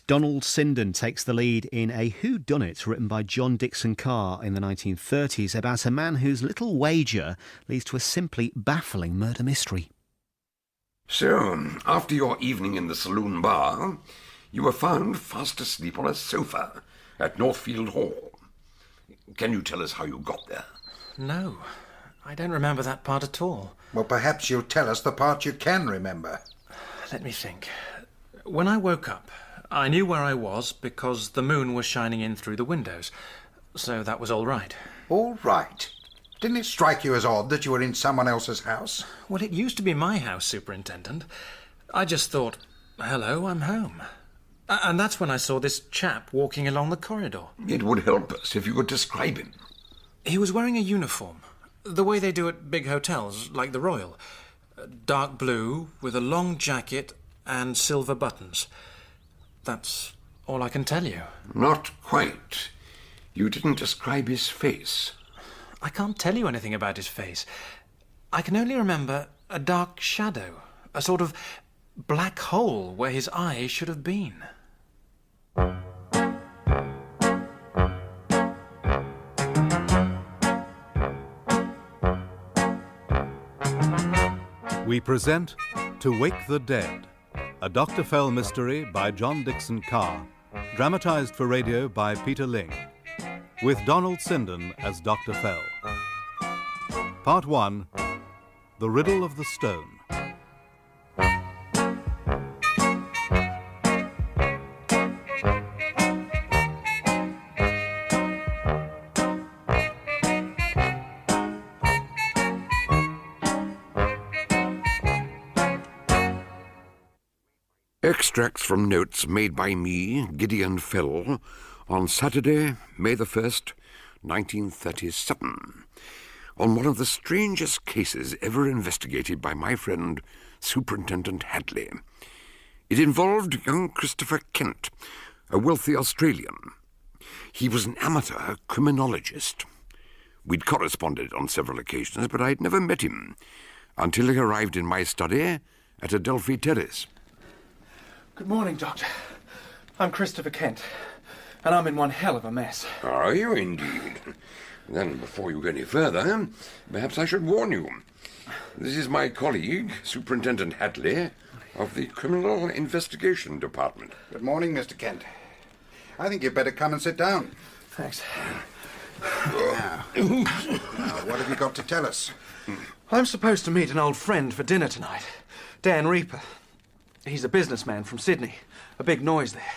Donald Sinden takes the lead in a whodunit written by John Dixon Carr in the 1930s about a man whose little wager leads to a simply baffling murder mystery. So, after your evening in the saloon bar, you were found fast asleep on a sofa at Northfield Hall. Can you tell us how you got there? No, I don't remember that part at all. Well, perhaps you'll tell us the part you can remember. Let me think. When I woke up, I knew where I was because the moon was shining in through the windows, so that was all right. All right. Didn't it strike you as odd that you were in someone else's house? Well, it used to be my house, Superintendent. I just thought, hello, I'm home. And that's when I saw this chap walking along the corridor. It would help us if you could describe him. He was wearing a uniform, the way they do at big hotels, like the Royal. Dark blue, with a long jacket and silver buttons. That's all I can tell you. Not quite. You didn't describe his face. I can't tell you anything about his face. I can only remember a dark shadow, a sort of black hole where his eye should have been. We present To Wake the Dead, a Dr. Fell mystery by John Dixon Carr, dramatised for radio by Peter Ling, with Donald Sinden as Dr. Fell. Part 1, The Riddle of the Stone. Extracts from notes made by me, Gideon Fell, on Saturday, May the 1st, 1937, on one of the strangest cases ever investigated by my friend, Superintendent Hadley. It involved young Christopher Kent, a wealthy Australian. He was an amateur criminologist. We'd corresponded on several occasions, but I'd never met him until he arrived in my study at Adelphi Terrace. Good morning, Doctor. I'm Christopher Kent, and I'm in one hell of a mess. Are you indeed? Then, before you go any further, perhaps I should warn you. This is my colleague, Superintendent Hadley, of the Criminal Investigation Department. Good morning, Mr. Kent. I think you'd better come and sit down. Thanks. Now, what have you got to tell us? I'm supposed to meet an old friend for dinner tonight, Dan Reaper. He's a businessman from Sydney. A big noise there.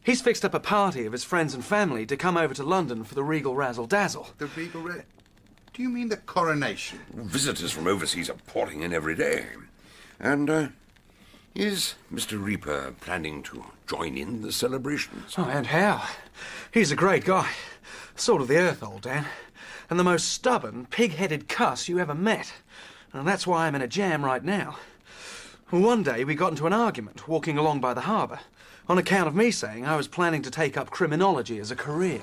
He's fixed up a party of his friends and family to come over to London for the Regal Razzle Dazzle. The Regal Do you mean the coronation? Visitors from overseas are pouring in every day. And, is Mr. Reaper planning to join in the celebrations? Oh, and how? He's a great guy. Sort of the earth, old Dan. And the most stubborn, pig-headed cuss you ever met. And that's why I'm in a jam right now. One day we got into an argument walking along by the harbour on account of me saying I was planning to take up criminology as a career.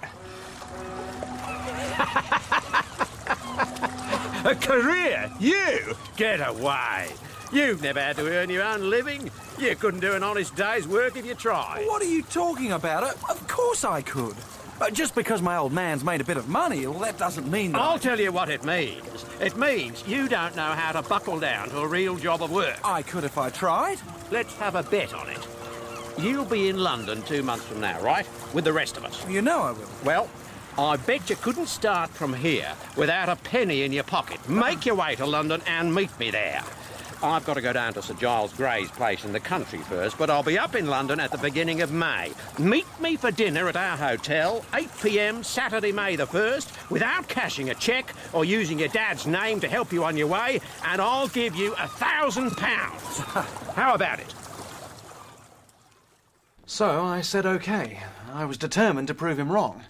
A career? You? Get away. You've never had to earn your own living. You couldn't do an honest day's work if you tried. What are you talking about? Of course I could. But just because my old man's made a bit of money, well, that doesn't mean that... I'll tell you what it means. It means you don't know how to buckle down to a real job of work. I could if I tried. Let's have a bet on it. You'll be in London 2 months from now, right? With the rest of us. You know I will. Well, I bet you couldn't start from here without a penny in your pocket. Make your way to London and meet me there. I've got to go down to Sir Giles Gray's place in the country first, but I'll be up in London at the beginning of May. Meet me for dinner at our hotel, 8 p.m, Saturday, May the 1st, without cashing a cheque or using your dad's name to help you on your way, and I'll give you £1,000. How about it? So I said OK. I was determined to prove him wrong.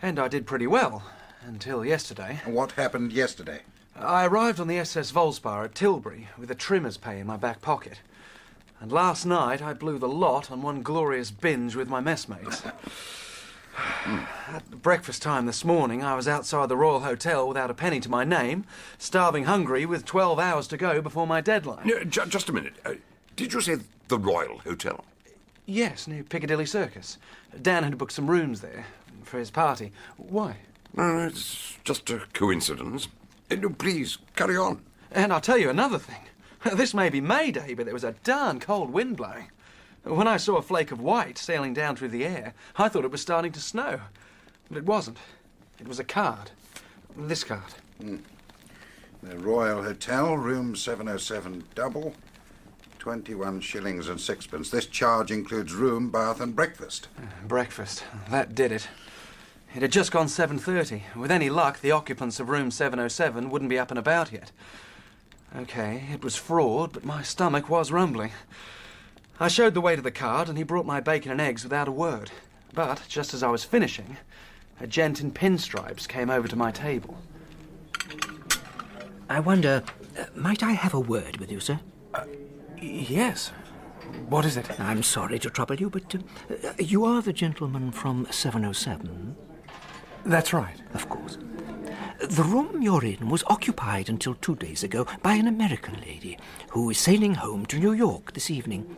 And I did pretty well, until yesterday. What happened yesterday? I arrived on the SS Volspar at Tilbury with a trimmer's pay in my back pocket. And last night I blew the lot on one glorious binge with my messmates. At breakfast time this morning, I was outside the Royal Hotel without a penny to my name, starving hungry with 12 hours to go before my deadline. No, just a minute. Did you say the Royal Hotel? Yes, near Piccadilly Circus. Dan had booked some rooms there for his party. Why? It's just a coincidence. No, please, carry on. And I'll tell you another thing. This may be May Day, but there was a darn cold wind blowing. When I saw a flake of white sailing down through the air, I thought it was starting to snow. But it wasn't. It was a card. This card. The Royal Hotel, room 707 double, 21 shillings and sixpence. This charge includes room, bath and breakfast. Breakfast. That did it. It had just gone 7:30. With any luck, the occupants of room 707 wouldn't be up and about yet. OK, it was fraud, but my stomach was rumbling. I showed the waiter the card, and he brought my bacon and eggs without a word. But, just as I was finishing, a gent in pinstripes came over to my table. I wonder, might I have a word with you, sir? Yes. What is it? I'm sorry to trouble you, but you are the gentleman from 707? That's right. Of course. The room you're in was occupied until 2 days ago by an American lady who is sailing home to New York this evening.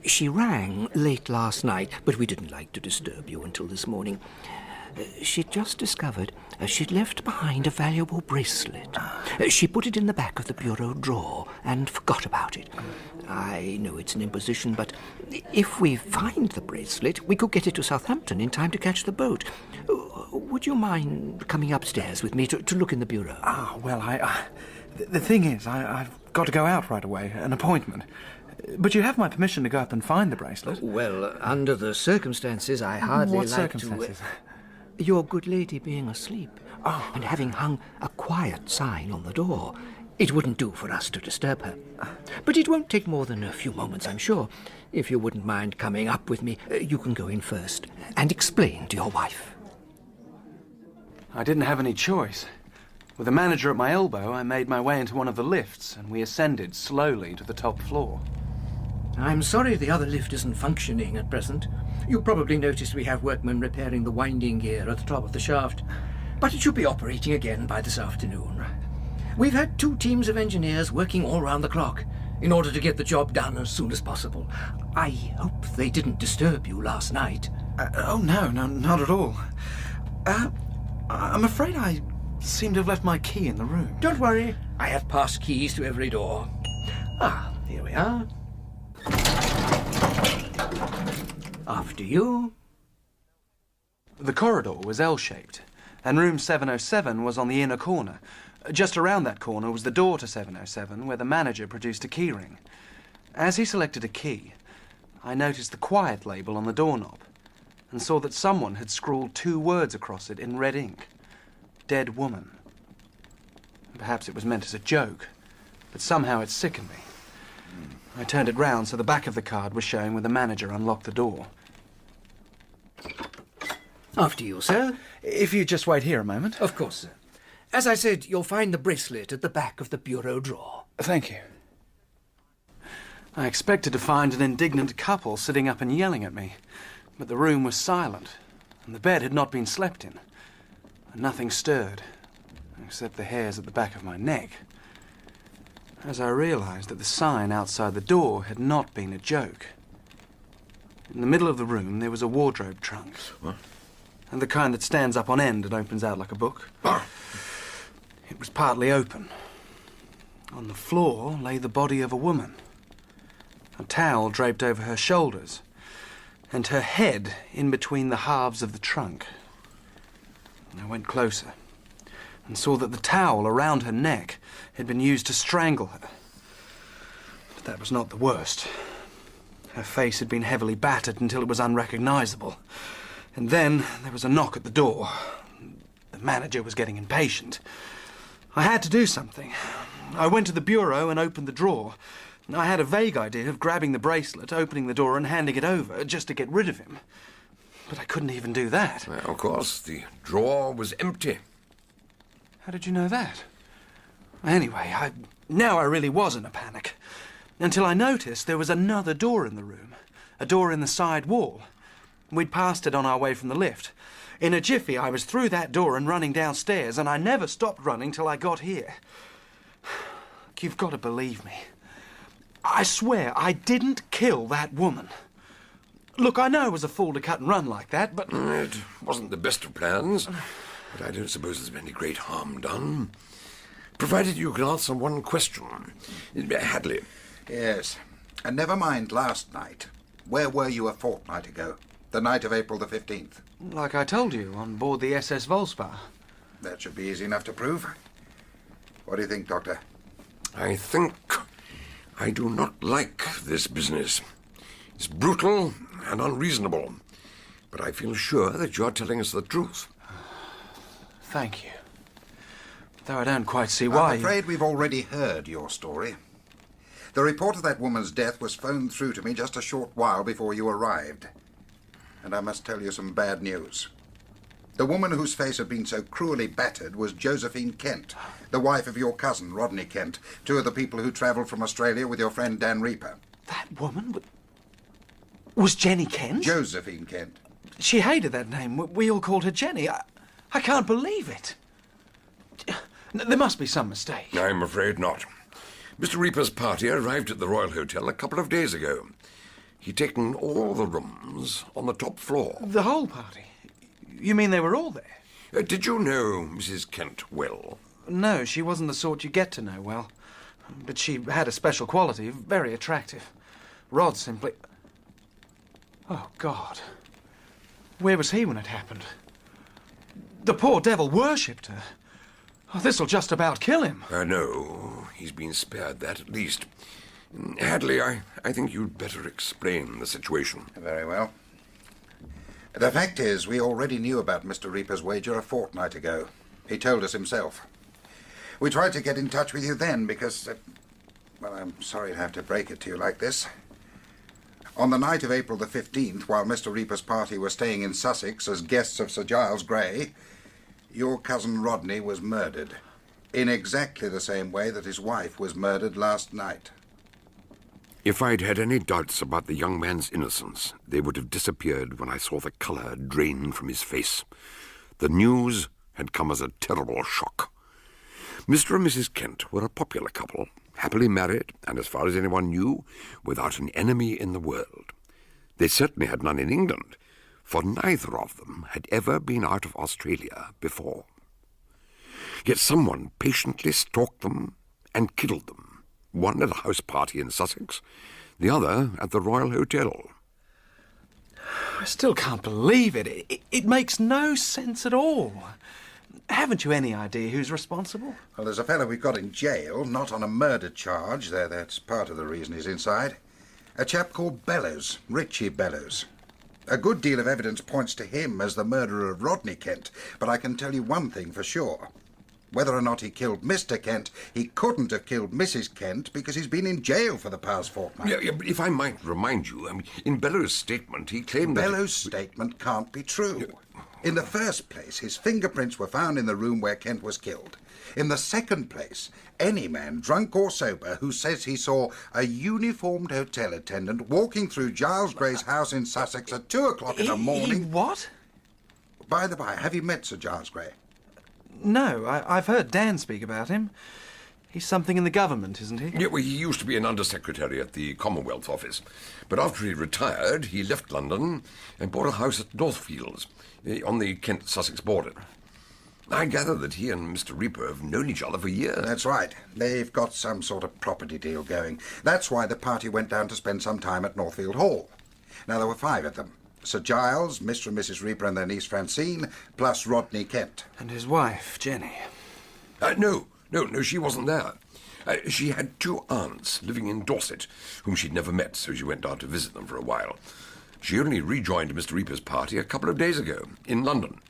She rang late last night, but we didn't like to disturb you until this morning. She'd just discovered she'd left behind a valuable bracelet. She put it in the back of the bureau drawer and forgot about it. I know it's an imposition, but if we find the bracelet, we could get it to Southampton in time to catch the boat. Would you mind coming upstairs with me to look in the bureau? Well, the thing is, I've got to go out right away, an appointment. But you have my permission to go up and find the bracelet. Well, under the circumstances, I hardly What like circumstances? to... Your good lady being asleep and having hung a quiet sign on the door. It wouldn't do for us to disturb her. But it won't take more than a few moments, I'm sure. If you wouldn't mind coming up with me, you can go in first and explain to your wife. I didn't have any choice. With the manager at my elbow, I made my way into one of the lifts, and we ascended slowly to the top floor. I'm sorry the other lift isn't functioning at present. You probably noticed we have workmen repairing the winding gear at the top of the shaft. But it should be operating again by this afternoon. We've had 2 teams of engineers working all round the clock in order to get the job done as soon as possible. I hope they didn't disturb you last night. No, not at all. I'm afraid I seem to have left my key in the room. Don't worry, I have pass keys to every door. Here we are. After you. The corridor was L-shaped, and room 707 was on the inner corner. Just around that corner was the door to 707, where the manager produced a keyring. As he selected a key, I noticed the quiet label on the doorknob, and saw that someone had scrawled 2 words across it in red ink. Dead woman. Perhaps it was meant as a joke, but somehow it sickened me. I turned it round so the back of the card was showing where the manager unlocked the door. After you, sir. If you just wait here a moment. Of course, sir. As I said, you'll find the bracelet at the back of the bureau drawer. Thank you. I expected to find an indignant couple sitting up and yelling at me, but the room was silent, and the bed had not been slept in, and nothing stirred, except the hairs at the back of my neck. As I realised that the sign outside the door had not been a joke. In the middle of the room, there was a wardrobe trunk. What? And the kind that stands up on end and opens out like a book. It was partly open. On the floor lay the body of a woman. A towel draped over her shoulders, and her head in between the halves of the trunk. I went closer and saw that the towel around her neck had been used to strangle her. But that was not the worst. Her face had been heavily battered until it was unrecognisable. And then there was a knock at the door. The manager was getting impatient. I had to do something. I went to the bureau and opened the drawer. I had a vague idea of grabbing the bracelet, opening the door and handing it over, just to get rid of him. But I couldn't even do that. Well, of course, the drawer was empty. How did you know that? Anyway, now I really was in a panic. until I noticed there was another door in the room, a door in the side wall. We'd passed it on our way from the lift. In a jiffy, I was through that door and running downstairs, and I never stopped running till I got here. You've got to believe me. I swear I didn't kill that woman. Look, I know it was a fool to cut and run like that, but... It wasn't the best of plans, but I don't suppose there's been any great harm done. Provided you can answer one question. Hadley. Yes. And never mind last night. Where were you a fortnight ago? The night of April the 15th? Like I told you, on board the SS Volspar. That should be easy enough to prove. What do you think, Doctor? I think I do not like this business. It's brutal and unreasonable, but I feel sure that you're telling us the truth. Thank you. Though I don't quite see why... I'm afraid we've already heard your story. The report of that woman's death was phoned through to me just a short while before you arrived. And I must tell you some bad news. The woman whose face had been so cruelly battered was Josephine Kent, the wife of your cousin, Rodney Kent, two of the people who travelled from Australia with your friend Dan Reaper. That woman was Jenny Kent? Josephine Kent. She hated that name. We all called her Jenny. I can't believe it. There must be some mistake. I'm afraid not. Mr. Reaper's party arrived at the Royal Hotel a couple of days ago. He'd taken all the rooms on the top floor. The whole party? You mean they were all there? Did you know Mrs. Kent well? No, she wasn't the sort you get to know well. But she had a special quality, very attractive. Rod simply... Oh, God. Where was he when it happened? The poor devil worshipped her. Oh, this'll just about kill him. No, he's been spared that at least. Hadley, I think you'd better explain the situation. Very well. The fact is, we already knew about Mr. Reaper's wager a fortnight ago. He told us himself. We tried to get in touch with you then because... well, I'm sorry to have to break it to you like this. On the night of April the 15th, while Mr. Reaper's party were staying in Sussex as guests of Sir Giles Grey, your cousin Rodney was murdered. In exactly the same way that his wife was murdered last night. If I'd had any doubts about the young man's innocence, they would have disappeared when I saw the colour drain from his face. The news had come as a terrible shock. Mr. and Mrs. Kent were a popular couple, happily married, and as far as anyone knew, without an enemy in the world. They certainly had none in England, for neither of them had ever been out of Australia before. Yet someone patiently stalked them and killed them. One at a house party in Sussex, the other at the Royal Hotel. I still can't believe it. It makes no sense at all. Haven't you any idea who's responsible? Well, there's a fellow we've got in jail, not on a murder charge, though that's part of the reason he's inside. A chap called Bellows, Richie Bellows. A good deal of evidence points to him as the murderer of Rodney Kent, but I can tell you one thing for sure. Whether or not he killed Mr. Kent, he couldn't have killed Mrs. Kent because he's been in jail for the past fortnight. Yeah, but if I might remind you, in Bellow's statement, he claimed that... Bellow's statement can't be true. In the first place, his fingerprints were found in the room where Kent was killed. In the second place, any man, drunk or sober, who says he saw a uniformed hotel attendant walking through Giles Grey's house in Sussex at 2 o'clock in the morning... What? By the by, have you met Sir Giles Grey? No, I've heard Dan speak about him. He's something in the government, isn't he? Yeah, well, he used to be an undersecretary at the Commonwealth Office. But after he retired, he left London and bought a house at Northfield, on the Kent-Sussex border. I gather that he and Mr. Reaper have known each other for years. That's right. They've got some sort of property deal going. That's why the party went down to spend some time at Northfield Hall. Now, there were 5 of them. Sir Giles, Mr. and Mrs. Reaper and their niece Francine, plus Rodney Kent. And his wife, Jenny. No, she wasn't there. She had 2 aunts living in Dorset, whom she'd never met, so she went down to visit them for a while. She only rejoined Mr. Reaper's party a couple of days ago, in London.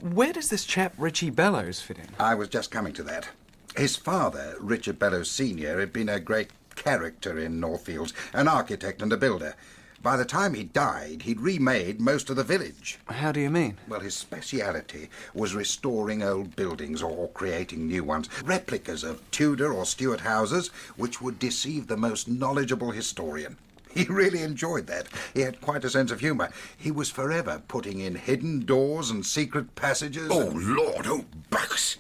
Where does this chap Richie Bellows fit in? I was just coming to that. His father, Richard Bellows Sr., had been a great character in Northfield, an architect and a builder. By the time he died, he'd remade most of the village. How do you mean? Well, his speciality was restoring old buildings or creating new ones, replicas of Tudor or Stuart houses, which would deceive the most knowledgeable historian. He really enjoyed that. He had quite a sense of humour. He was forever putting in hidden doors and secret passages. Oh, Lord, oh, Bucks!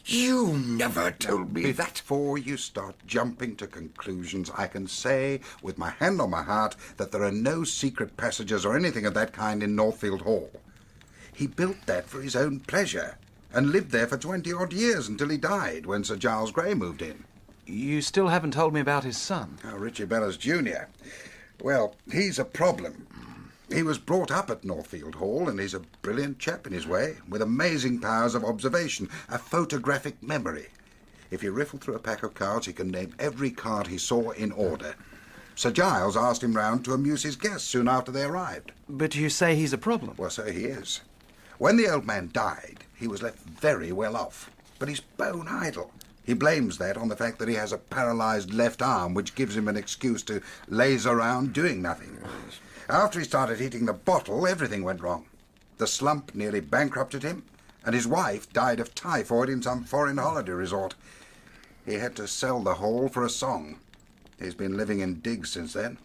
You never told me that. Before you start jumping to conclusions, I can say, with my hand on my heart, that there are no secret passages or anything of that kind in Northfield Hall. He built that for his own pleasure, and lived there for 20-odd years until he died, when Sir Giles Grey moved in. You still haven't told me about his son. Oh, Richie Bellow Jr. Well, he's a problem. He was brought up at Northfield Hall, and he's a brilliant chap in his way, with amazing powers of observation, a photographic memory. If you riffle through a pack of cards, he can name every card he saw in order. Sir Giles asked him round to amuse his guests soon after they arrived. But you say he's a problem. Well, so he is. When the old man died, he was left very well off, but he's bone idle. He blames that on the fact that he has a paralysed left arm, which gives him an excuse to laze around doing nothing. After he started hitting the bottle, everything went wrong. The slump nearly bankrupted him, and his wife died of typhoid in some foreign holiday resort. He had to sell the Hall for a song. He's been living in digs since then,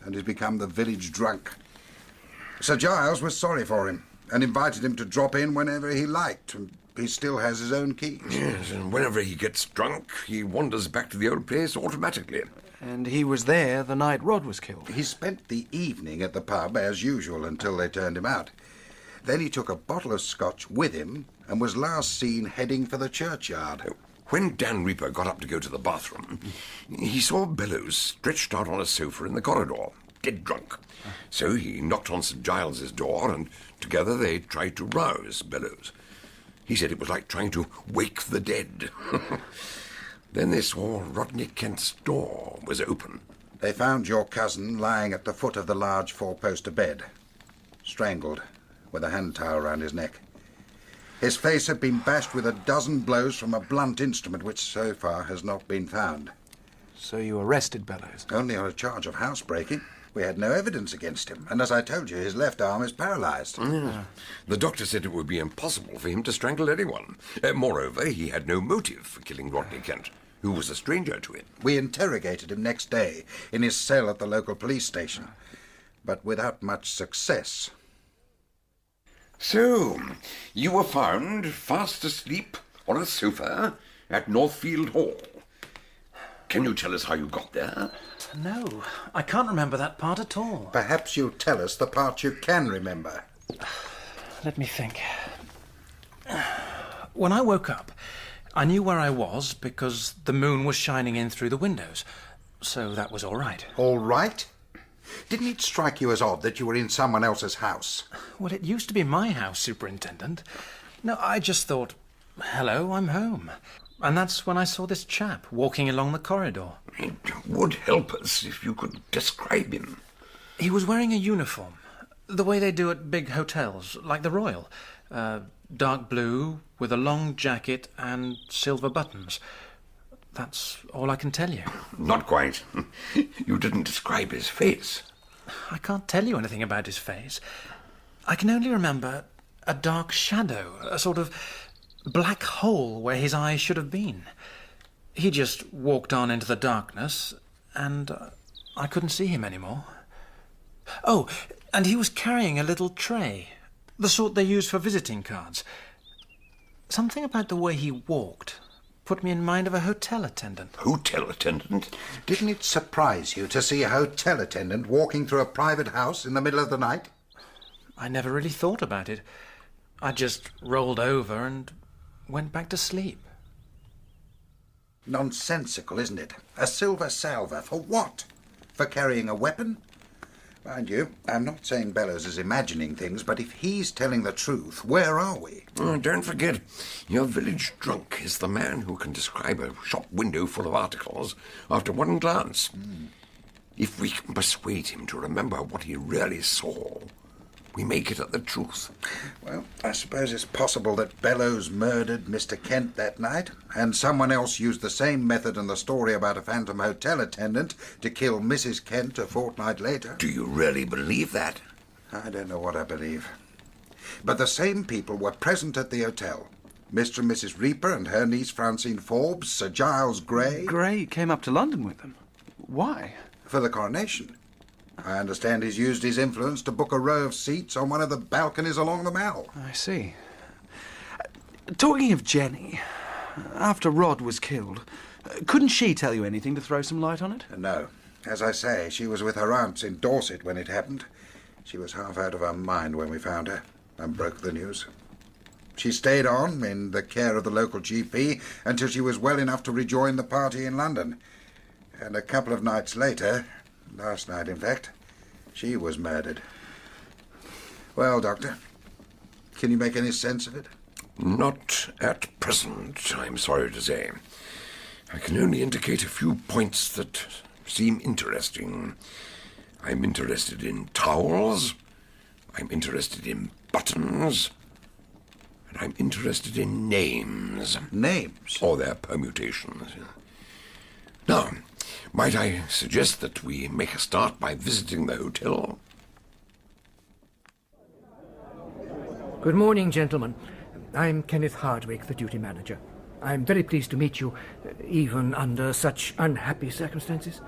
and he's become the village drunk. Sir Giles was sorry for him, and invited him to drop in whenever he liked, and he still has his own keys. Yes, and whenever he gets drunk, he wanders back to the old place automatically. And he was there the night Rod was killed. He spent the evening at the pub, as usual, until they turned him out. Then he took a bottle of scotch with him and was last seen heading for the churchyard. When Dan Reaper got up to go to the bathroom, he saw Bellows stretched out on a sofa in the corridor, dead drunk. So he knocked on Sir Giles's door, and together they tried to rouse Bellows. He said it was like trying to wake the dead. Then they saw Rodney Kent's door was open. They found your cousin lying at the foot of the large four-poster bed, strangled, with a hand towel round his neck. His face had been bashed with a dozen blows from a blunt instrument, which so far has not been found. So you arrested Bellows? Only on a charge of housebreaking. We had no evidence against him, and as I told you, his left arm is paralysed. The doctor said it would be impossible for him to strangle anyone. Moreover, he had no motive for killing Rodney Kent, who was a stranger to him. We interrogated him next day in his cell at the local police station, but without much success. So, you were found fast asleep on a sofa at Northfield Hall. Can you tell us how you got there? No, I can't remember that part at all. Perhaps you'll tell us the part you can remember. Let me think. When I woke up, I knew where I was because the moon was shining in through the windows, so that was all right. All right? Didn't it strike you as odd that you were in someone else's house? Well, it used to be my house, Superintendent. No, I just thought, hello, I'm home. And that's when I saw this chap walking along the corridor. It would help us if you could describe him. He was wearing a uniform, the way they do at big hotels, like the Royal. Dark blue, with a long jacket and silver buttons. That's all I can tell you. Not quite. You didn't describe his face. I can't tell you anything about his face. I can only remember a dark shadow, a sort of black hole where his eyes should have been. He just walked on into the darkness, and I couldn't see him anymore. Oh, and he was carrying a little tray, the sort they use for visiting cards. Something about the way he walked put me in mind of a hotel attendant. Hotel attendant? Didn't it surprise you to see a hotel attendant walking through a private house in the middle of the night? I never really thought about it. I just rolled over and went back to sleep. Nonsensical, isn't it? A silver salver. For what? For carrying a weapon? Mind you, I'm not saying Bellows is imagining things, but if he's telling the truth, where are we? Oh, don't forget, your village drunk is the man who can describe a shop window full of articles after one glance. If we can persuade him to remember what he really saw, we may get at the truth. Well, I suppose it's possible that Bellows murdered Mr. Kent that night, and someone else used the same method in the story about a phantom hotel attendant to kill Mrs. Kent a fortnight later. Do you really believe that? I don't know what I believe. But the same people were present at the hotel. Mr. and Mrs. Reaper and her niece Francine Forbes, Sir Giles Grey. Grey came up to London with them. Why? For the coronation. I understand he's used his influence to book a row of seats on one of the balconies along the Mall. I see. Talking of Jenny, after Rod was killed, couldn't she tell you anything to throw some light on it? No. As I say, she was with her aunts in Dorset when it happened. She was half out of her mind when we found her and broke the news. She stayed on in the care of the local GP until she was well enough to rejoin the party in London. And a couple of nights later, last night in fact, she was murdered. Well, Doctor, can you make any sense of it? Not at present, I'm sorry to say. I can only indicate a few points that seem interesting. I'm interested in towels, I'm interested in buttons, and I'm interested in names. Names? Or their permutations. Now, might I suggest that we make a start by visiting the hotel? Good morning, gentlemen. I'm Kenneth Hardwick, the duty manager. I'm very pleased to meet you, even under such unhappy circumstances.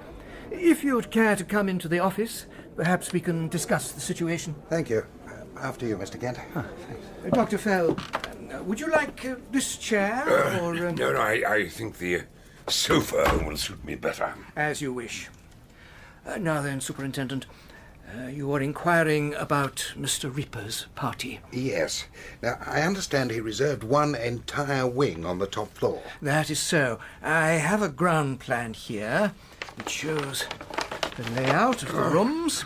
If you'd care to come into the office, perhaps we can discuss the situation. Thank you. After you, Mr. Kent. Dr. Fell, would you like this chair, or... No, I think the sofa will suit me better. As you wish. Now then, Superintendent, you were inquiring about Mr. Reaper's party. Yes. Now, I understand he reserved one entire wing on the top floor. That is so. I have a ground plan here, which shows the layout of the rooms.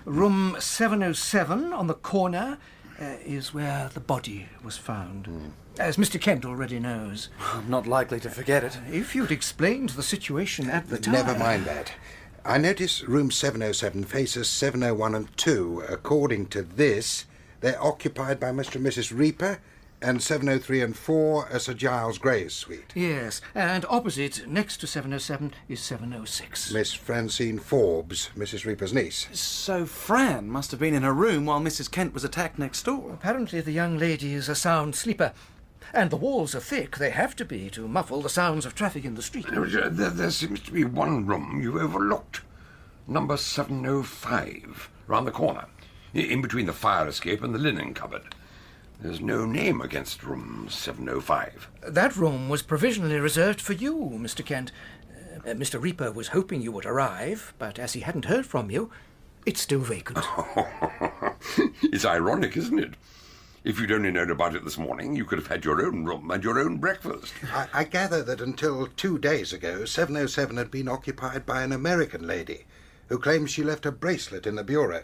Room 707 on the corner is where the body was found. As Mr. Kent already knows. I'm not likely to forget it. If you'd explained the situation at the time... Never mind that. I notice room 707 faces 701 and 2. According to this, they're occupied by Mr. and Mrs. Reaper, and 703 and 4 are Sir Giles Grey's suite. Yes, and opposite, next to 707, is 706. Miss Francine Forbes, Mrs. Reaper's niece. So Fran must have been in her room while Mrs. Kent was attacked next door. Apparently the young lady is a sound sleeper. And the walls are thick. They have to be to muffle the sounds of traffic in the street. There seems to be one room you overlooked. Number 705, round the corner, in between the fire escape and the linen cupboard. There's no name against room 705. That room was provisionally reserved for you, Mr. Kent. Mr. Reaper was hoping you would arrive, but as he hadn't heard from you, it's still vacant. It's ironic, isn't it? If you'd only known about it this morning, you could have had your own room and your own breakfast. I gather that until 2 days ago, 707 had been occupied by an American lady who claims she left her bracelet in the bureau.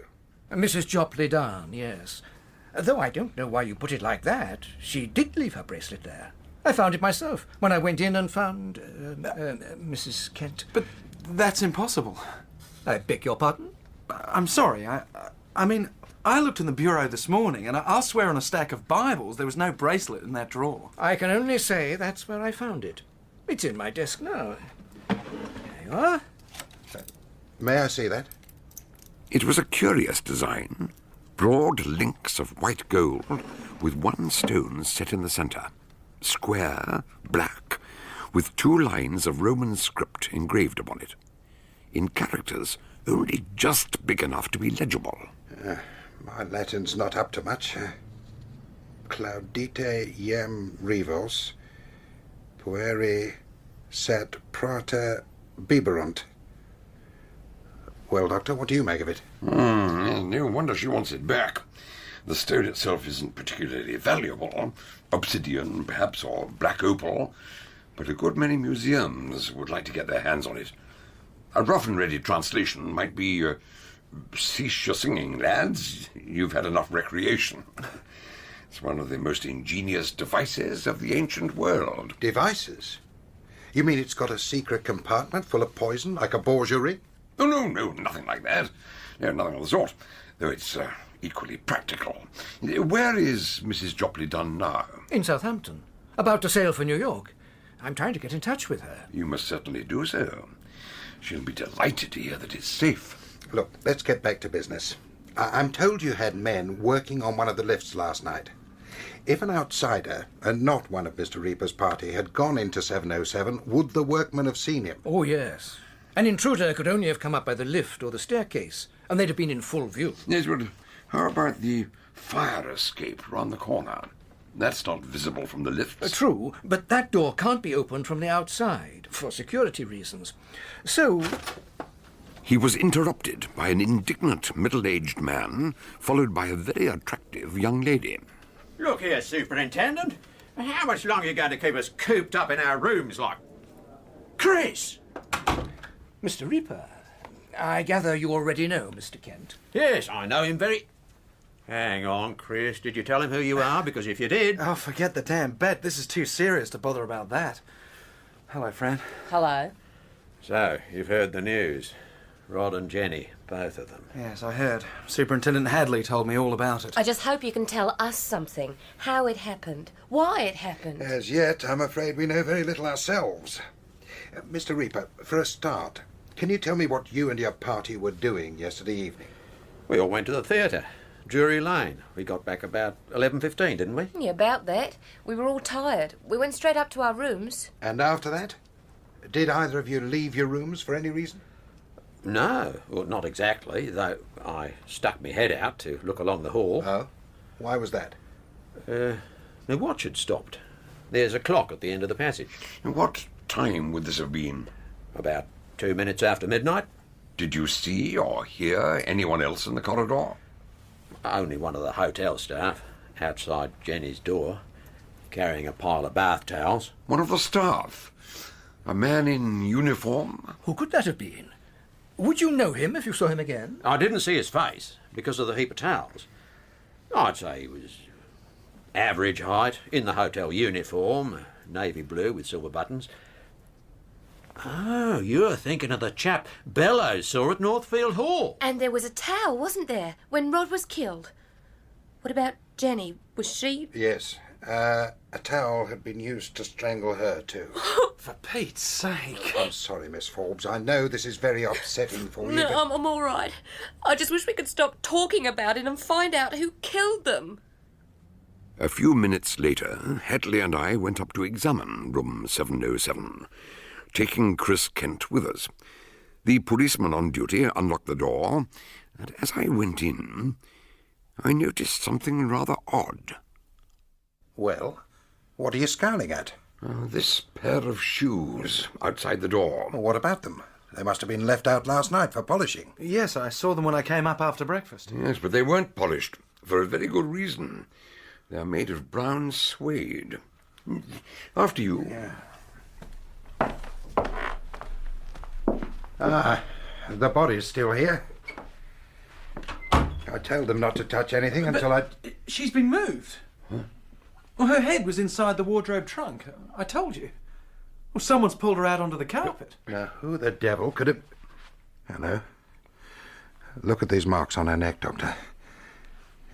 Mrs. Jopley Down, yes. Though I don't know why you put it like that. She did leave her bracelet there. I found it myself when I went in and found Mrs. Kent. But that's impossible. I beg your pardon? I'm sorry. I mean, I looked in the bureau this morning, and I'll swear on a stack of Bibles there was no bracelet in that drawer. I can only say that's where I found it. It's in my desk now. There you are. May I see that? It was a curious design. Broad links of white gold with one stone set in the centre. Square, black, with 2 lines of Roman script engraved upon it. In characters only just big enough to be legible. My Latin's not up to much. Claudite iam rivos, pueri sat prata biberunt. Well, Doctor, what do you make of it? No wonder she wants it back. The stone itself isn't particularly valuable. Obsidian, perhaps, or black opal. But a good many museums would like to get their hands on it. A rough and ready translation might be, cease your singing, lads. You've had enough recreation. It's one of the most ingenious devices of the ancient world. Devices? You mean it's got a secret compartment full of poison, like a Borgerie? Oh, no, nothing like that. No, nothing of the sort. Though it's equally practical. Where is Mrs. Jopley Dunn now? In Southampton. About to sail for New York. I'm trying to get in touch with her. You must certainly do so. She'll be delighted to hear that it's safe. Look, let's get back to business. I'm told you had men working on one of the lifts last night. If an outsider, and not one of Mr. Reaper's party, had gone into 707, would the workmen have seen him? Oh, yes. An intruder could only have come up by the lift or the staircase, and they'd have been in full view. Yes, but how about the fire escape round the corner? That's not visible from the lifts. True, but that door can't be opened from the outside, for security reasons. So... He was interrupted by an indignant middle-aged man, followed by a very attractive young lady. Look here, Superintendent. How much longer are you going to keep us cooped up in our rooms like... Chris! Mr. Reaper, I gather you already know Mr. Kent. Yes, I know him very... Hang on, Chris. Did you tell him who you are? Because if you did... Oh, forget the damn bet. This is too serious to bother about that. Hello, Fran. Hello. So, you've heard the news. Rod and Jenny, both of them. Yes, I heard. Superintendent Hadley told me all about it. I just hope you can tell us something. How it happened. Why it happened. As yet, I'm afraid we know very little ourselves. Mr. Reaper, for a start, can you tell me what you and your party were doing yesterday evening? We all went to the theatre. Drury Lane. We got back about 11:15, didn't we? Yeah, about that. We were all tired. We went straight up to our rooms. And after that? Did either of you leave your rooms for any reason? No, well, not exactly, though I stuck my head out to look along the hall. Oh? Why was that? My watch had stopped. There's a clock at the end of the passage. What time would this have been? About 2 minutes after midnight. Did you see or hear anyone else in the corridor? Only one of the hotel staff, outside Jenny's door, carrying a pile of bath towels. One of the staff? A man in uniform? Who could that have been? Would you know him if you saw him again? I didn't see his face because of the heap of towels. I'd say he was average height, in the hotel uniform, navy blue with silver buttons. Oh, you're thinking of the chap Bellow saw at Northfield Hall. And there was a towel, wasn't there, when Rod was killed? What about Jenny? Was she... Yes. A towel had been used to strangle her, too. For Pete's sake. I'm sorry, Miss Forbes. I know this is very upsetting for you, No, but... I'm all right. I just wish we could stop talking about it and find out who killed them. A few minutes later, Hadley and I went up to examine room 707, taking Chris Kent with us. The policeman on duty unlocked the door, and as I went in, I noticed something rather odd. Well, what are you scowling at? This pair of shoes outside the door. Well, what about them? They must have been left out last night for polishing. Yes, I saw them when I came up after breakfast. Yes, but they weren't polished, for a very good reason. They're made of brown suede. After you. Yeah. The body's still here. I told them not to touch anything until She's been moved. Huh? Well, her head was inside the wardrobe trunk. I told you. Well, someone's pulled her out onto the carpet. Now, who the devil could have... Hello? Look at these marks on her neck, Doctor.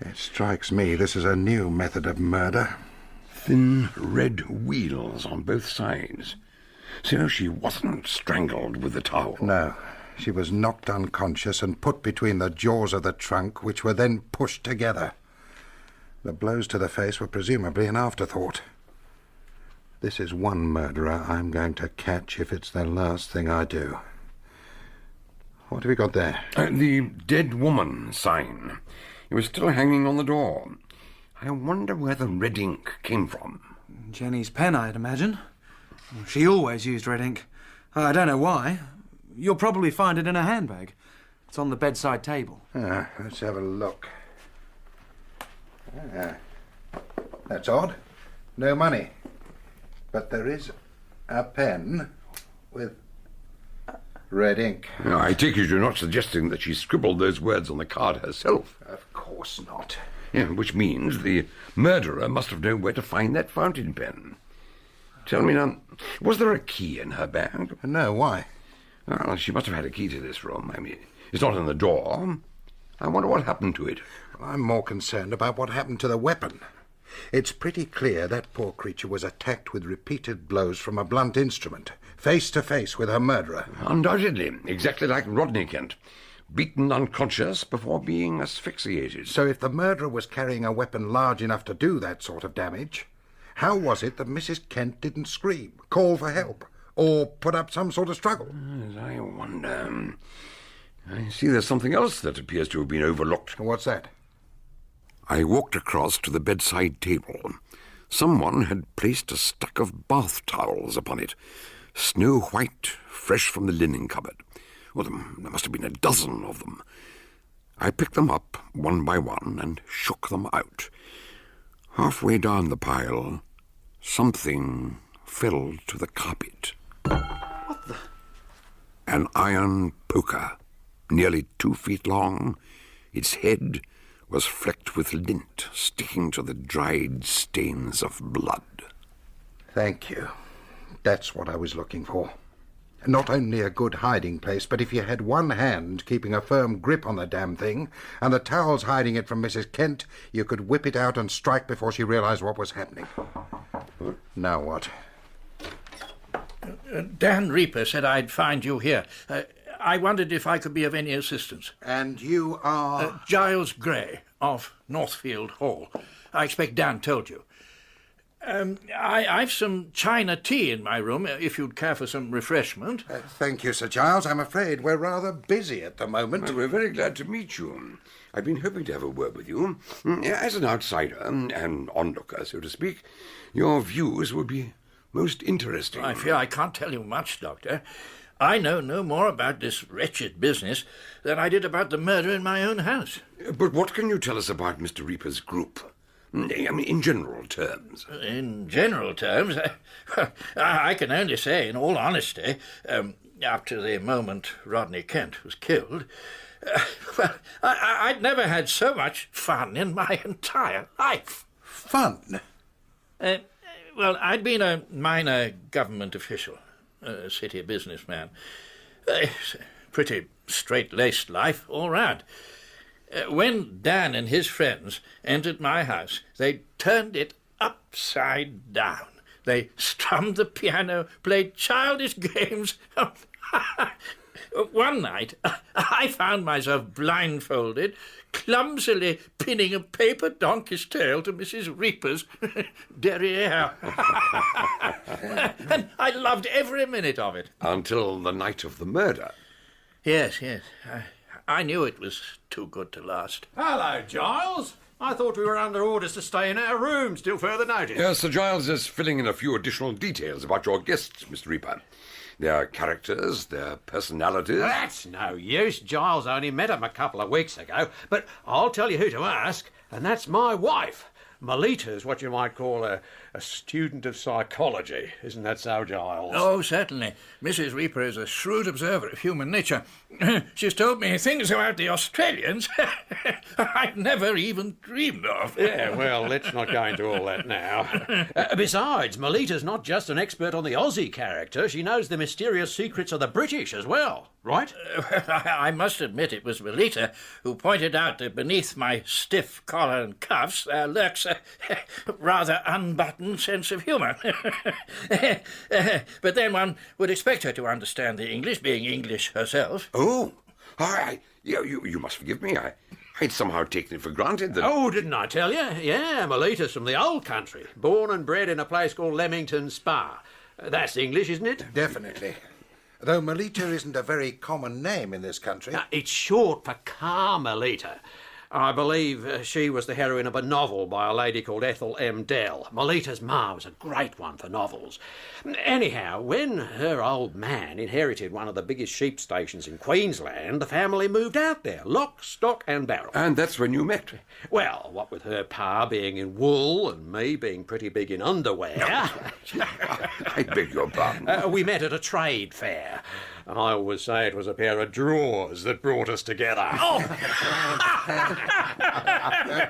It strikes me this is a new method of murder. Thin red wheels on both sides. So she wasn't strangled with the towel? No. She was knocked unconscious and put between the jaws of the trunk, which were then pushed together. The blows to the face were presumably an afterthought. This is one murderer I'm going to catch if it's the last thing I do. What have we got there? The dead woman sign. It was still hanging on the door. I wonder where the red ink came from. Jenny's pen, I'd imagine. She always used red ink. I don't know why. You'll probably find it in her handbag. It's on the bedside table. Let's have a look. That's odd. No money. But there is a pen with red ink. Now, I take it you're not suggesting that she scribbled those words on the card herself. Of course not. Yeah, which means the murderer must have known where to find that fountain pen. Tell me now, was there a key in her bag? No, why? Well, she must have had a key to this room. I mean, it's not in the door. I wonder what happened to it. I'm more concerned about what happened to the weapon. It's pretty clear that poor creature was attacked with repeated blows from a blunt instrument, face to face with her murderer. Undoubtedly, exactly like Rodney Kent. Beaten unconscious before being asphyxiated. So if the murderer was carrying a weapon large enough to do that sort of damage, how was it that Mrs. Kent didn't scream, call for help, or put up some sort of struggle? I wonder. I see there's something else that appears to have been overlooked. What's that? I walked across to the bedside table. Someone had placed a stack of bath towels upon it, snow white, fresh from the linen cupboard. Well, there must have been a dozen of them. I picked them up one by one and shook them out. Halfway down the pile, something fell to the carpet. What the? An iron poker, nearly 2 feet long. Its head was flecked with lint, sticking to the dried stains of blood. Thank you. That's what I was looking for. Not only a good hiding place, but if you had one hand keeping a firm grip on the damn thing, and the towels hiding it from Mrs. Kent, you could whip it out and strike before she realized what was happening. Now what? Dan Reaper said I'd find you here. I wondered if I could be of any assistance. And you are? Giles Gray of Northfield Hall. I expect Dan told you. I've some China tea in my room, if you'd care for some refreshment. Thank you, Sir Giles. I'm afraid we're rather busy at the moment. Well, we're very glad to meet you. I've been hoping to have a word with you. As an outsider, an onlooker, so to speak, your views would be most interesting. I fear I can't tell you much, Doctor. I know no more about this wretched business than I did about the murder in my own house. But what can you tell us about Mr. Reaper's group? I mean, in general terms. In general terms, I can only say, in all honesty, up to the moment Rodney Kent was killed, I'd never had so much fun in my entire life. Fun? Well, I'd been a minor government official, a city businessman. Pretty straight-laced life all round. When Dan and his friends entered my house, they turned it upside down. They strummed the piano, played childish games. One night, I found myself blindfolded, clumsily pinning a paper donkey's tail to Mrs. Reaper's derriere. And I loved every minute of it. Until the night of the murder. Yes. I knew it was too good to last. Hello, Giles. I thought we were under orders to stay in our rooms till further notice. Yes, Sir Giles is filling in a few additional details about your guests, Mr. Reaper. Their characters, their personalities. That's no use. Giles only met him a couple of weeks ago. But I'll tell you who to ask, and that's my wife. Melita's what you might call a student of psychology. Isn't that so, Giles? Oh, certainly. Mrs. Reaper is a shrewd observer of human nature. She's told me things about the Australians I'd never even dreamed of. Yeah, well, let's not go into all that now. Besides, Melita's not just an expert on the Aussie character. She knows the mysterious secrets of the British as well, right? I must admit it was Melita who pointed out that beneath my stiff collar and cuffs there lurks a rather unbuttoned sense of humour. But then one would expect her to understand the English, being English herself. Oh, you must forgive me. I'd somehow taken it for granted that... Oh, didn't I tell you? Yeah, Melita's from the old country. Born and bred in a place called Leamington Spa. That's English, isn't it? Definitely. Though Melita isn't a very common name in this country. It's short for Carmelita. I believe she was the heroine of a novel by a lady called Ethel M. Dell. Melita's ma was a great one for novels. Anyhow, when her old man inherited one of the biggest sheep stations in Queensland, the family moved out there, lock, stock and barrel. And that's when you met? Well, what with her pa being in wool and me being pretty big in underwear... I beg your pardon. We met at a trade fair. I always say it was a pair of drawers that brought us together.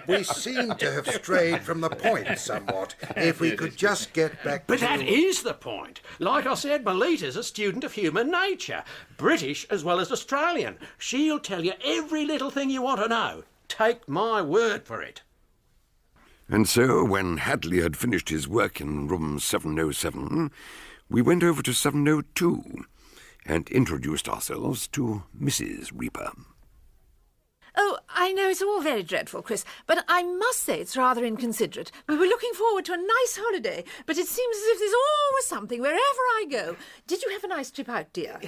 We seem to have strayed from the point somewhat. If we could just get back But to... that is the point. Like I said, Mita's a student of human nature. British as well as Australian. She'll tell you every little thing you want to know. Take my word for it. And so, when Hadley had finished his work in room 707, we went over to 702 and introduced ourselves to Mrs. Reaper. Oh, I know it's all very dreadful, Chris, but I must say it's rather inconsiderate. We were looking forward to a nice holiday, but it seems as if there's always something wherever I go. Did you have a nice trip out, dear?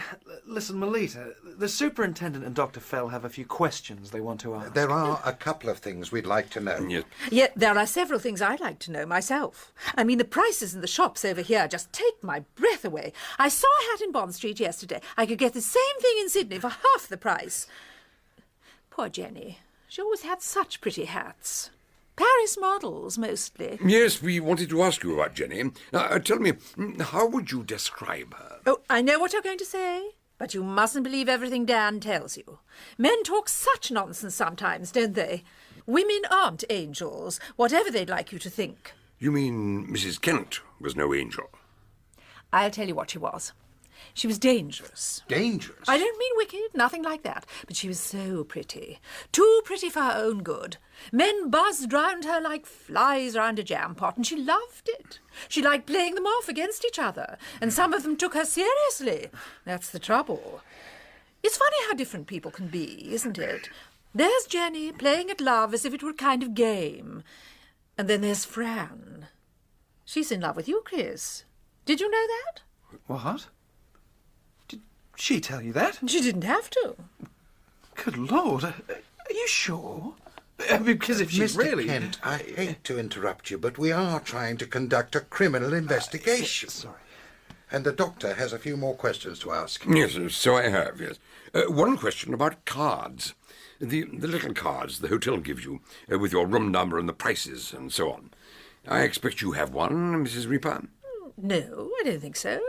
Listen, Mita, the superintendent and Dr. Fell have a few questions they want to ask. There are a couple of things we'd like to know. Yes. Yet there are several things I'd like to know myself. I mean, the prices in the shops over here just take my breath away. I saw a hat in Bond Street yesterday. I could get the same thing in Sydney for half the price. Poor Jenny. She always had such pretty hats. Paris models, mostly. Yes, we wanted to ask you about Jenny. Tell me, how would you describe her? Oh, I know what you're going to say, but you mustn't believe everything Dan tells you. Men talk such nonsense sometimes, don't they? Women aren't angels, whatever they'd like you to think. You mean Mrs. Kent was no angel? I'll tell you what she was. She was dangerous. Dangerous? I don't mean wicked, nothing like that. But she was so pretty. Too pretty for her own good. Men buzzed round her like flies round a jam pot, and she loved it. She liked playing them off against each other, and some of them took her seriously. That's the trouble. It's funny how different people can be, isn't it? There's Jenny playing at love as if it were a kind of game. And then there's Fran. She's in love with you, Chris. Did you know that? What? She tell you that? She didn't have to. Good Lord, are you sure? Because if she's Mr. really... Kent, I hate to interrupt you, but we are trying to conduct a criminal investigation. Sorry. And the doctor has a few more questions to ask. Yes, so I have, yes. One question about cards. The little cards the hotel gives you, with your room number and the prices and so on. I expect you have one, Mrs. Reaper? No, I don't think so.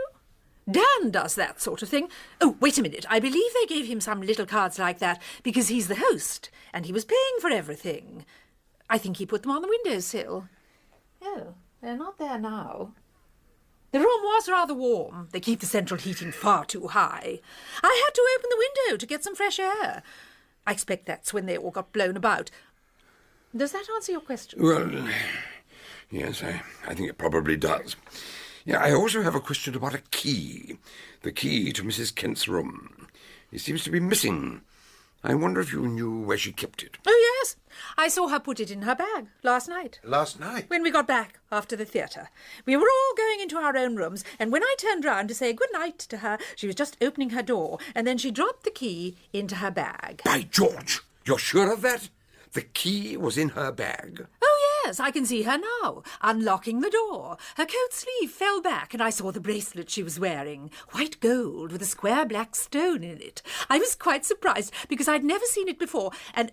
Dan does that sort of thing. Oh, wait a minute. I believe they gave him some little cards like that because he's the host and he was paying for everything. I think he put them on the windowsill. Oh, they're not there now. The room was rather warm. They keep the central heating far too high. I had to open the window to get some fresh air. I expect that's when they all got blown about. Does that answer your question? Well, yes, I think it probably does. Yeah, I also have a question about a key. The key to Mrs. Kent's room. It seems to be missing. I wonder if you knew where she kept it. Oh, yes. I saw her put it in her bag last night. Last night? When we got back after the theatre. We were all going into our own rooms, and when I turned round to say good night to her, she was just opening her door, and then she dropped the key into her bag. By George! You're sure of that? The key was in her bag? Oh, yes, I can see her now, unlocking the door. Her coat sleeve fell back, and I saw the bracelet she was wearing. White gold with a square black stone in it. I was quite surprised, because I'd never seen it before, and...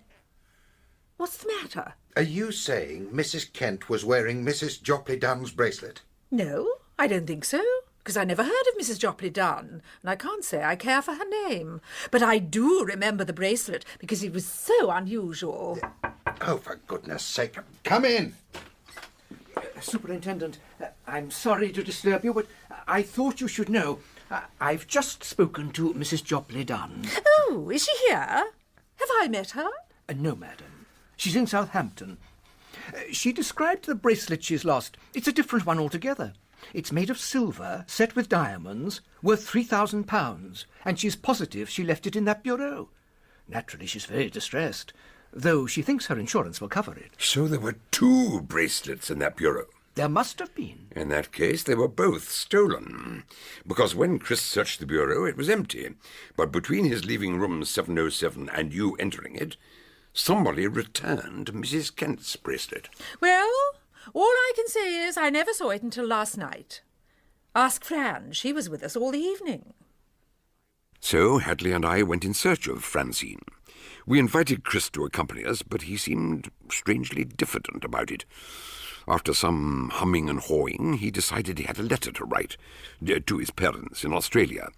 What's the matter? Are you saying Mrs. Kent was wearing Mrs. Jopley Dunn's bracelet? No, I don't think so, because I never heard of Mrs. Jopley Dunn, and I can't say I care for her name. But I do remember the bracelet, because it was so unusual. Oh, for goodness sake, come in! Superintendent, I'm sorry to disturb you, but I thought you should know. I've just spoken to Mrs. Jopley Dunn. Oh, is she here? Have I met her? No, madam. She's in Southampton. She described the bracelet she's lost. It's a different one altogether. It's made of silver, set with diamonds, worth £3,000, and she's positive she left it in that bureau. Naturally, she's very distressed, though she thinks her insurance will cover it. So there were two bracelets in that bureau? There must have been. In that case, they were both stolen. Because when Chris searched the bureau, it was empty. But between his leaving room 707 and you entering it, somebody returned Mrs. Kent's bracelet. Well, all I can say is I never saw it until last night. Ask Fran. She was with us all the evening. So Hadley and I went in search of Francine. We invited Chris to accompany us, but he seemed strangely diffident about it. After some humming and hawing, he decided he had a letter to write to his parents in Australia,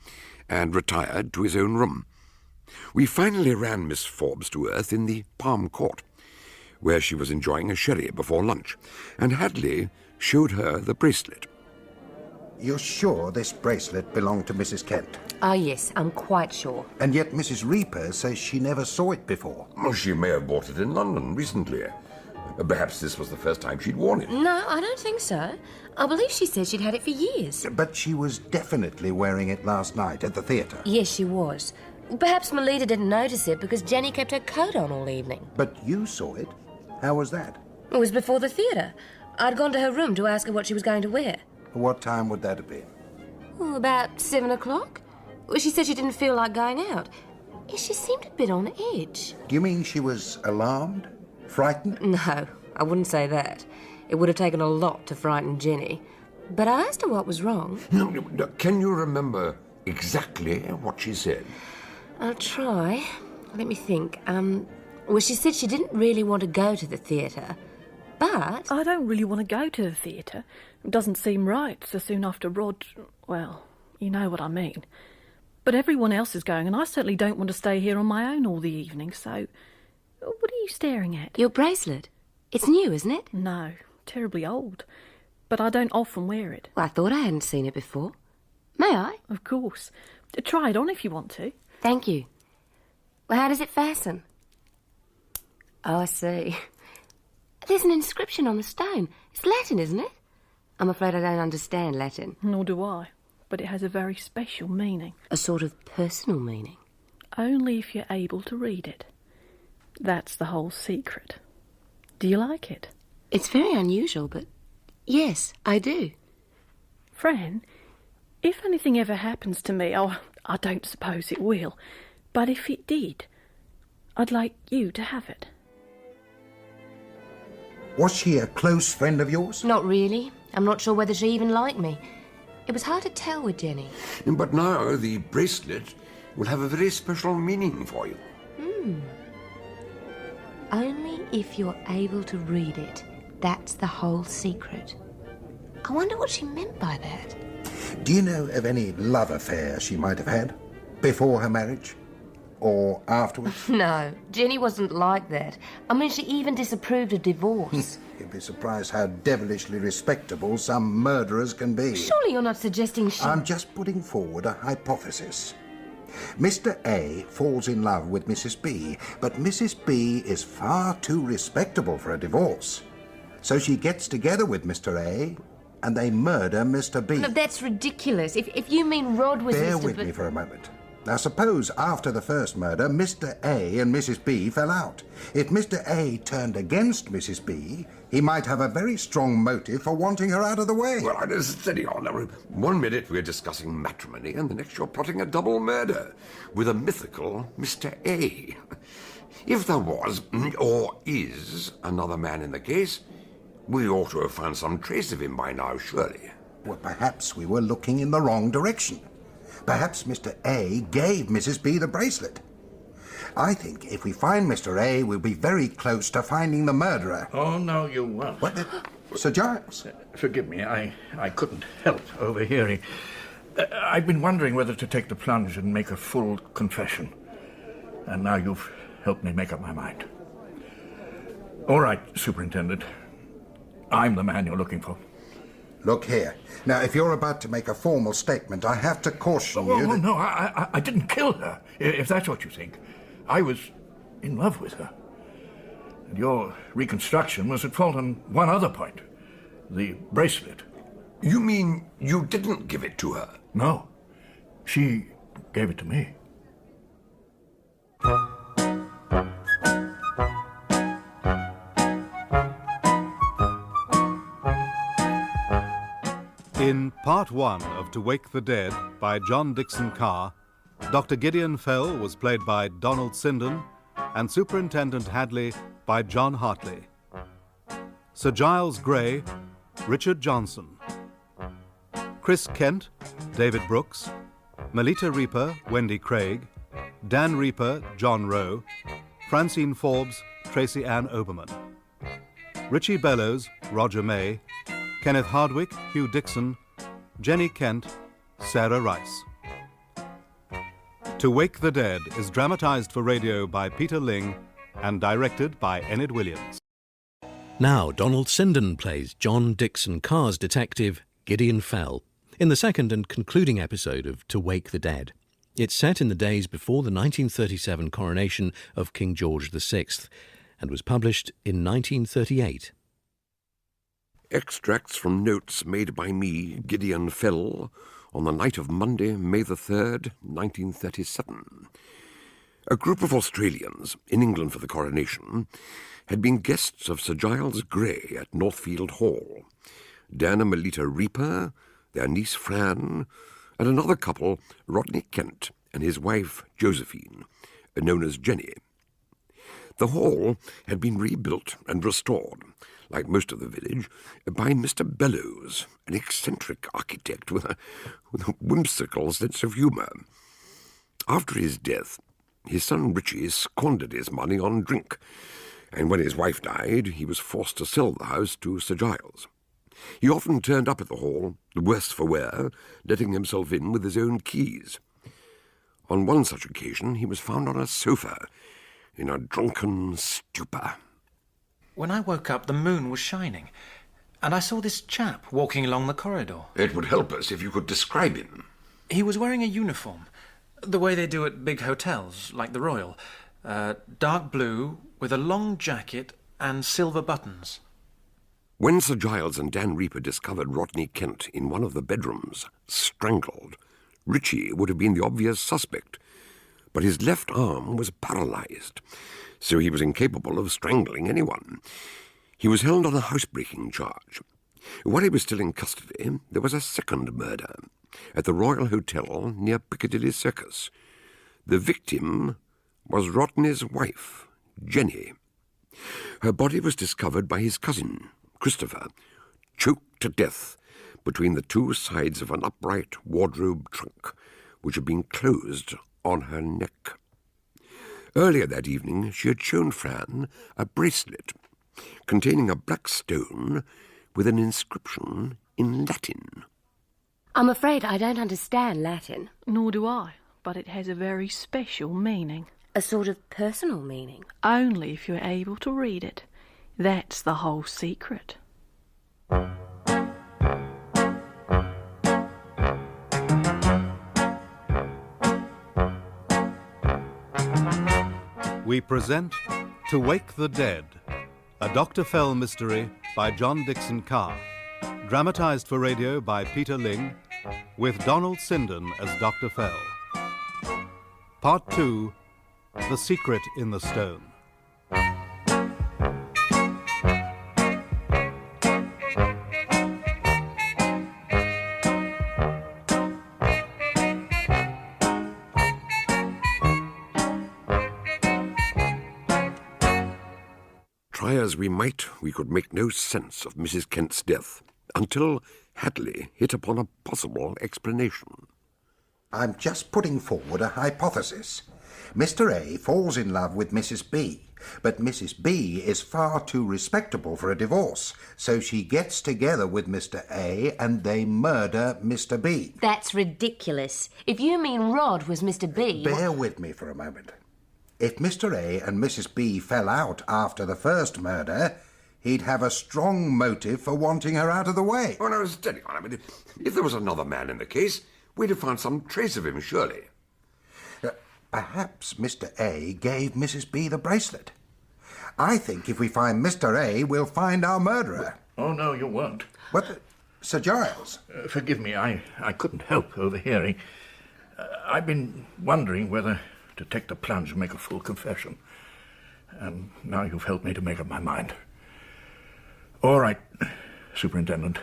and retired to his own room. We finally ran Miss Forbes to earth in the Palm Court, where she was enjoying a sherry before lunch, and Hadley showed her the bracelet. You're sure this bracelet belonged to Mrs. Kent? Oh, yes, I'm quite sure. And yet Mrs. Reaper says she never saw it before. Well, she may have bought it in London recently. Perhaps this was the first time she'd worn it. No, I don't think so. I believe she said she'd had it for years. But she was definitely wearing it last night at the theatre. Yes, she was. Perhaps Melita didn't notice it because Jenny kept her coat on all evening. But you saw it. How was that? It was before the theatre. I'd gone to her room to ask her what she was going to wear. What time would that have been? Oh, about 7 o'clock. Well, she said she didn't feel like going out. She seemed a bit on edge. Do you mean she was alarmed? Frightened? No, I wouldn't say that. It would have taken a lot to frighten Jenny. But I asked her what was wrong. No, can you remember exactly what she said? I'll try. Let me think. Well, she said she didn't really want to go to the theatre, but... I don't really want to go to the theatre. It doesn't seem right so soon after Rod... Well, you know what I mean. But everyone else is going, and I certainly don't want to stay here on my own all the evening, so... What are you staring at? Your bracelet. It's new, isn't it? No, terribly old. But I don't often wear it. Well, I thought I hadn't seen it before. May I? Of course. Try it on if you want to. Thank you. Well, how does it fasten? Oh, I see. There's an inscription on the stone. It's Latin, isn't it? I'm afraid I don't understand Latin. Nor do I. But it has a very special meaning. A sort of personal meaning. Only if you're able to read it. That's the whole secret. Do you like it? It's very unusual, but yes, I do. Fran, if anything ever happens to me, I don't suppose it will, but if it did, I'd like you to have it. Was she a close friend of yours? Not really. I'm not sure whether she even liked me. It was hard to tell with Jenny. But now the bracelet will have a very special meaning for you. Only if you're able to read it. That's the whole secret. I wonder what she meant by that. Do you know of any love affair she might have had? Before her marriage? Or afterwards? No, Jenny wasn't like that. I mean, she even disapproved of divorce. You'd be surprised how devilishly respectable some murderers can be. Surely you're not suggesting she... I'm just putting forward a hypothesis. Mr. A falls in love with Mrs. B, but Mrs. B is far too respectable for a divorce. So she gets together with Mr. A, and they murder Mr. B. No, that's ridiculous. If you mean Rod was... Bear with me for a moment. Now, suppose after the first murder, Mr. A and Mrs. B fell out. If Mr. A turned against Mrs. B, he might have a very strong motive for wanting her out of the way. Well, steady on. 1 minute we're discussing matrimony, and the next you're plotting a double murder with a mythical Mr. A. If there was, or is, another man in the case, we ought to have found some trace of him by now, surely. Well, perhaps we were looking in the wrong direction. Perhaps Mr. A gave Mrs. B the bracelet. I think if we find Mr. A, we'll be very close to finding the murderer. Oh, no, you won't. What? Sir Giles? Forgive me, I couldn't help overhearing. I've been wondering whether to take the plunge and make a full confession. And now you've helped me make up my mind. All right, Superintendent. I'm the man you're looking for. Look here. Now, if you're about to make a formal statement, I have to caution you that... No, I didn't kill her, if that's what you think. I was in love with her. And your reconstruction was at fault on one other point. The bracelet. You mean you didn't give it to her? No. She gave it to me. In Part 1 of To Wake the Dead by John Dickson Carr, Dr. Gideon Fell was played by Donald Sinden and Superintendent Hadley by John Hartley. Sir Giles Grey, Richard Johnson. Chris Kent, David Brooks. Melita Reaper, Wendy Craig. Dan Reaper, John Rowe. Francine Forbes, Tracy Ann Oberman. Richie Bellows, Roger May. Kenneth Hardwick, Hugh Dixon. Jenny Kent, Sarah Rice. To Wake the Dead is dramatised for radio by Peter Ling and directed by Enid Williams. Now Donald Sinden plays John Dickson Carr's detective, Gideon Fell, in the second and concluding episode of To Wake the Dead. It's set in the days before the 1937 coronation of King George VI and was published in 1938. Extracts from notes made by me, Gideon Fell, on the night of Monday, May the 3rd, 1937. A group of Australians, in England for the coronation, had been guests of Sir Giles Grey at Northfield Hall. Dan and Mita Reaper, their niece Fran, and another couple, Rodney Kent and his wife Josephine, known as Jenny. The hall had been rebuilt and restored, like most of the village, by Mr. Bellows, an eccentric architect with a whimsical sense of humour. After his death, his son Richie squandered his money on drink, and when his wife died, he was forced to sell the house to Sir Giles. He often turned up at the hall, the worse for wear, letting himself in with his own keys. On one such occasion, he was found on a sofa, in a drunken stupor. When I woke up, the moon was shining, and I saw this chap walking along the corridor. It would help us if you could describe him. He was wearing a uniform, the way they do at big hotels, like the Royal. Dark blue, with a long jacket and silver buttons. When Sir Giles and Dan Reaper discovered Rodney Kent in one of the bedrooms, strangled, Richie would have been the obvious suspect, but his left arm was paralysed, so he was incapable of strangling anyone. He was held on a housebreaking charge. While he was still in custody, there was a second murder at the Royal Hotel near Piccadilly Circus. The victim was Rodney's wife, Jenny. Her body was discovered by his cousin, Christopher, choked to death between the two sides of an upright wardrobe trunk, which had been closed on her neck. Earlier that evening, she had shown Fran a bracelet containing a black stone with an inscription in Latin. I'm afraid I don't understand Latin. Nor do I, but it has a very special meaning. A sort of personal meaning. Only if you're able to read it. That's the whole secret. We present To Wake the Dead, a Dr. Fell mystery by John Dickson Carr, dramatised for radio by Peter Ling, with Donald Sinden as Dr. Fell. Part 2, The Secret in the Stone. Try as we might, we could make no sense of Mrs. Kent's death, until Hadley hit upon a possible explanation. I'm just putting forward a hypothesis. Mr. A falls in love with Mrs. B, but Mrs. B is far too respectable for a divorce, so she gets together with Mr. A and they murder Mr. B. That's ridiculous. If you mean Rod was Mr. B... Bear with me for a moment. If Mr. A and Mrs. B fell out after the first murder, he'd have a strong motive for wanting her out of the way. Oh, no, steady on. I mean, if there was another man in the case, we'd have found some trace of him, surely. Perhaps Mr. A gave Mrs. B the bracelet. I think if we find Mr. A, we'll find our murderer. Oh, no, you won't. What? Sir Giles? Forgive me, I couldn't help overhearing. I've been wondering whether to take the plunge and make a full confession. And now you've helped me to make up my mind. All right, Superintendent.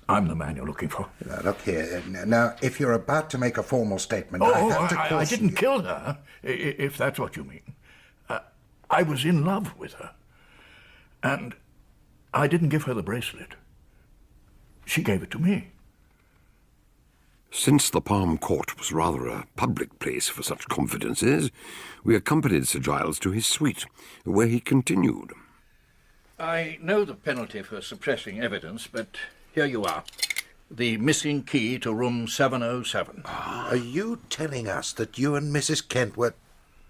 I'm the man you're looking for. Now, look here. Now, if you're about to make a formal statement, I have to caution I didn't kill her, if that's what you mean. I was in love with her. And I didn't give her the bracelet. She gave it to me. Since the Palm Court was rather a public place for such confidences, we accompanied Sir Giles to his suite, where he continued. I know the penalty for suppressing evidence, but here you are. the missing key to room 707. Are you telling us that you and Mrs. Kent were...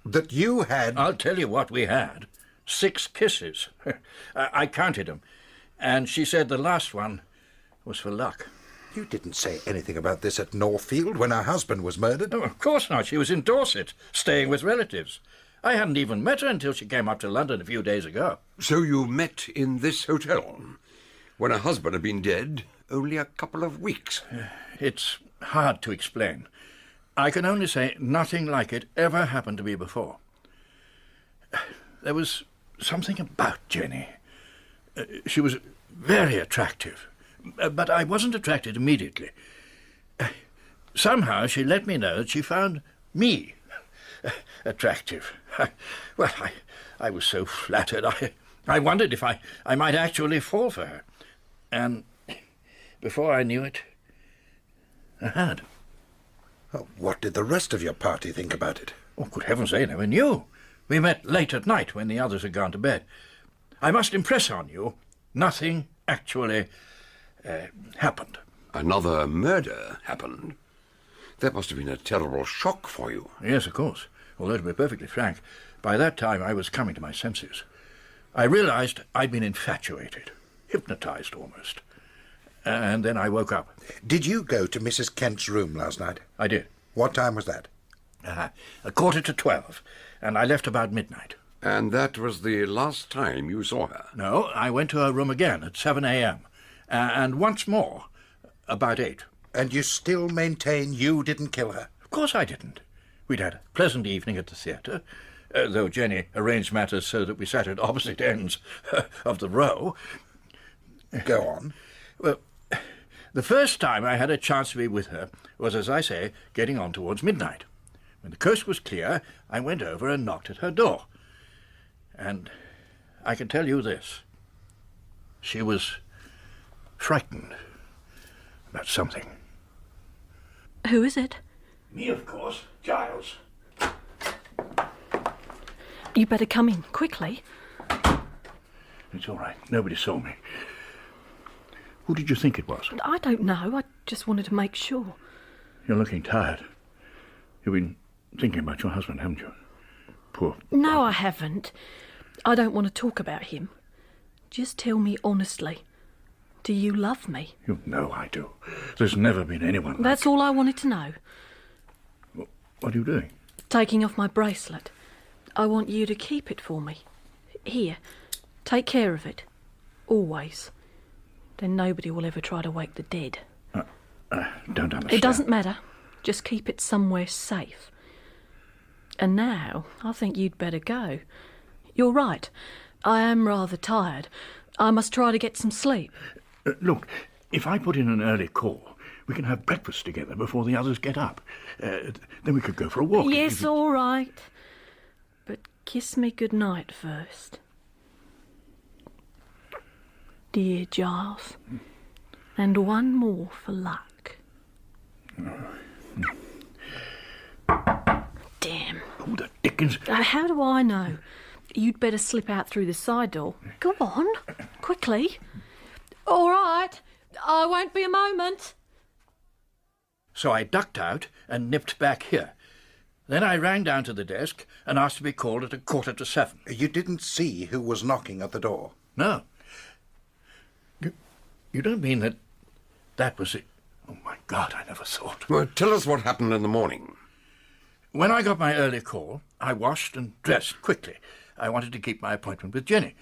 that you had... I'll tell you what we had. 6 kisses. I counted them. And she said the last one was for luck. You didn't say anything about this at Northfield when her husband was murdered? No, of course not. She was in Dorset, staying with relatives. I hadn't even met her until she came up to London a few days ago. So you met in this hotel, when her husband had been dead only a couple of weeks? It's hard to explain. I can only say nothing like it ever happened to me before. There was something about Jenny. She was very attractive, but I wasn't attracted immediately. Somehow she let me know that she found me attractive. I was so flattered. I wondered if I might actually fall for her. And before I knew it, I had. What did the rest of your party think about it? Oh, good heavens, they never knew. We met late at night when the others had gone to bed. I must impress on you, nothing actually happened. Another murder happened? That must have been a terrible shock for you. Yes, of course. Although, to be perfectly frank, by that time I was coming to my senses. I realized I'd been infatuated, hypnotized almost. And then I woke up. Did you go to Mrs. Kent's room last night? I did. What time was that? 12:45, and I left about midnight. And that was the last time you saw her? No, I went to her room again at 7 a.m., and once more about 8. And you still maintain you didn't kill her? Of course I didn't. We'd had a pleasant evening at the theatre, though Jenny arranged matters so that we sat at opposite ends of the row. Go on. Well, the first time I had a chance to be with her was, as I say, getting on towards midnight. When the coast was clear, I went over and knocked at her door. And I can tell you this. She was frightened about something. Who is it? Me, of course. Giles. You better come in, quickly. It's all right. Nobody saw me. Who did you think it was? I don't know. I just wanted to make sure. You're looking tired. You've been thinking about your husband, haven't you? Poor... No, I haven't. I don't want to talk about him. Just tell me honestly. Do you love me? You know I do. There's never been anyone like... That's all I wanted to know. What are you doing? Taking off my bracelet. I want you to keep it for me. Here. Take care of it. Always. Then nobody will ever try to wake the dead. Don't understand. It doesn't matter. Just keep it somewhere safe. And now, I think you'd better go. You're right. I am rather tired. I must try to get some sleep. Look, if I put in an early call, we can have breakfast together before the others get up. Then we could go for a walk. Yes, all right. But kiss me goodnight first. Dear Giles. And one more for luck. Damn. Who the dickens? How do I know? You'd better slip out through the side door. Go on, quickly. All right, I won't be a moment. So I ducked out and nipped back here. Then I rang down to the desk and asked to be called at 7:15. You didn't see who was knocking at the door? No. You don't mean that was it? Oh, my God, I never thought. Well, tell us what happened in the morning. When I got my early call, I washed and dressed quickly. I wanted to keep my appointment with Jenny,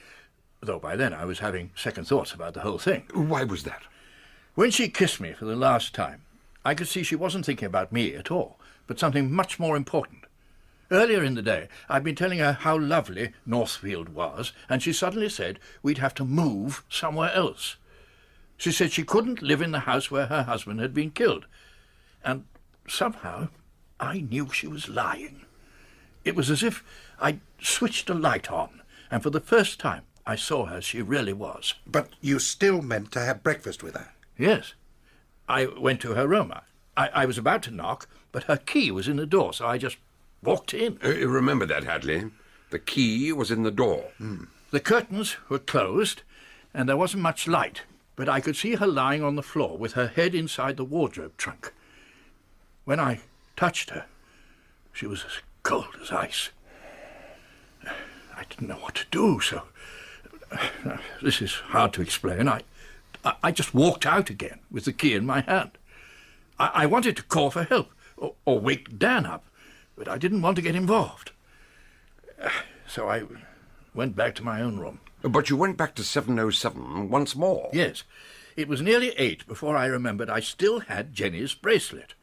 though by then I was having second thoughts about the whole thing. Why was that? When she kissed me for the last time, I could see she wasn't thinking about me at all, but something much more important. Earlier in the day, I'd been telling her how lovely Northfield was, and she suddenly said we'd have to move somewhere else. She said she couldn't live in the house where her husband had been killed. And somehow I knew she was lying. It was as if I'd switched a light on, and for the first time I saw her as she really was. But you still meant to have breakfast with her? Yes. I went to her room. I was about to knock, but her key was in the door, so I just walked in. Remember that, Hadley. The key was in the door. The curtains were closed, and there wasn't much light. but I could see her lying on the floor with her head inside the wardrobe trunk. When I touched her, she was as cold as ice. I didn't know what to do, so... This is hard to explain. I just walked out again with the key in my hand. I wanted to call for help or wake Dan up, but I didn't want to get involved. So I went back to my own room. But you went back to 707 once more? Yes. It was nearly 8 before I remembered I still had Jenny's bracelet.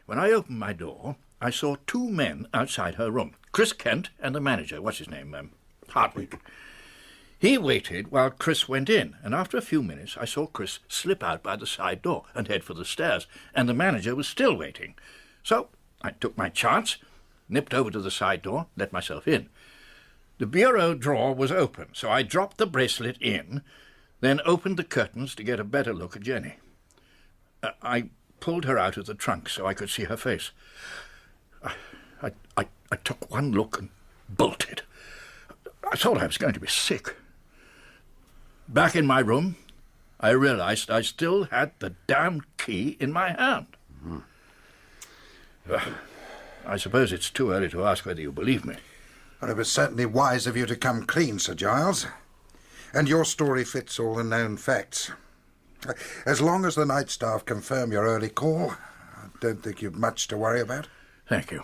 When I opened my door, I saw 2 men outside her room. Chris Kent and the manager, what's his name, Hartwig. He waited while Chris went in, and after a few minutes I saw Chris slip out by the side door and head for the stairs, and the manager was still waiting. So I took my chance, nipped over to the side door, let myself in. The bureau drawer was open, so I dropped the bracelet in, then opened the curtains to get a better look at Jenny. I pulled her out of the trunk so I could see her face. I took one look and bolted. I thought I was going to be sick. Back in my room, I realized I still had the damn key in my hand. I suppose it's too early to ask whether you believe me. Well, it was certainly wise of you to come clean, Sir Giles. And your story fits all the known facts. As long as the night staff confirm your early call, I don't think you've much to worry about. Thank you.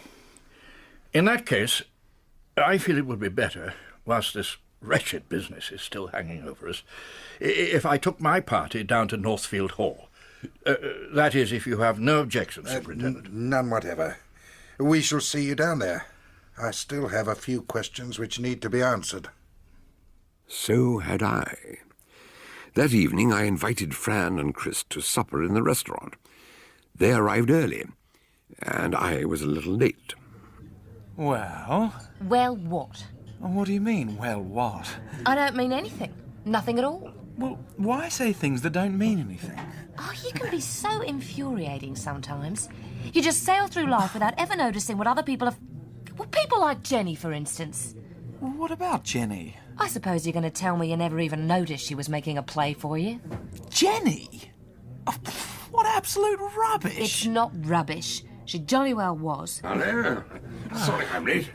In that case, I feel it would be better, whilst this wretched business is still hanging over us, if I took my party down to Northfield Hall. That is, if you have no objections, Superintendent. None whatever. We shall see you down there. I still have a few questions which need to be answered. So had I. That evening I invited Fran and Chris to supper in the restaurant. They arrived early, and I was a little late. Well? Well, what? What do you mean, well, what? I don't mean anything. Nothing at all. Well, why say things that don't mean anything? Oh, you can be so infuriating sometimes. You just sail through life without ever noticing what other people have... Well, people like Jenny, for instance. Well, what about Jenny? I suppose you're going to tell me you never even noticed she was making a play for you. Jenny? Oh, what absolute rubbish. It's not rubbish. She jolly well was. Hello. Sorry I'm late.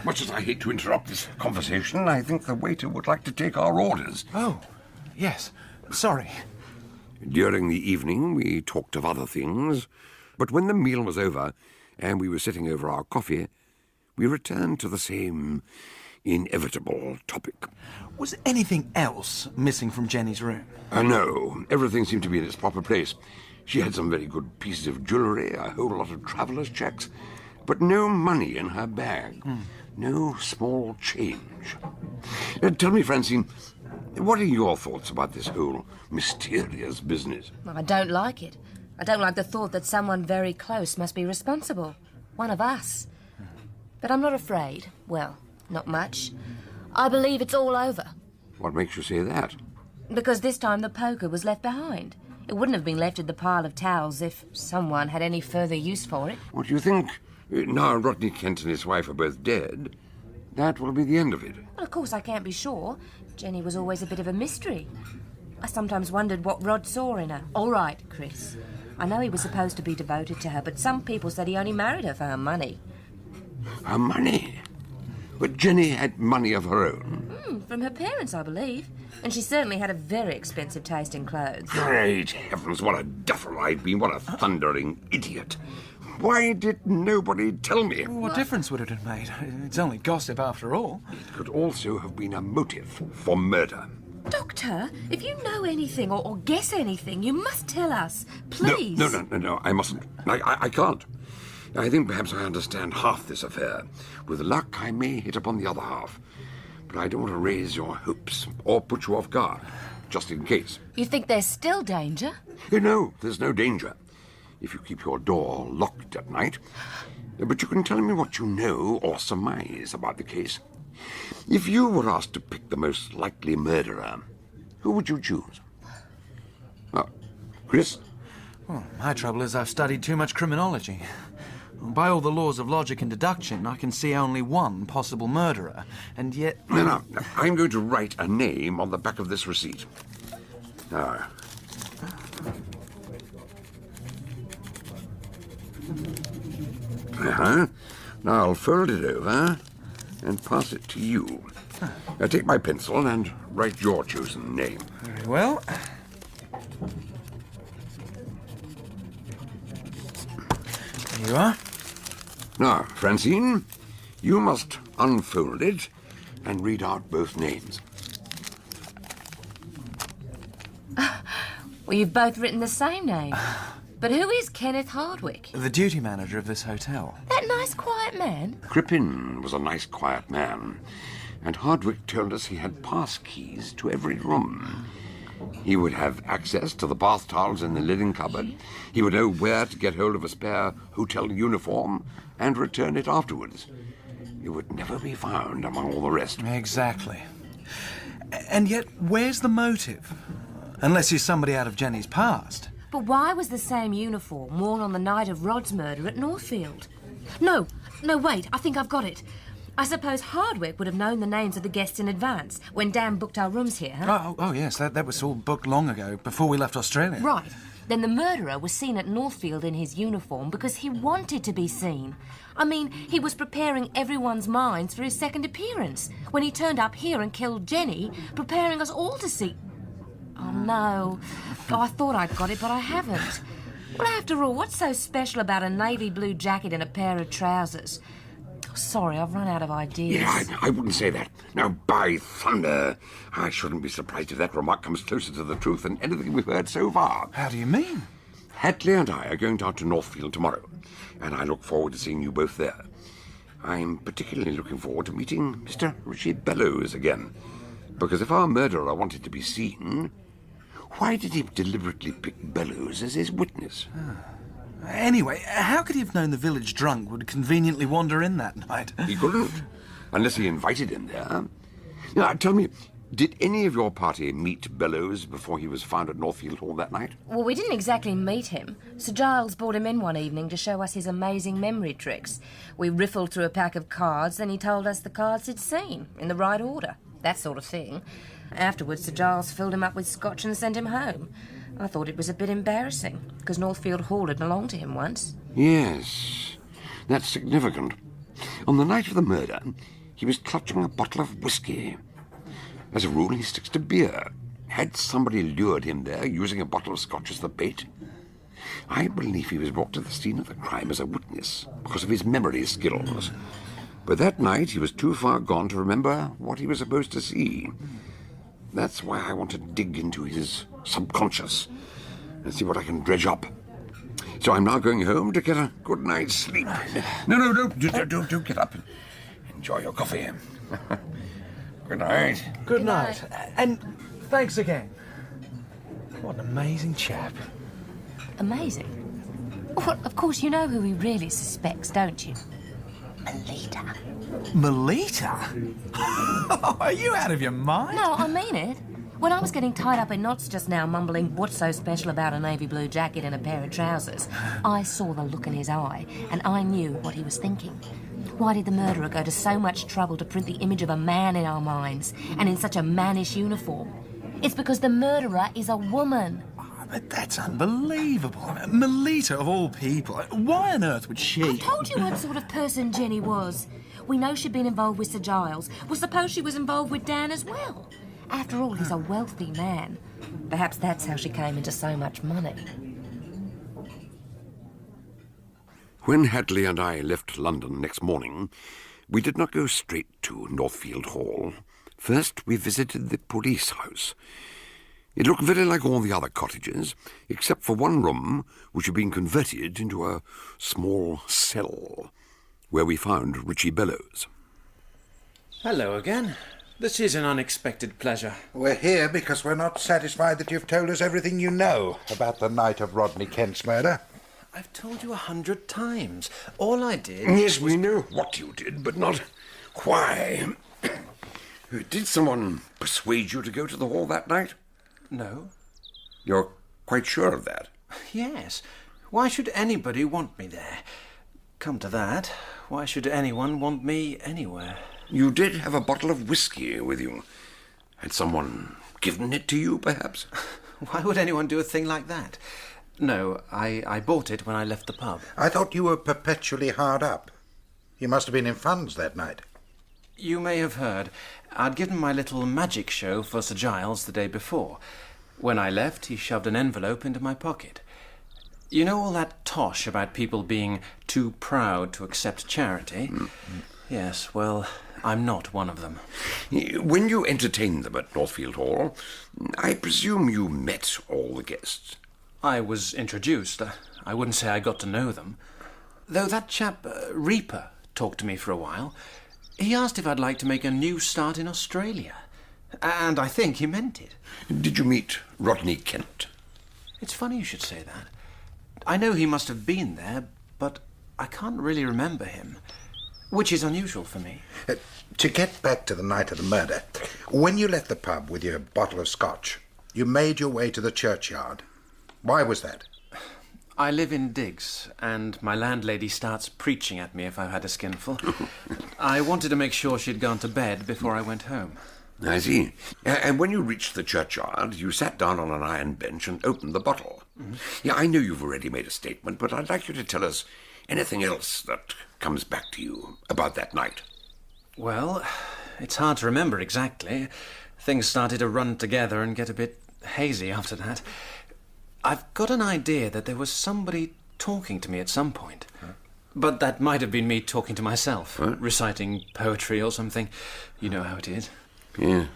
Much as I hate to interrupt this conversation, I think the waiter would like to take our orders. Oh, yes. Sorry. During the evening, we talked of other things, but when the meal was over and we were sitting over our coffee, we returned to the same inevitable topic. Was anything else missing from Jenny's room? No. Everything seemed to be in its proper place. She had some very good pieces of jewellery, a whole lot of traveller's checks, but no money in her bag. No small change. Tell me, Francine, what are your thoughts about this whole mysterious business? I don't like it. I don't like the thought that someone very close must be responsible. One of us. But I'm not afraid. Well, not much. I believe it's all over. What makes you say that? Because this time the poker was left behind. It wouldn't have been left in the pile of towels if someone had any further use for it. What do you think? Now Rodney Kent and his wife are both dead, that will be the end of it. Well, of course I can't be sure. Jenny was always a bit of a mystery. I sometimes wondered what Rod saw in her. All right, Chris. I know he was supposed to be devoted to her, but some people said he only married her for her money. Her money? But Jenny had money of her own. From her parents, I believe. And she certainly had a very expensive taste in clothes. Great heavens, what a duffer I've been, what a thundering idiot. Why did nobody tell me? What difference would it have made? It's only gossip after all. It could also have been a motive for murder. Doctor, if you know anything or guess anything, you must tell us. Please. No, I mustn't. I can't. I think perhaps I understand half this affair. With luck, I may hit upon the other half. But I don't want to raise your hopes or put you off guard, just in case. You think there's still danger? No, there's no danger. If you keep your door locked at night. But you can tell me what you know or surmise about the case. If you were asked to pick the most likely murderer, who would you choose? Chris? Well, my trouble is I've studied too much criminology. By all the laws of logic and deduction, I can see only one possible murderer, and yet... No, I'm going to write a name on the back of this receipt. Now, Uh-huh. Now I'll fold it over and pass it to you. Now take my pencil and write your chosen name. Very well. There you are. Now, Francine, you must unfold it and read out both names. Well, you've both written the same name. But who is Kenneth Hardwick? The duty manager of this hotel. That nice, quiet man? Crippen was a nice, quiet man, and Hardwick told us he had pass keys to every room. He would have access to the bath towels in the linen cupboard. He would know where to get hold of a spare hotel uniform and return it afterwards. It would never be found among all the rest. Exactly. And yet, where's the motive? Unless he's somebody out of Jenny's past. But why was the same uniform worn on the night of Rod's murder at Northfield? No, wait, I think I've got it. I suppose Hardwick would have known the names of the guests in advance when Dan booked our rooms here, huh? Oh yes, that was all booked long ago, before we left Australia. Right. Then the murderer was seen at Northfield in his uniform because he wanted to be seen. I mean, he was preparing everyone's minds for his second appearance when he turned up here and killed Jenny, preparing us all to see... Oh, no. Oh, I thought I'd got it, but I haven't. Well, after all, what's so special about a navy blue jacket and a pair of trousers? Oh, sorry, I've run out of ideas. Yeah, I wouldn't say that. Now, by thunder, I shouldn't be surprised if that remark comes closer to the truth than anything we've heard so far. How do you mean? Hadley and I are going down to Northfield tomorrow, and I look forward to seeing you both there. I'm particularly looking forward to meeting Mr. Richie Bellow again, because if our murderer wanted to be seen, why did he deliberately pick Bellows as his witness? Anyway, how could he have known the village drunk would conveniently wander in that night? He couldn't, unless he invited him there. Now, tell me, did any of your party meet Bellows before he was found at Northfield Hall that night? Well, we didn't exactly meet him. Sir Giles brought him in one evening to show us his amazing memory tricks. We riffled through a pack of cards, then he told us the cards he'd seen, in the right order. That sort of thing. Afterwards, Sir Giles filled him up with scotch and sent him home. I thought it was a bit embarrassing, because Northfield Hall had belonged to him once. Yes, that's significant. On the night of the murder, he was clutching a bottle of whiskey. As a rule, he sticks to beer. Had somebody lured him there using a bottle of scotch as the bait? I believe he was brought to the scene of the crime as a witness because of his memory skills. But that night, he was too far gone to remember what he was supposed to see. That's why I want to dig into his subconscious and see what I can dredge up. So I'm now going home to get a good night's sleep. No, don't get up. Enjoy your coffee. Good night. Good night. And thanks again. What an amazing chap. Amazing? Well, of course, you know who he really suspects, don't you? Melita. Melita? Are you out of your mind? No, I mean it. When I was getting tied up in knots just now, mumbling, what's so special about a navy blue jacket and a pair of trousers, I saw the look in his eye, and I knew what he was thinking. Why did the murderer go to so much trouble to print the image of a man in our minds, and in such a mannish uniform? It's because the murderer is a woman. But that's unbelievable. Melita, of all people. Why on earth would she... I told you what sort of person Jenny was. We know she'd been involved with Sir Giles. Well, suppose she was involved with Dan as well. After all, he's a wealthy man. Perhaps that's how she came into so much money. When Hadley and I left London next morning, we did not go straight to Northfield Hall. First, we visited the police house. It looked very like all the other cottages, except for one room which had been converted into a small cell, where we found Richie Bellows. Hello again. This is an unexpected pleasure. We're here because we're not satisfied that you've told us everything you know about the night of Rodney Kent's murder. I've told you 100 times. All I did... Yes, we know what you did, but not why. Did someone persuade you to go to the hall that night? No. You're quite sure of that? Yes. Why should anybody want me there? Come to that, why should anyone want me anywhere? You did have a bottle of whiskey with you. Had someone given it to you, perhaps? Why would anyone do a thing like that? No, I bought it when I left the pub. I thought you were perpetually hard up. You must have been in funds that night. You may have heard. I'd given my little magic show for Sir Giles the day before. When I left, he shoved an envelope into my pocket. You know all that tosh about people being too proud to accept charity? Mm-hmm. Yes, well, I'm not one of them. When you entertained them at Northfield Hall, I presume you met all the guests? I was introduced. I wouldn't say I got to know them. Though that chap, Reaper, talked to me for a while. He asked if I'd like to make a new start in Australia. And I think he meant it. Did you meet Rodney Kent? It's funny you should say that. I know he must have been there, but I can't really remember him, which is unusual for me. To get back to the night of the murder, when you left the pub with your bottle of scotch, you made your way to the churchyard. Why was that? I live in Diggs, and my landlady starts preaching at me if I've had a skinful. I wanted to make sure she'd gone to bed before I went home. I see. And when you reached the churchyard, you sat down on an iron bench and opened the bottle. Mm-hmm. Yeah, I know you've already made a statement, but I'd like you to tell us anything else that comes back to you about that night. Well, it's hard to remember exactly. Things started to run together and get a bit hazy after that. I've got an idea that there was somebody talking to me at some point. Huh? But that might have been me talking to myself, reciting poetry or something. You know how it is. Yeah,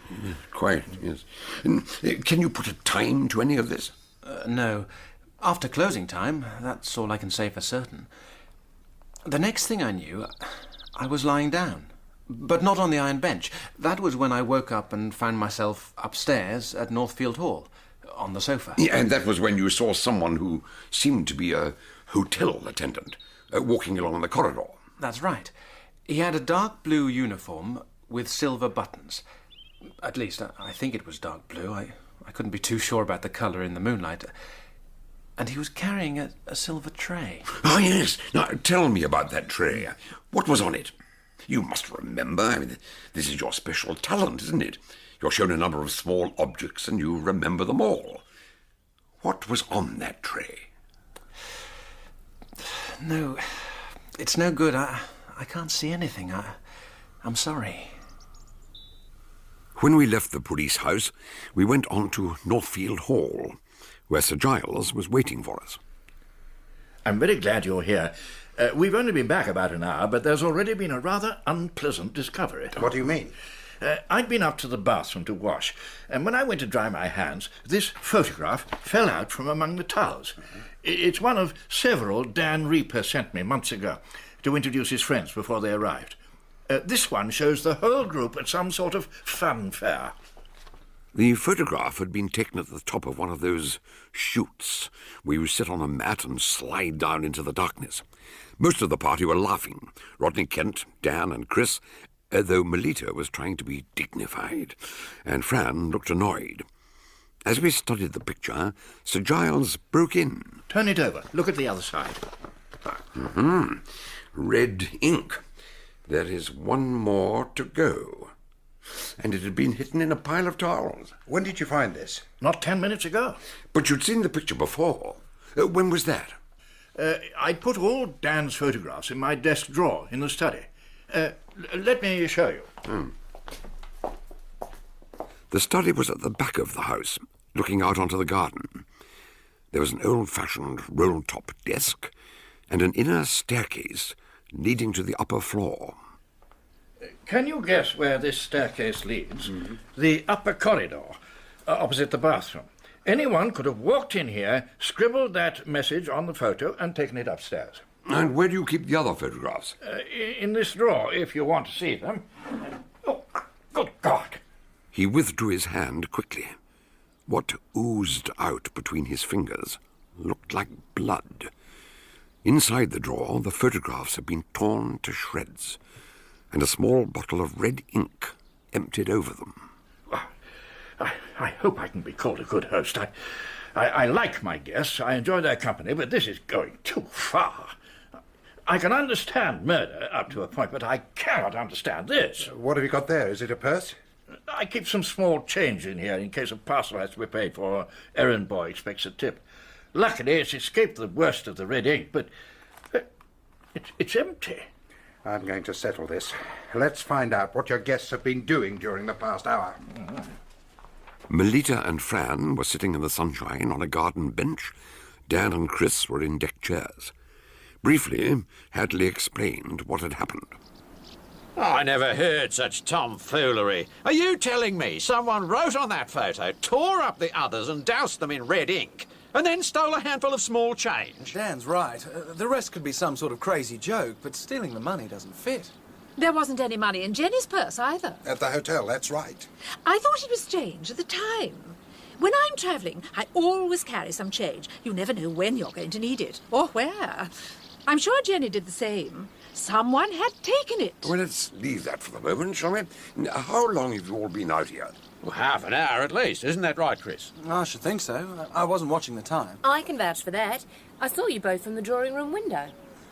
quite, yes. And, can you put a time to any of this? No. After closing time, that's all I can say for certain. The next thing I knew, I was lying down. But not on the iron bench. That was when I woke up and found myself upstairs at Northfield Hall, on the sofa. Yeah, and that was when you saw someone who seemed to be a hotel attendant walking along the corridor. That's right. He had a dark blue uniform with silver buttons. At least, I think it was dark blue. I couldn't be too sure about the colour in the moonlight. And he was carrying a silver tray. Ah, yes. Now, tell me about that tray. What was on it? You must remember. I mean, this is your special talent, isn't it? You're shown a number of small objects and you remember them all. What was on that tray? No, it's no good. I can't see anything. I'm sorry. When we left the police house, we went on to Northfield Hall, where Sir Giles was waiting for us. I'm very glad you're here. We've only been back about an hour, but there's already been a rather unpleasant discovery. What do you mean? I'd been up to the bathroom to wash, and when I went to dry my hands, this photograph fell out from among the towels. It's one of several Dan Reaper sent me months ago to introduce his friends before they arrived. This one shows the whole group at some sort of fun fair. The photograph had been taken at the top of one of those chutes where you sit on a mat and slide down into the darkness. Most of the party were laughing. Rodney Kent, Dan and Chris, though Mita was trying to be dignified, and Fran looked annoyed. As we studied the picture, Sir Giles broke in. Turn it over. Look at the other side. Mm-hmm. Red ink. There is one more to go. And it had been hidden in a pile of towels. When did you find this? Not 10 minutes ago. But you'd seen the picture before. When was that? I'd put all Dan's photographs in my desk drawer in the study. Let me show you. The study was at the back of the house, looking out onto the garden. There was an old-fashioned roll-top desk and an inner staircase leading to the upper floor. Can you guess where this staircase leads? Mm-hmm. The upper corridor, opposite the bathroom. Anyone could have walked in here, scribbled that message on the photo, and taken it upstairs. And where do you keep the other photographs? In this drawer, if you want to see them. Oh, good God! He withdrew his hand quickly. What oozed out between his fingers looked like blood. Inside the drawer, the photographs had been torn to shreds, and a small bottle of red ink emptied over them. I hope I can be called a good host. I like my guests, I enjoy their company, but this is going too far. I can understand murder up to a point, but I cannot understand this. What have you got there? Is it a purse? I keep some small change in here in case a parcel has to be paid for or errand boy expects a tip. Luckily, it's escaped the worst of the red ink, but it's empty. I'm going to settle this. Let's find out what your guests have been doing during the past hour. Melita and Fran were sitting in the sunshine on a garden bench. Dan and Chris were in deck chairs. Briefly, Hadley explained what had happened. I never heard such tomfoolery. Are you telling me someone wrote on that photo, tore up the others and doused them in red ink, and then stole a handful of small change? Dan's right. The rest could be some sort of crazy joke, but stealing the money doesn't fit. There wasn't any money in Jenny's purse either. At the hotel, that's right. I thought it was strange at the time. When I'm travelling, I always carry some change. You never know when you're going to need it, or where. I'm sure Jenny did the same. Someone had taken it. Well, let's leave that for the moment, shall we? How long have you all been out here? Well, half an hour at least. Isn't that right, Chris? I should think so. I wasn't watching the time. I can vouch for that. I saw you both from the drawing room window.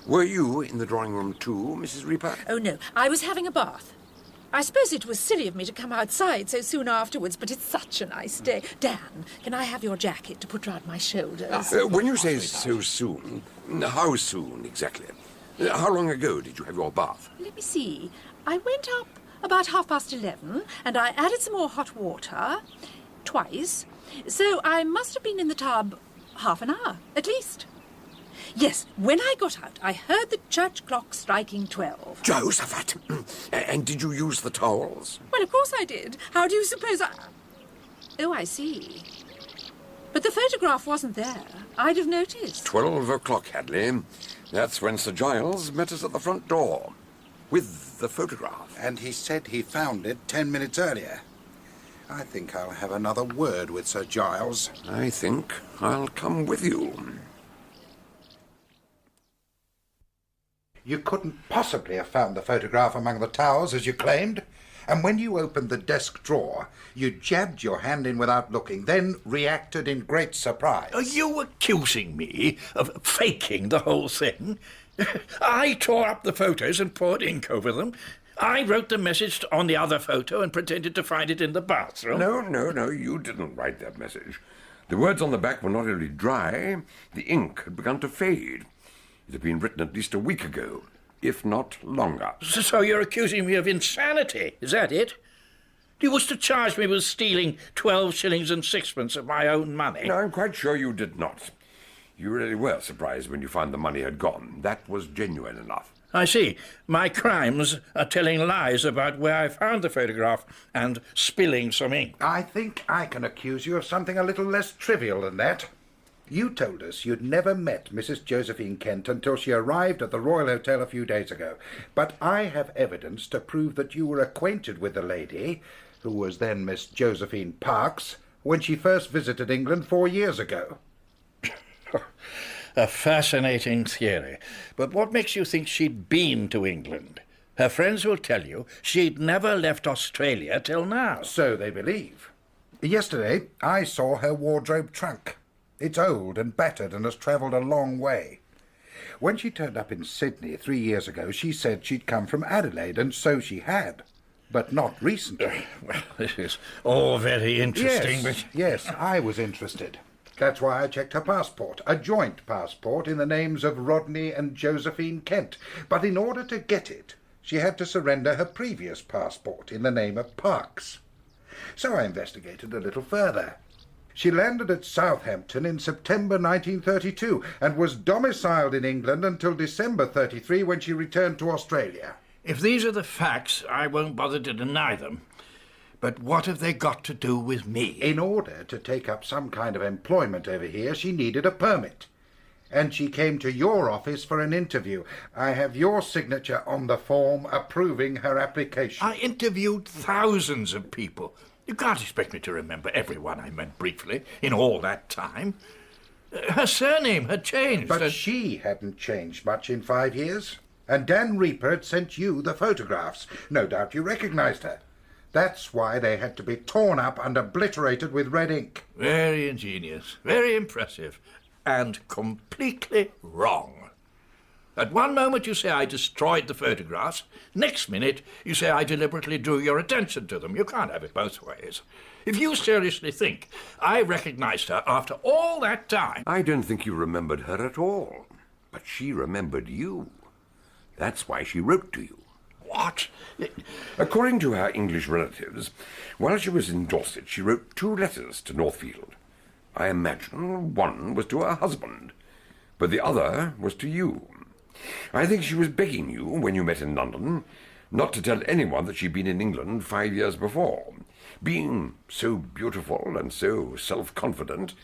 Were you in the drawing room too, Mrs. Reaper? Oh, no. I was having a bath. I suppose it was silly of me to come outside so soon afterwards, but it's such a nice day. Dan, can I have your jacket to put round my shoulders? When you say so soon, how soon exactly? How long ago did you have your bath? Let me see. I went up about 11:30, and I added some more hot water twice. So I must have been in the tub half an hour, at least. Yes, when I got out, I heard the church clock striking 12. Josephat! And did you use the towels? Well, of course I did. How do you suppose I... Oh, I see. But the photograph wasn't there. I'd have noticed. 12 o'clock, Hadley. That's when Sir Giles met us at the front door. With the photograph. And he said he found it 10 minutes earlier. I think I'll have another word with Sir Giles. I think I'll come with you. You couldn't possibly have found the photograph among the towels, as you claimed. And when you opened the desk drawer, you jabbed your hand in without looking, then reacted in great surprise. Are you accusing me of faking the whole thing? I tore up the photos and poured ink over them. I wrote the message on the other photo and pretended to find it in the bathroom. No, you didn't write that message. The words on the back were not only dry, the ink had begun to fade. It had been written at least a week ago, if not longer. So you're accusing me of insanity, is that it? You was to charge me with stealing 12 shillings and sixpence of my own money. No, I'm quite sure you did not. You really were surprised when you found the money had gone. That was genuine enough. I see. My crimes are telling lies about where I found the photograph and spilling some ink. I think I can accuse you of something a little less trivial than that. You told us you'd never met Mrs. Josephine Kent until she arrived at the Royal Hotel a few days ago. But I have evidence to prove that you were acquainted with the lady, who was then Miss Josephine Parks, when she first visited England 4 years ago. A fascinating theory. But what makes you think she'd been to England? Her friends will tell you she'd never left Australia till now. So they believe. Yesterday, I saw her wardrobe trunk. It's old and battered and has travelled a long way. When she turned up in Sydney 3 years ago, she said she'd come from Adelaide, and so she had. But not recently. Well, this is all very interesting, Yes, I was interested. That's why I checked her passport, a joint passport in the names of Rodney and Josephine Kent. But in order to get it, she had to surrender her previous passport in the name of Parks. So I investigated a little further. She landed at Southampton in September 1932 and was domiciled in England until December 33 when she returned to Australia. If these are the facts, I won't bother to deny them. But what have they got to do with me? In order to take up some kind of employment over here, she needed a permit. And she came to your office for an interview. I have your signature on the form approving her application. I interviewed thousands of people. You can't expect me to remember everyone I met briefly in all that time. Her surname had changed. But she hadn't changed much in 5 years. And Dan Reaper had sent you the photographs. No doubt you recognized her. That's why they had to be torn up and obliterated with red ink. Very ingenious, very impressive, and completely wrong. At one moment you say I destroyed the photographs. Next minute you say I deliberately drew your attention to them. You can't have it both ways. If you seriously think I recognised her after all that time... I don't think you remembered her at all. But she remembered you. That's why she wrote to you. What? According to her English relatives, while she was in Dorset, she wrote 2 letters to Northfield. I imagine one was to her husband, but the other was to you. I think she was begging you, when you met in London, not to tell anyone that she'd been in England 5 years before. Being so beautiful and so self-confident,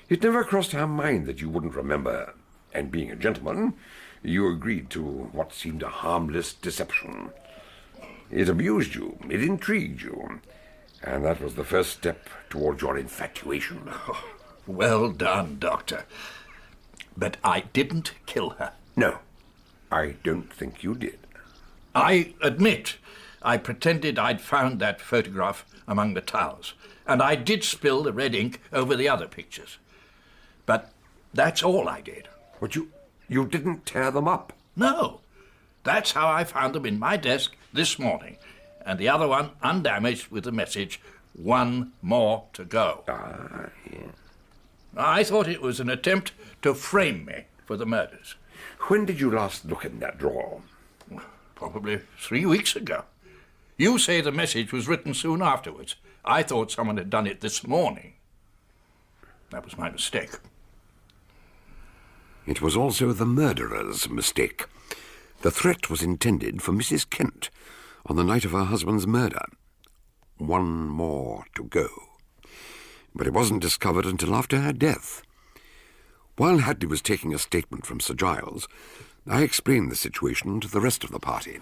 it never crossed her mind that you wouldn't remember. And being a gentleman, you agreed to what seemed a harmless deception. It amused you, it intrigued you, and that was the first step towards your infatuation. Oh, well done, Doctor. But I didn't kill her. No, I don't think you did. I admit I pretended I'd found that photograph among the towels, and I did spill the red ink over the other pictures. But that's all I did. But you didn't tear them up? No. That's how I found them in my desk this morning, and the other one undamaged with the message, "One more to go." Ah, yeah. I thought it was an attempt to frame me for the murders. When did you last look in that drawer? Probably 3 weeks ago. You say the message was written soon afterwards. I thought someone had done it this morning. That was my mistake. It was also the murderer's mistake. The threat was intended for Mrs. Kent on the night of her husband's murder. One more to go. But it wasn't discovered until after her death. While Hadley was taking a statement from Sir Giles, I explained the situation to the rest of the party.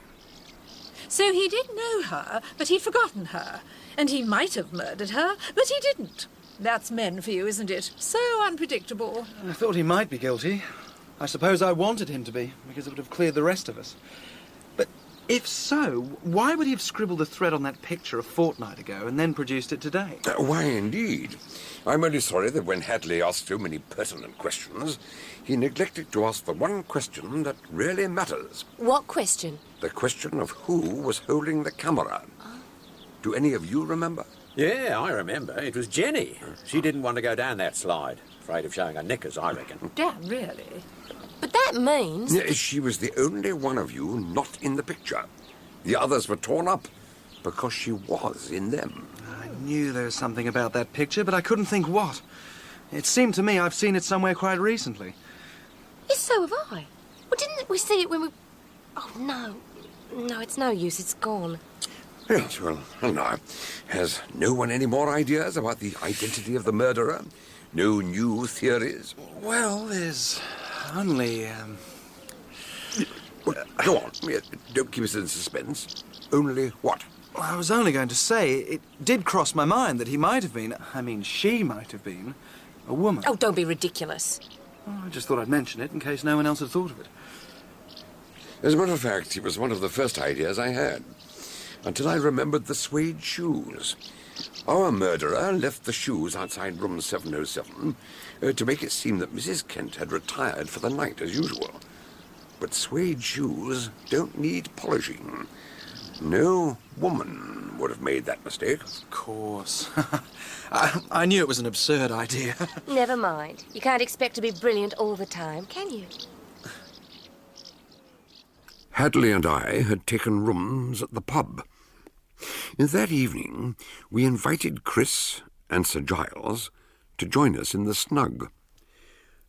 So he did know her, but he'd forgotten her. And he might have murdered her, but he didn't. That's men for you, isn't it? So unpredictable. I thought he might be guilty. I suppose I wanted him to be, because it would have cleared the rest of us. But if so, why would he have scribbled the thread on that picture a fortnight ago and then produced it today? Why, indeed. I'm only sorry that when Hadley asked so many pertinent questions, he neglected to ask the one question that really matters. What question? The question of who was holding the camera. Do any of you remember? Yeah, I remember. It was Jenny. She didn't want to go down that slide. Afraid of showing her knickers, I reckon. Damn, really? But that means... She was the only one of you not in the picture. The others were torn up because she was in them. I knew there was something about that picture, but I couldn't think what. It seemed to me I've seen it somewhere quite recently. Yes, so have I. Well, didn't we see it when we... Oh, no. No, it's no use. It's gone. Yes, well, now, has no one any more ideas about the identity of the murderer? No new theories? Well, there's only, Well, go on. Don't keep us in suspense. Only what? Well, I was only going to say, it did cross my mind that he might have been, she might have been, a woman. Oh, don't be ridiculous. Well, I just thought I'd mention it in case no one else had thought of it. As a matter of fact, it was one of the first ideas I had, until I remembered the suede shoes. Our murderer left the shoes outside room 707 to make it seem that Mrs. Kent had retired for the night as usual. But suede shoes don't need polishing. No woman would have made that mistake. Of course. I knew it was an absurd idea. Never mind. You can't expect to be brilliant all the time, can you? Hadley and I had taken rooms at the pub. That evening, we invited Chris and Sir Giles to join us in the snug.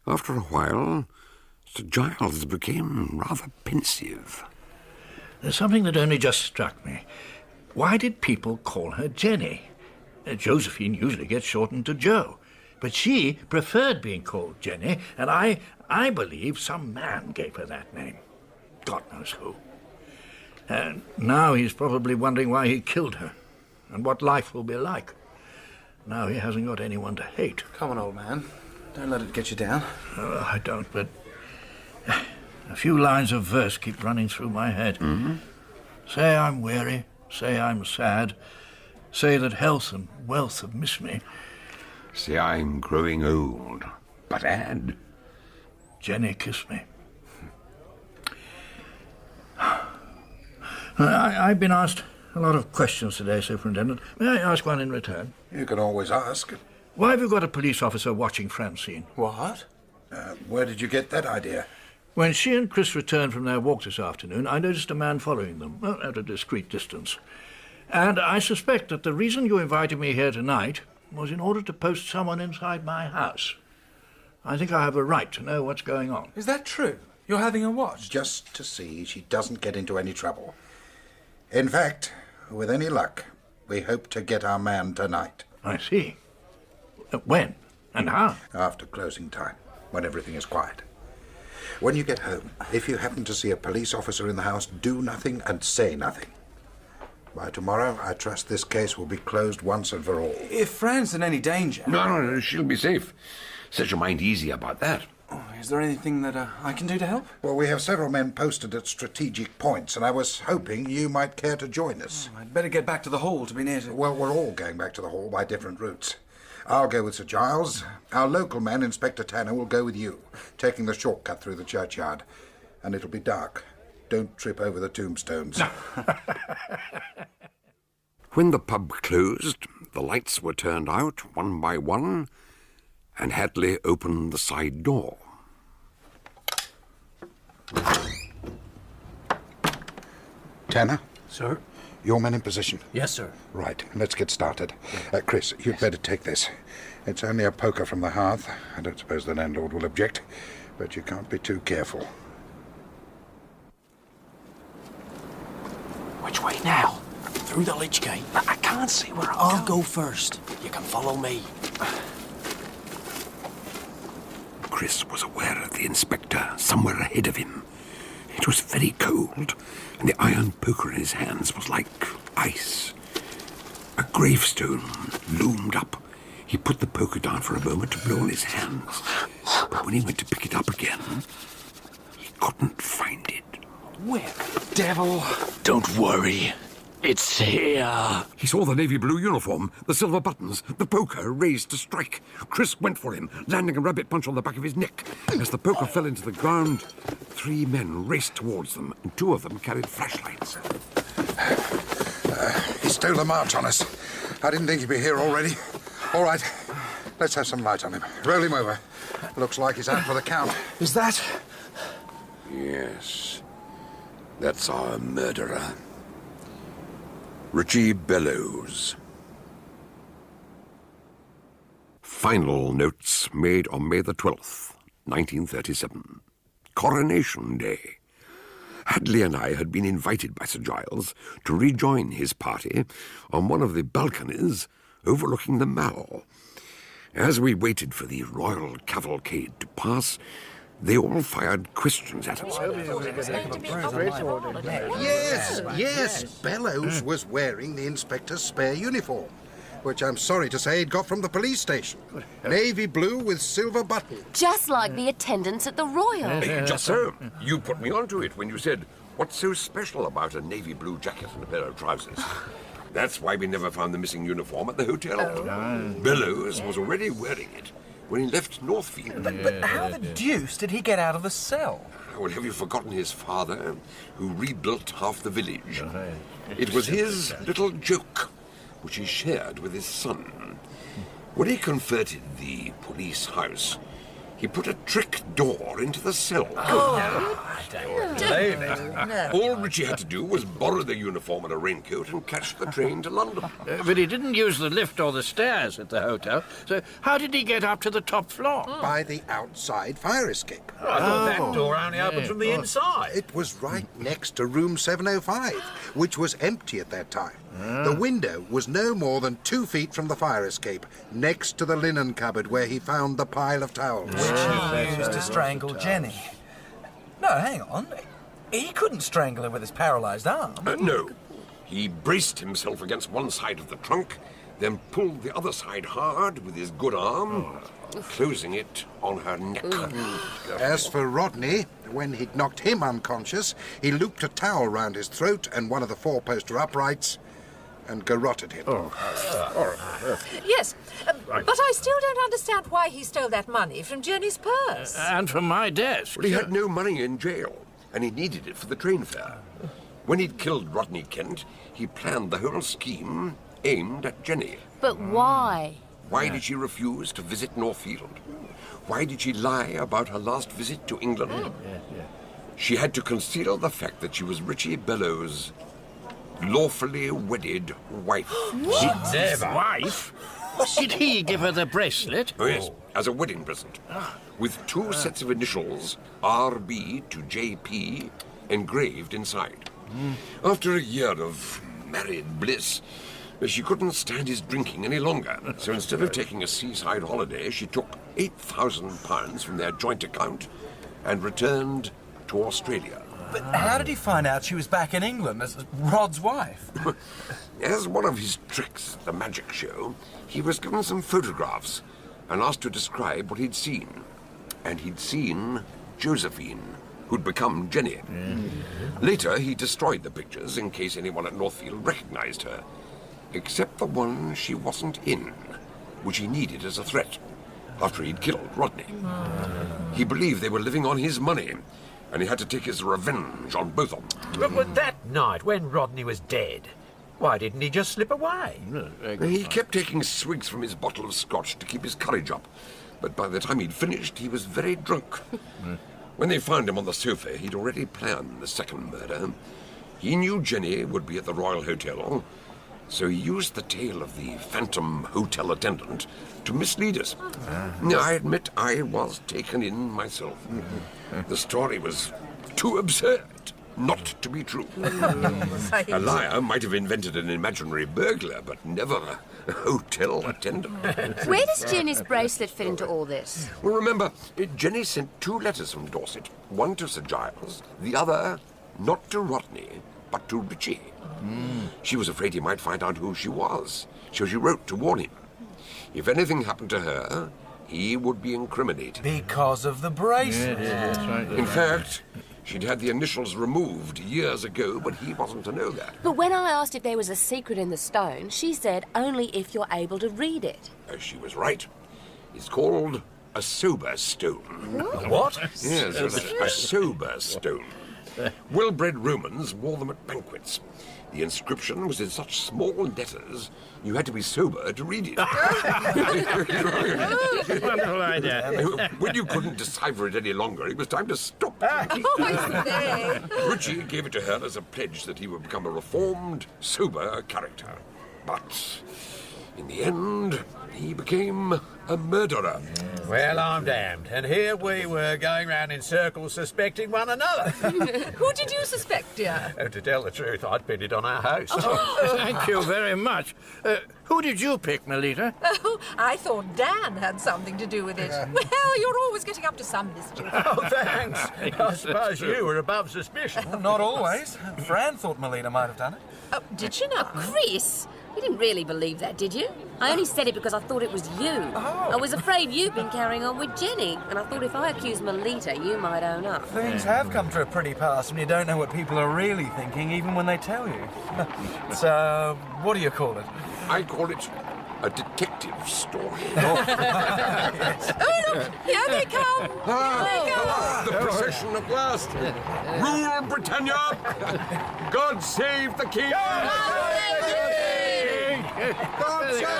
After a while, Sir Giles became rather pensive. There's something that only just struck me. Why did people call her Jenny? Josephine usually gets shortened to Jo, but she preferred being called Jenny, and I believe some man gave her that name. God knows who. And now he's probably wondering why he killed her, and what life will be like. Now he hasn't got anyone to hate. Come on, old man. Don't let it get you down. I don't, but a few lines of verse keep running through my head. Mm-hmm. Say I'm weary, say I'm sad, say that health and wealth have missed me. Say I'm growing old, but add... Jenny kissed me. I've been asked a lot of questions today, Superintendent. May I ask one in return? You can always ask. Why have you got a police officer watching Francine? What? Where did you get that idea? When she and Chris returned from their walk this afternoon, I noticed a man following them, at a discreet distance. And I suspect that the reason you invited me here tonight was in order to post someone inside my house. I think I have a right to know what's going on. Is that true? You're having her watched? Just to see she doesn't get into any trouble. In fact, with any luck, we hope to get our man tonight. I see. When? And how? After closing time, when everything is quiet. When you get home, if you happen to see a police officer in the house, do nothing and say nothing. By tomorrow, I trust this case will be closed once and for all. If Fran's in any danger... No, she'll be safe. Set your mind easy about that. Oh, is there anything that I can do to help? Well, we have several men posted at strategic points, and I was hoping you might care to join us. I'd better get back to the hall to be near to... Well, we're all going back to the hall by different routes. I'll go with Sir Giles. Our local man, Inspector Tanner, will go with you, taking the shortcut through the churchyard. And it'll be dark. Don't trip over the tombstones. When the pub closed, the lights were turned out one by one, and Hadley opened the side door. Tanner? Sir? Your men in position? Yes, sir. Right, let's get started. Chris, you'd better take this. It's only a poker from the hearth. I don't suppose the landlord will object, but you can't be too careful. Which way now? Through the lich gate. I can't see where I'll go first. You can follow me. Chris was aware of the inspector somewhere ahead of him. It was very cold, and the iron poker in his hands was like ice. A gravestone loomed up. He put the poker down for a moment to blow on his hands, but when he went to pick it up again, he couldn't find it. Where the devil? Don't worry. It's here. He saw the navy blue uniform, the silver buttons, the poker raised to strike. Chris went for him, landing a rabbit punch on the back of his neck. As the poker fell into the ground, 3 men raced towards them, and 2 of them carried flashlights. He stole a march on us. I didn't think he'd be here already. All right, let's have some light on him. Roll him over. Looks like he's out for the count. Is that... Yes, that's our murderer. Richie Bellow. Final notes made on May the 12th, 1937. Coronation Day. Hadley and I had been invited by Sir Giles to rejoin his party on one of the balconies overlooking the Mall. As we waited for the royal cavalcade to pass, they all fired questions at us. Yes, Bellows was wearing the inspector's spare uniform, which I'm sorry to say he'd got from the police station. Navy blue with silver buttons. Just like the attendants at the Royal. Just so. You put me onto it when you said, what's so special about a navy blue jacket and a pair of trousers? That's why we never found the missing uniform at the hotel. Bellows was already wearing it when he left Northfield. But how the deuce did he get out of the cell? Well, have you forgotten his father, who rebuilt half the village? It was his little joke, which he shared with his son. When he converted the police house, he put a trick door into the cell. All Richie had to do was borrow the uniform and a raincoat and catch the train to London. But he didn't use the lift or the stairs at the hotel, so how did he get up to the top floor? By the outside fire escape. I thought that door only opened from the inside. It was right next to room 705, which was empty at that time. The window was no more than 2 feet from the fire escape, next to the linen cupboard where he found the pile of towels. Which he used to strangle Jenny. No, hang on. He couldn't strangle her with his paralysed arm. No. He braced himself against one side of the trunk, then pulled the other side hard with his good arm, closing it on her neck. As for Rodney, when he'd knocked him unconscious, he looped a towel round his throat and one of the 4-poster uprights and garroted him. Yes, but I still don't understand why he stole that money from Jenny's purse. And from my desk. Well, he had no money in jail, and he needed it for the train fare. When he'd killed Rodney Kent, he planned the whole scheme aimed at Jenny. But why? Why did she refuse to visit Northfield? Why did she lie about her last visit to England? She had to conceal the fact that she was Richie Bellow's lawfully wedded wife. Their wife? Did he give her the bracelet? Oh, yes, as a wedding present. With 2 sets of initials, RB to JP, engraved inside. After a year of married bliss, she couldn't stand his drinking any longer. So instead of taking a seaside holiday, she took £8,000 from their joint account and returned to Australia. But how did he find out she was back in England as Rod's wife? As one of his tricks at the magic show, he was given some photographs and asked to describe what he'd seen. And he'd seen Josephine, who'd become Jenny. Later, he destroyed the pictures in case anyone at Northfield recognized her, except the one she wasn't in, which he needed as a threat, after he'd killed Rodney. He believed they were living on his money, and he had to take his revenge on both of them. But that night, when Rodney was dead, why didn't he just slip away? He kept taking swigs from his bottle of scotch to keep his courage up, but by the time he'd finished, he was very drunk. When they found him on the sofa, he'd already planned the second murder. He knew Jenny would be at the Royal Hotel, so he used the tale of the phantom hotel attendant to mislead us. I admit I was taken in myself. The story was too absurd not to be true. A liar might have invented an imaginary burglar, but never a hotel attendant. Where does Jenny's bracelet fit into all this? Well, remember, Jenny sent 2 letters from Dorset, one to Sir Giles, the other not to Rodney, but to Richie. She was afraid he might find out who she was, so she wrote to warn him. If anything happened to her, he would be incriminated. Because of the bracelet. That's right. In fact, she'd had the initials removed years ago, but he wasn't to know that. But when I asked if there was a secret in the stone, she said only if you're able to read it. She was right. It's called a sober stone. What? Yes, a sober stone. Well-bred Romans wore them at banquets. The inscription was in such small letters, you had to be sober to read it. Wonderful idea. When you couldn't decipher it any longer, it was time to stop. Richie gave it to her as a pledge that he would become a reformed, sober character. But in the end, he became a murderer. Well, I'm damned. And here we were going round in circles suspecting one another. Who did you suspect, dear? Oh, to tell the truth, I'd pinned it on our house. Thank you very much. Who did you pick, Melita? Oh, I thought Dan had something to do with it. Well, you're always getting up to some mischief. Oh, thanks. I suppose you were above suspicion. Well, not always. Fran thought Melita might have done it. Oh, did she not? Chris, you didn't really believe that, did you? I only said it because I thought it was you. I was afraid you'd been carrying on with Jenny, and I thought if I accused Melita, you might own up. Things have come to a pretty pass when you don't know what people are really thinking, even when they tell you. So, what do you call it? I call it a detective story. Yes. Oh, look, here they come. Here they come. The procession at last. Rule Britannia. God save the king. God save the king. God save the king.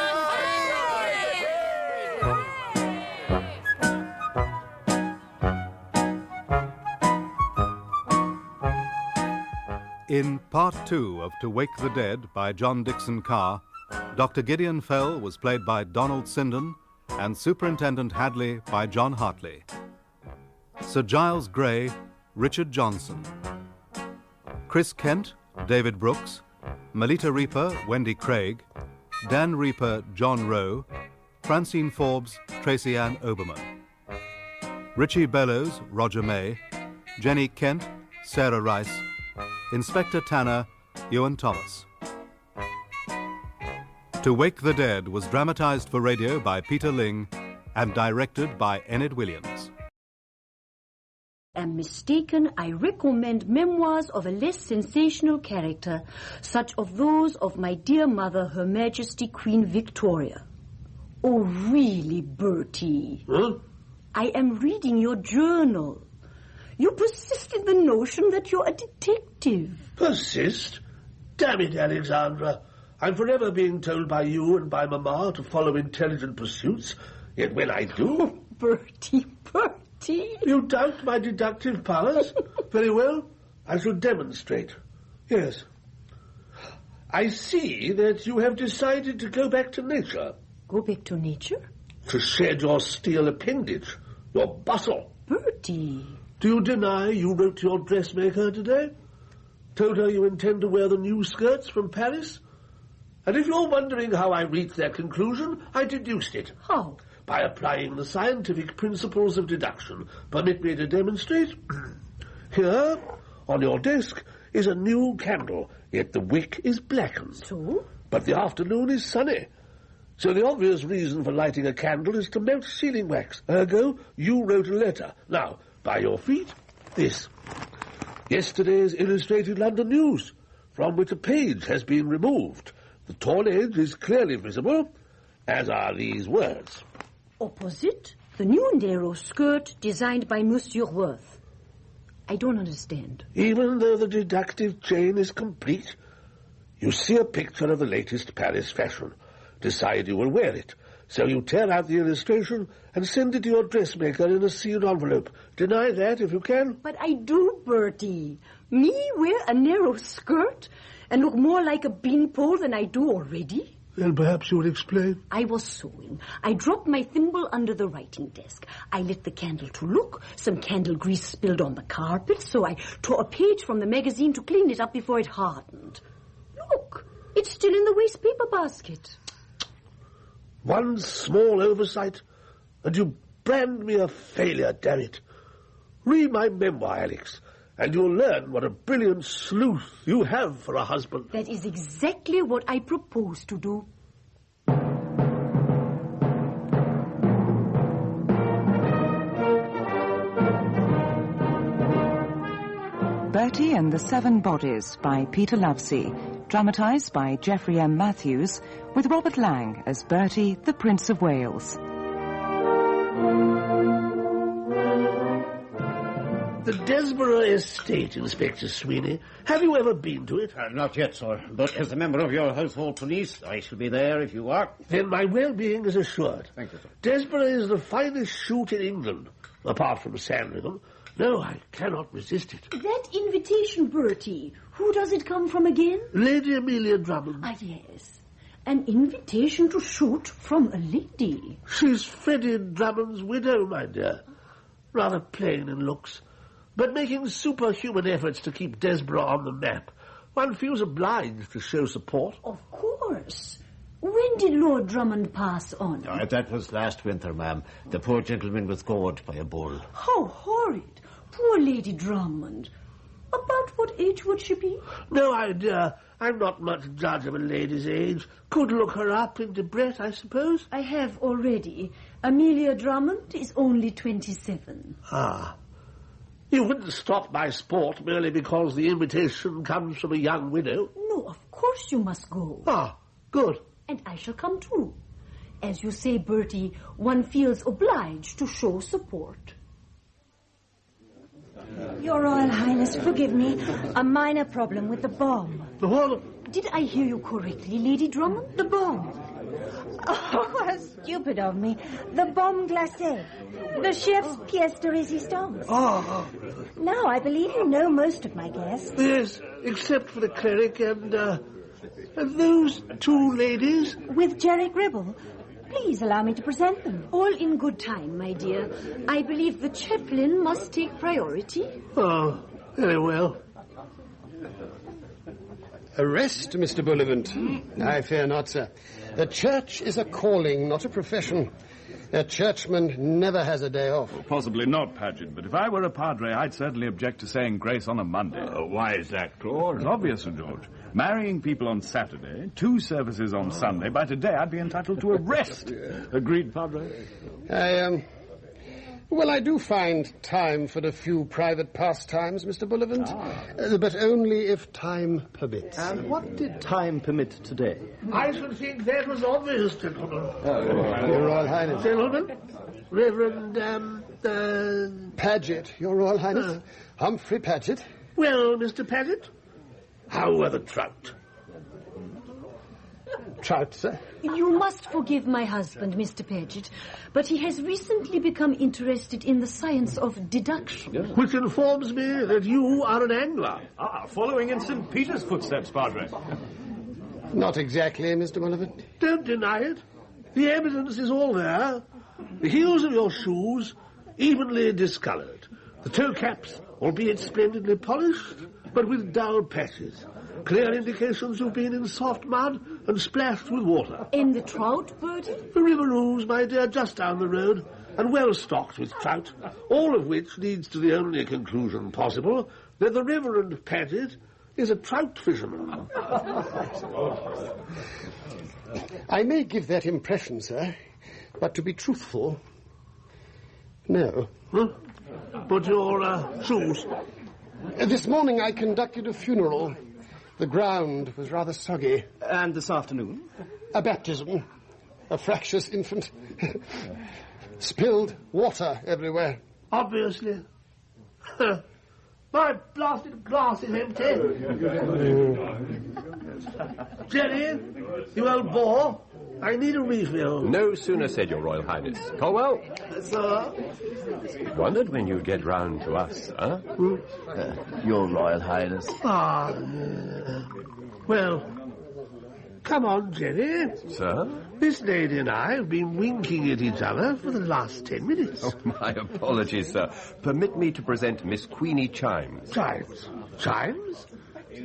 In Part 2 of To Wake the Dead by John Dickson Carr, Dr. Gideon Fell was played by Donald Sinden and Superintendent Hadley by John Hartley. Sir Giles Grey, Richard Johnson. Chris Kent, David Brooks. Melita Reaper, Wendy Craig. Dan Reaper, John Rowe. Francine Forbes, Tracy Ann Oberman. Richie Bellows, Roger May. Jenny Kent, Sarah Rice. Inspector Tanner, Ewan Thomas. To Wake the Dead was dramatized for radio by Peter Ling and directed by Enid Williams. Am mistaken, I recommend memoirs of a less sensational character, such of those of my dear mother, Her Majesty Queen Victoria. Oh, really, Bertie? Huh? I am reading your journal. You persist in the notion that you're a detective. Persist? Damn it, Alexandra. I'm forever being told by you and by Mamma to follow intelligent pursuits, yet when I do... Bertie, Bertie... You doubt my deductive powers? Very well, I shall demonstrate. Yes. I see that you have decided to go back to nature. Go back to nature? To shed your steel appendage, your bustle. Bertie... Do you deny you wrote to your dressmaker today? Told her you intend to wear the new skirts from Paris? And if you're wondering how I reached that conclusion, I deduced it. How? By applying the scientific principles of deduction. Permit me to demonstrate. Here, on your desk, is a new candle, yet the wick is blackened. So? But the afternoon is sunny. So the obvious reason for lighting a candle is to melt sealing wax. Ergo, you wrote a letter. Now, by your feet, this. Yesterday's Illustrated London News, from which a page has been removed. The torn edge is clearly visible, as are these words. Opposite, the new narrow skirt designed by Monsieur Worth. I don't understand. Even though the deductive chain is complete, you see a picture of the latest Paris fashion. Decide you will wear it. So you tear out the illustration and send it to your dressmaker in a sealed envelope. Deny that if you can. But I do, Bertie. Me wear a narrow skirt and look more like a beanpole than I do already? Then perhaps you would explain. I was sewing. I dropped my thimble under the writing desk. I lit the candle to look. Some candle grease spilled on the carpet, so I tore a page from the magazine to clean it up before it hardened. Look, it's still in the waste paper basket. One small oversight, and you brand me a failure, damn it. Read my memoir, Alex, and you'll learn what a brilliant sleuth you have for a husband. That is exactly what I propose to do. Bertie and the Seven Bodies by Peter Lovesey, dramatised by Geoffrey M. Matthews, with Robert Lang as Bertie, the Prince of Wales. The Desborough Estate, Inspector Sweeney. Have you ever been to it? Not yet, sir. But as a member of your household police, I shall be there if you are. Then my well-being is assured. Thank you, sir. Desborough is the finest shoot in England, apart from Sandringham. No, I cannot resist it. That invitation, Bertie, who does it come from again? Lady Amelia Drummond. Ah, yes. An invitation to shoot from a lady. She's Freddie Drummond's widow, my dear. Rather plain in looks, but making superhuman efforts to keep Desborough on the map. One feels obliged to show support. Of course. When did Lord Drummond pass on? That was last winter, ma'am. The poor gentleman was gored by a bull. How horrid. Poor Lady Drummond. About what age would she be? No idea. I'm not much judge of a lady's age. Could look her up in Debrett, I suppose. I have already. Amelia Drummond is only 27. Ah. You wouldn't stop my sport merely because the invitation comes from a young widow? No, of course you must go. Ah, good. And I shall come too. As you say, Bertie, one feels obliged to show support. Your Royal Highness, forgive me. A minor problem with the bomb. The what? Did I hear you correctly, Lady Drummond? The bomb. Oh, how stupid of me. The bombe glacée. The chef's pièce de résistance. Oh. Now, I believe you know most of my guests. Yes, except for the cleric and those two ladies. With Jerry Gribble. Please allow me to present them. All in good time, my dear. I believe the chaplain must take priority. Oh, very well. Arrest, Mr. Bullivant. I fear not, sir. The church is a calling, not a profession. A churchman never has a day off. Well, possibly not, Paget, but if I were a padre, I'd certainly object to saying grace on a Monday. Why is that, Claude? It's obvious, Sir George. Marrying people on Saturday, 2 services on Sunday. By today, I'd be entitled to a rest. Agreed, Padre? Well, I do find time for a few private pastimes, Mr. Bullivant, but only if time permits. And what did time permit today? I should think that was obvious, gentlemen. Your Royal Highness. Gentlemen, Reverend, Paget, Your Royal Highness. Humphrey Paget. Well, Mr. Paget, how are the trout? Trout, sir? You must forgive my husband, Mr. Paget, but he has recently become interested in the science of deduction. Which informs me that you are an angler. Following in St. Peter's footsteps, Padre. Not exactly, Mr. Bullivant. Don't deny it. The evidence is all there. The heels of your shoes, evenly discoloured. The toe caps, albeit splendidly polished, but with dull patches. Clear indications you've been in soft mud and splashed with water. And the trout, Bertie? The river rooms, my dear, just down the road, and well stocked with trout, all of which leads to the only conclusion possible, that the Reverend Paget is a trout fisherman. I may give that impression, sir, but to be truthful, no. But your shoes? This morning I conducted a funeral. The ground was rather soggy. And this afternoon? A baptism. A fractious infant. Spilled water everywhere. Obviously. My blasted glass is empty. Jerry, you old bore, I need a refill. No sooner said, Your Royal Highness. Colwell? Sir? Wondered when you'd get round to us, huh? Your Royal Highness. Well, come on, Jerry. Sir? This lady and I have been winking at each other for the last 10 minutes. Oh, my apologies, sir. Permit me to present Miss Queenie Chimes. Chimes? Chimes?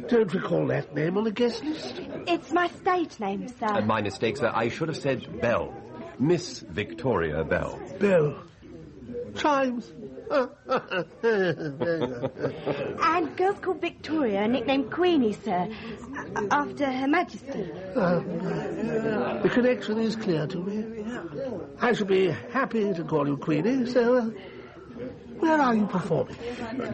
Don't recall that name on the guest list. It's my stage name, sir. My mistake, sir. I should have said Bell. Miss Victoria Bell. Bell. Chimes. And girls called Victoria, nicknamed Queenie, sir, after Her Majesty. The connection is clear to me. I shall be happy to call you Queenie, so where are you performing?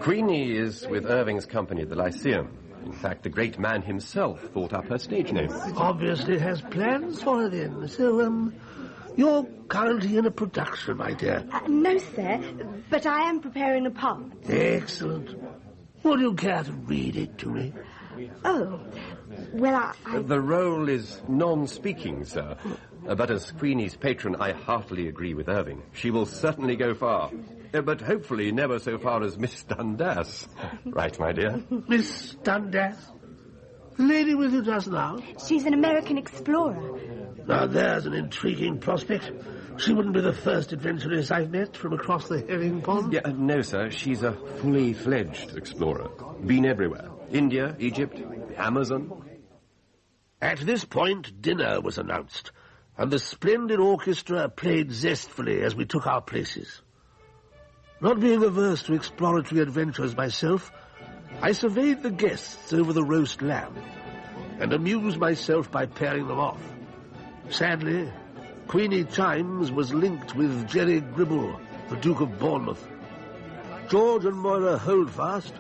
Queenie is with Irving's company at the Lyceum. In fact, the great man himself thought up her stage name. Obviously has plans for her then, so, you're currently in a production, my dear. No, sir, but I am preparing a part. Excellent. Would you care to read it to me? Oh, well, I... The role is non-speaking, sir. But as Queenie's patron, I heartily agree with Irving. She will certainly go far. But hopefully never so far as Miss Dundas. Right, my dear? Miss Dundas? The lady with you just now? She's an American explorer. Now, there's an intriguing prospect. She wouldn't be the first adventuress I've met from across the herring pond. Yeah, no, sir. She's a fully fledged explorer. Been everywhere. India, Egypt, the Amazon. At this point, dinner was announced, and the splendid orchestra played zestfully as we took our places. Not being averse to exploratory adventures myself, I surveyed the guests over the roast lamb, and amused myself by pairing them off. Sadly, Queenie Chimes was linked with Jerry Gribble, the Duke of Bournemouth. George and Moira Holdfast,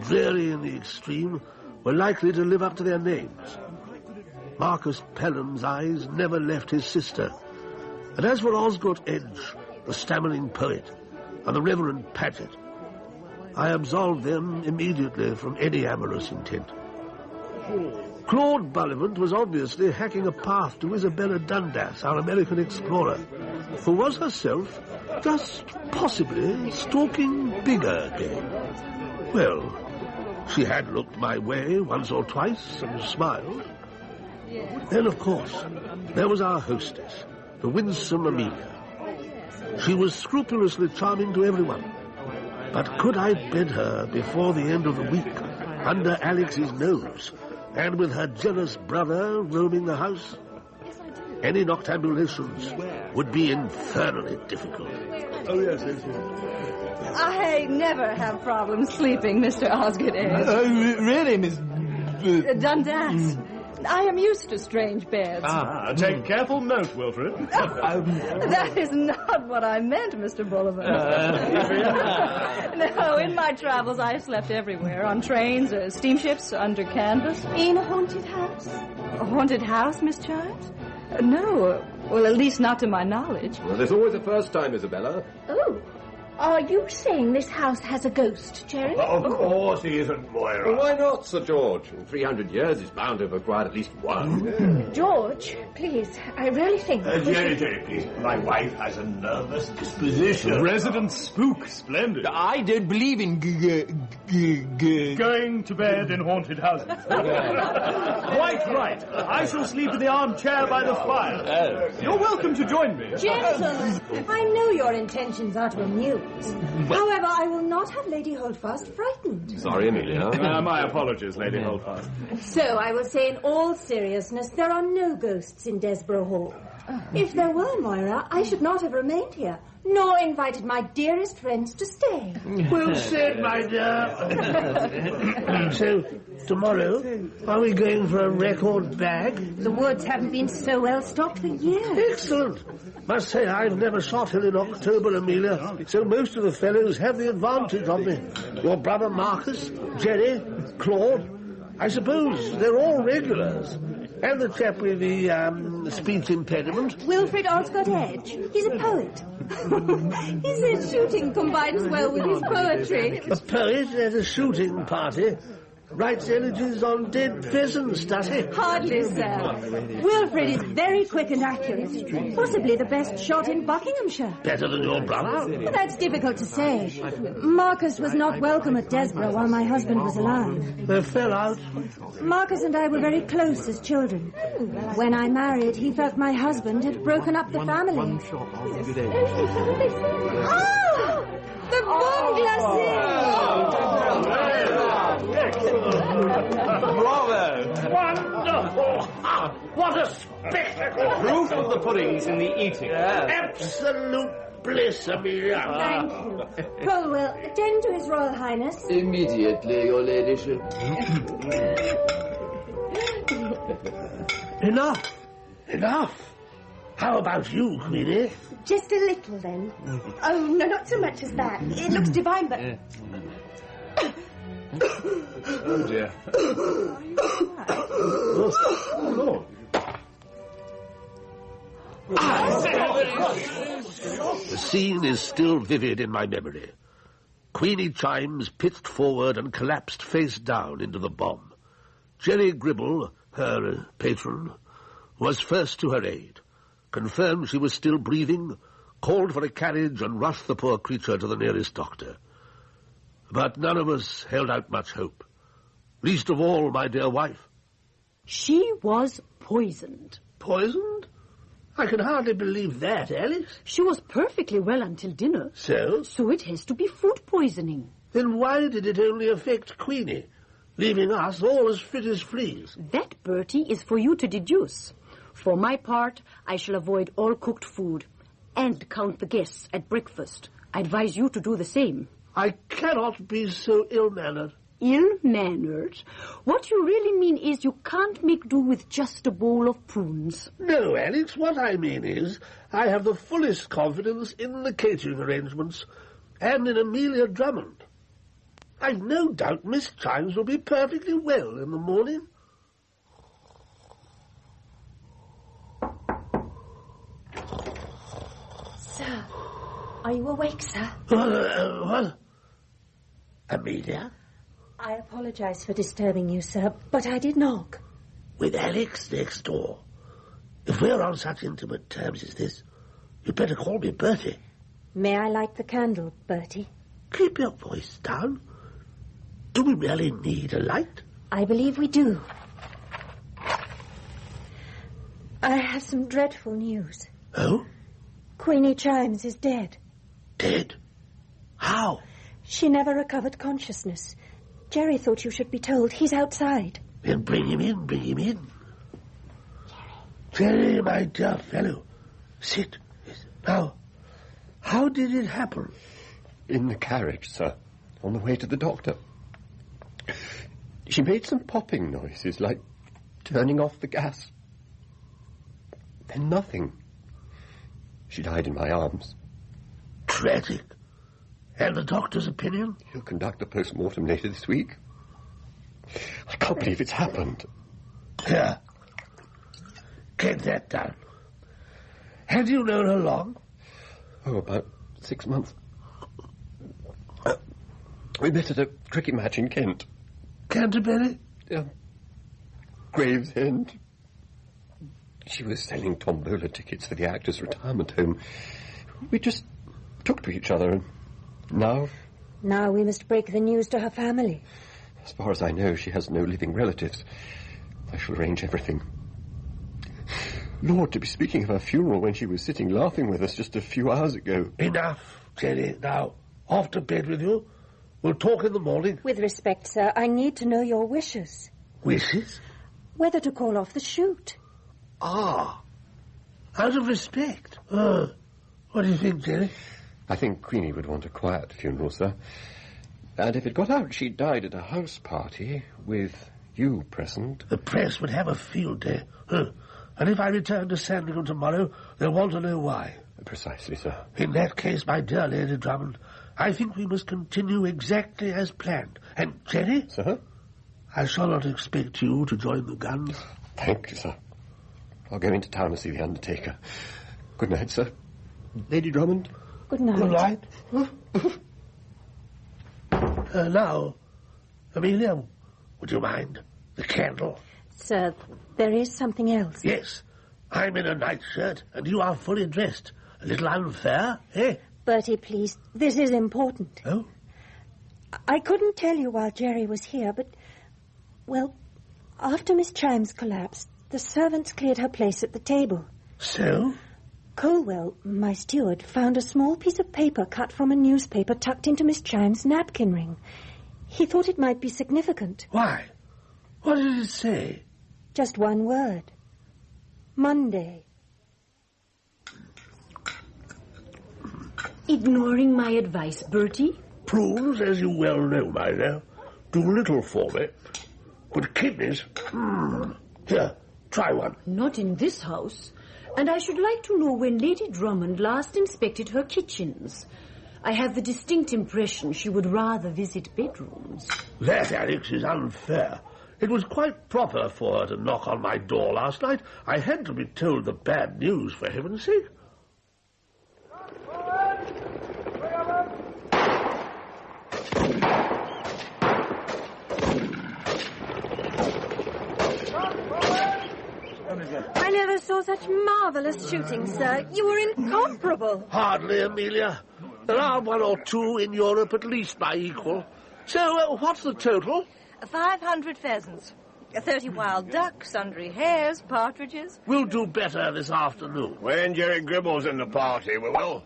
dreary in the extreme, were likely to live up to their names. Marcus Pelham's eyes never left his sister, and as for Osgood Edge, the stammering poet, and the Reverend Paget, I absolved them immediately from any amorous intent. Claude Bullivant was obviously hacking a path to Isabella Dundas, our American explorer, who was herself just possibly stalking bigger game. Well, she had looked my way once or twice and smiled. Then, of course, there was our hostess, the winsome Amelia. She was scrupulously charming to everyone, but could I bed her before the end of the week, under Alex's nose, and with her jealous brother roaming the house? Any noctambulations would be infernally difficult. Oh, yes. I never have problems sleeping, Mr. Osgood Edge. Really, Miss... Dundas. I am used to strange beds. Take careful note, Wilfred. That is not what I meant, Mr. Bullivant. No, in my travels I have slept everywhere, on trains, steamships, under canvas. In a haunted house? A haunted house, Miss Chimes? No, well, at least not to my knowledge. Well, there's always a first time, Isabella. Oh, Are you saying this house has a ghost, Jerry? Of course he isn't, Moira. Well, why not, Sir George? In 300 years, it's bound to have acquired at least one. George, please, I really think... Jerry, please. My wife has a nervous disposition. Resident spook, splendid. I don't believe in going to bed in haunted houses. Quite right. I shall sleep in the armchair by the fire. You're welcome to join me. Gentlemen, I know your intentions are to amuse. However, I will not have Lady Holdfast frightened. Sorry, Amelia. My apologies, Lady Holdfast. So, I will say in all seriousness, there are no ghosts in Desborough Hall. If there were, Moira, I should not have remained here, nor invited my dearest friends to stay. Well said, my dear. So, tomorrow, are we going for a record bag? The woods haven't been so well stocked for years. Excellent. Must say I've never shot hill in October, Amelia, so most of the fellows have the advantage of me. Your brother Marcus, Jerry, Claude, I suppose they're all regulars. And the chap with the speech impediment. Wilfred Osgood Edge. He's a poet. He says shooting combines well with his poetry. A poet at a shooting party writes elegies on dead pheasants, does he? Hardly, sir. Wilfred is very quick and accurate. Possibly the best shot in Buckinghamshire. Better than your brother? That's difficult to say. Marcus was not welcome at Desborough while my husband was alive. They fell out? Marcus and I were very close as children. When I married, he felt my husband had broken up the family. Oh! The bombe glacée! Bravo! Wonderful! What a spectacle! Proof of the pudding's in the eating. Absolute bliss, Amelia. Thank you. Colwell, attend to His Royal Highness. Immediately, your ladyship. Enough. How about you, Queenie? Just a little, then. Oh, no, not so much as that. It looks divine, but... Oh, dear. The scene is still vivid in my memory. Queenie Chimes pitched forward and collapsed face down into the bomb. Jerry Gribble, her patron, was first to her aid, confirmed she was still breathing, called for a carriage and rushed the poor creature to the nearest doctor. But none of us held out much hope, least of all my dear wife. She was poisoned. Poisoned? I can hardly believe that, Alice. She was perfectly well until dinner. So? So it has to be food poisoning. Then why did it only affect Queenie, leaving us all as fit as fleas? That, Bertie, is for you to deduce. For my part, I shall avoid all cooked food and count the guests at breakfast. I advise you to do the same. I cannot be so ill-mannered. Ill-mannered? What you really mean is you can't make do with just a bowl of prunes. No, Alex, what I mean is I have the fullest confidence in the catering arrangements and in Amelia Drummond. I've no doubt Miss Chimes will be perfectly well in the morning. Sir, are you awake, sir? What? Amelia? I apologize for disturbing you, sir, but I did knock. With Alex next door. If we're on such intimate terms as this, you'd better call me Bertie. May I light the candle, Bertie? Keep your voice down. Do we really need a light? I believe we do. I have some dreadful news. Oh? Queenie Chimes is dead. Dead? How? She never recovered consciousness. Jerry thought you should be told. He's outside. Then bring him in. Jerry, my dear fellow, sit. Now, how did it happen? In the carriage, sir, on the way to the doctor. She made some popping noises, like turning off the gas. Then nothing. She died in my arms. Tragic. And the doctor's opinion? He'll conduct a post-mortem later this week. I can't believe it's happened. Here. Get that down. Had you known her long? Oh, about 6 months. We met at a cricket match in Kent. Canterbury? Gravesend. She was selling tombola tickets for the actors' retirement home. We just took to each other, and now... Now we must break the news to her family. As far as I know, she has no living relatives. I shall arrange everything. Lord, to be speaking of her funeral when she was sitting laughing with us just a few hours ago. Enough, Jenny. Now, off to bed with you. We'll talk in the morning. With respect, sir, I need to know your wishes. Wishes? Whether to call off the shoot. Ah. Out of respect. What do you think, Jenny? I think Queenie would want a quiet funeral, sir. And if it got out she died at a house party with you present... The press would have a field day. And if I return to Sandringham tomorrow, they'll want to know why. Precisely, sir. In that case, my dear Lady Drummond, I think we must continue exactly as planned. And, Jenny? Sir? I shall not expect you to join the guns. Thank you, sir. I'll go into town to see the undertaker. Good night, sir. Lady Drummond? Good night. Good night. Now, Amelia, would you mind? The candle. Sir, there is something else. Yes. I'm in a nightshirt, and you are fully dressed. A little unfair, eh? Bertie, please, this is important. Oh? I couldn't tell you while Jerry was here, but, well, after Miss Chimes collapsed, the servants cleared her place at the table. So? Colwell, my steward, found a small piece of paper cut from a newspaper tucked into Miss Chimes' napkin ring. He thought it might be significant. Why? What did it say? Just one word. Monday. Ignoring my advice, Bertie? Prunes, as you well know, my dear, do little for me. But kidneys... Here, try one. Not in this house. And I should like to know when Lady Drummond last inspected her kitchens. I have the distinct impression she would rather visit bedrooms. That, Alex, is unfair. It was quite proper for her to knock on my door last night. I had to be told the bad news, for heaven's sake. I never saw such marvellous shooting, sir. You were incomparable. Hardly, Amelia. There are one or two in Europe at least my equal. So, what's the total? 500 pheasants. 30 wild ducks, sundry hares, partridges. We'll do better this afternoon. When Jerry Gribble's in the party, we will.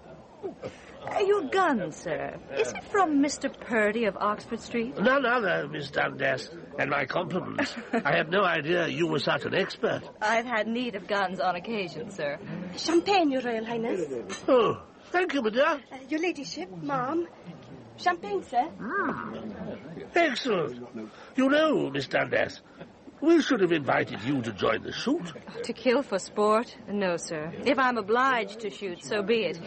Your gun, sir. Is it from Mr. Purdy of Oxford Street? None other, Miss Dundas. And my compliments. I had no idea you were such an expert. I've had need of guns on occasion, sir. Champagne, Your Royal Highness. Oh, thank you, madame. Your Ladyship, ma'am. Champagne, sir. Excellent. You know, Miss Dundas, we should have invited you to join the shoot. To kill for sport? No, sir. If I'm obliged to shoot, so be it.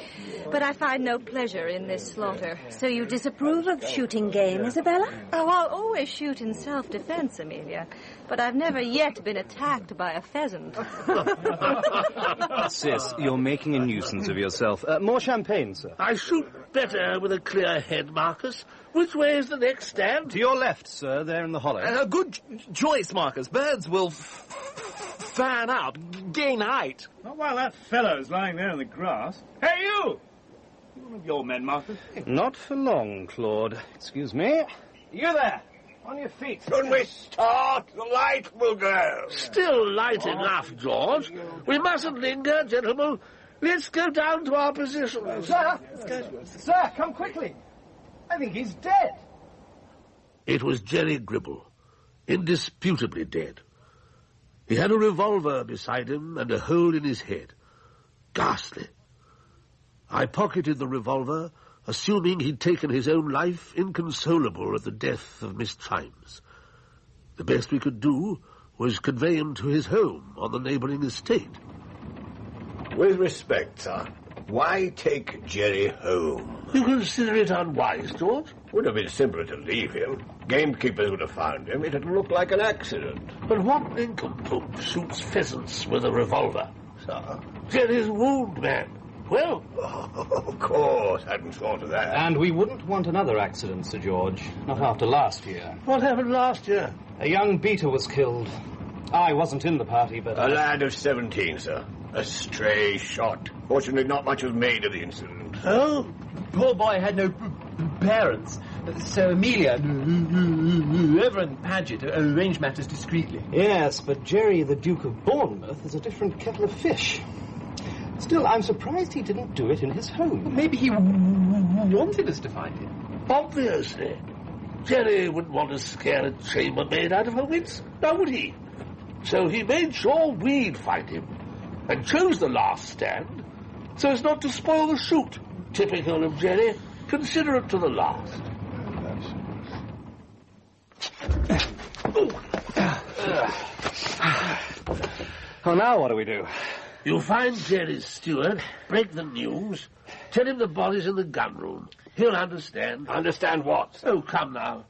But I find no pleasure in this slaughter. So you disapprove of shooting game, Isabella? Oh, I'll always shoot in self-defense, Amelia. But I've never yet been attacked by a pheasant. Sis, you're making a nuisance of yourself. More champagne, sir. I shoot better with a clear head, Marcus. Which way is the next stand? To your left, sir, there in the hollow. Good choice, Marcus. Birds will fan out, gain height. Not while that fellow's lying there in the grass. Hey, you! You one of your men, Marcus? Not for long, Claude. Excuse me. You there! On your feet. When we start, the light will go. Still light enough, George. We mustn't linger, gentlemen. Let's go down to our position. Sir! Sir, come quickly. I think he's dead. It was Jerry Gribble. Indisputably dead. He had a revolver beside him and a hole in his head. Ghastly. I pocketed the revolver, assuming he'd taken his own life, inconsolable at the death of Miss Chimes. The best we could do was convey him to his home on the neighbouring estate. With respect, sir, why take Jerry home? You consider it unwise, George? Would have been simpler to leave him. Gamekeepers would have found him. It'd look like an accident. But what nincompoop shoots pheasants with a revolver? Sir, Jerry's wound man. Well, Of course, hadn't thought of that. And we wouldn't want another accident, Sir George. Not after last year. what happened last year? A young beater was killed. I wasn't in the party, but... A lad of 17, sir. A stray shot. Fortunately, not much was made of the incident. Oh? Poor boy had no parents, so Amelia, Reverend Paget, arranged matters discreetly. Yes, but Jerry, the Duke of Bournemouth, is a different kettle of fish. Still, I'm surprised he didn't do it in his home. Maybe he wanted us to find him. Obviously. Jerry wouldn't want to scare a chambermaid out of her wits, now would he? So he made sure we'd find him, and chose the last stand so as not to spoil the shoot. Typical of Jerry, considerate to the last. Oh, now what do we do? You find Jerry's steward, break the news, tell him the body's in the gun room. He'll understand. Understand what? Oh, come now.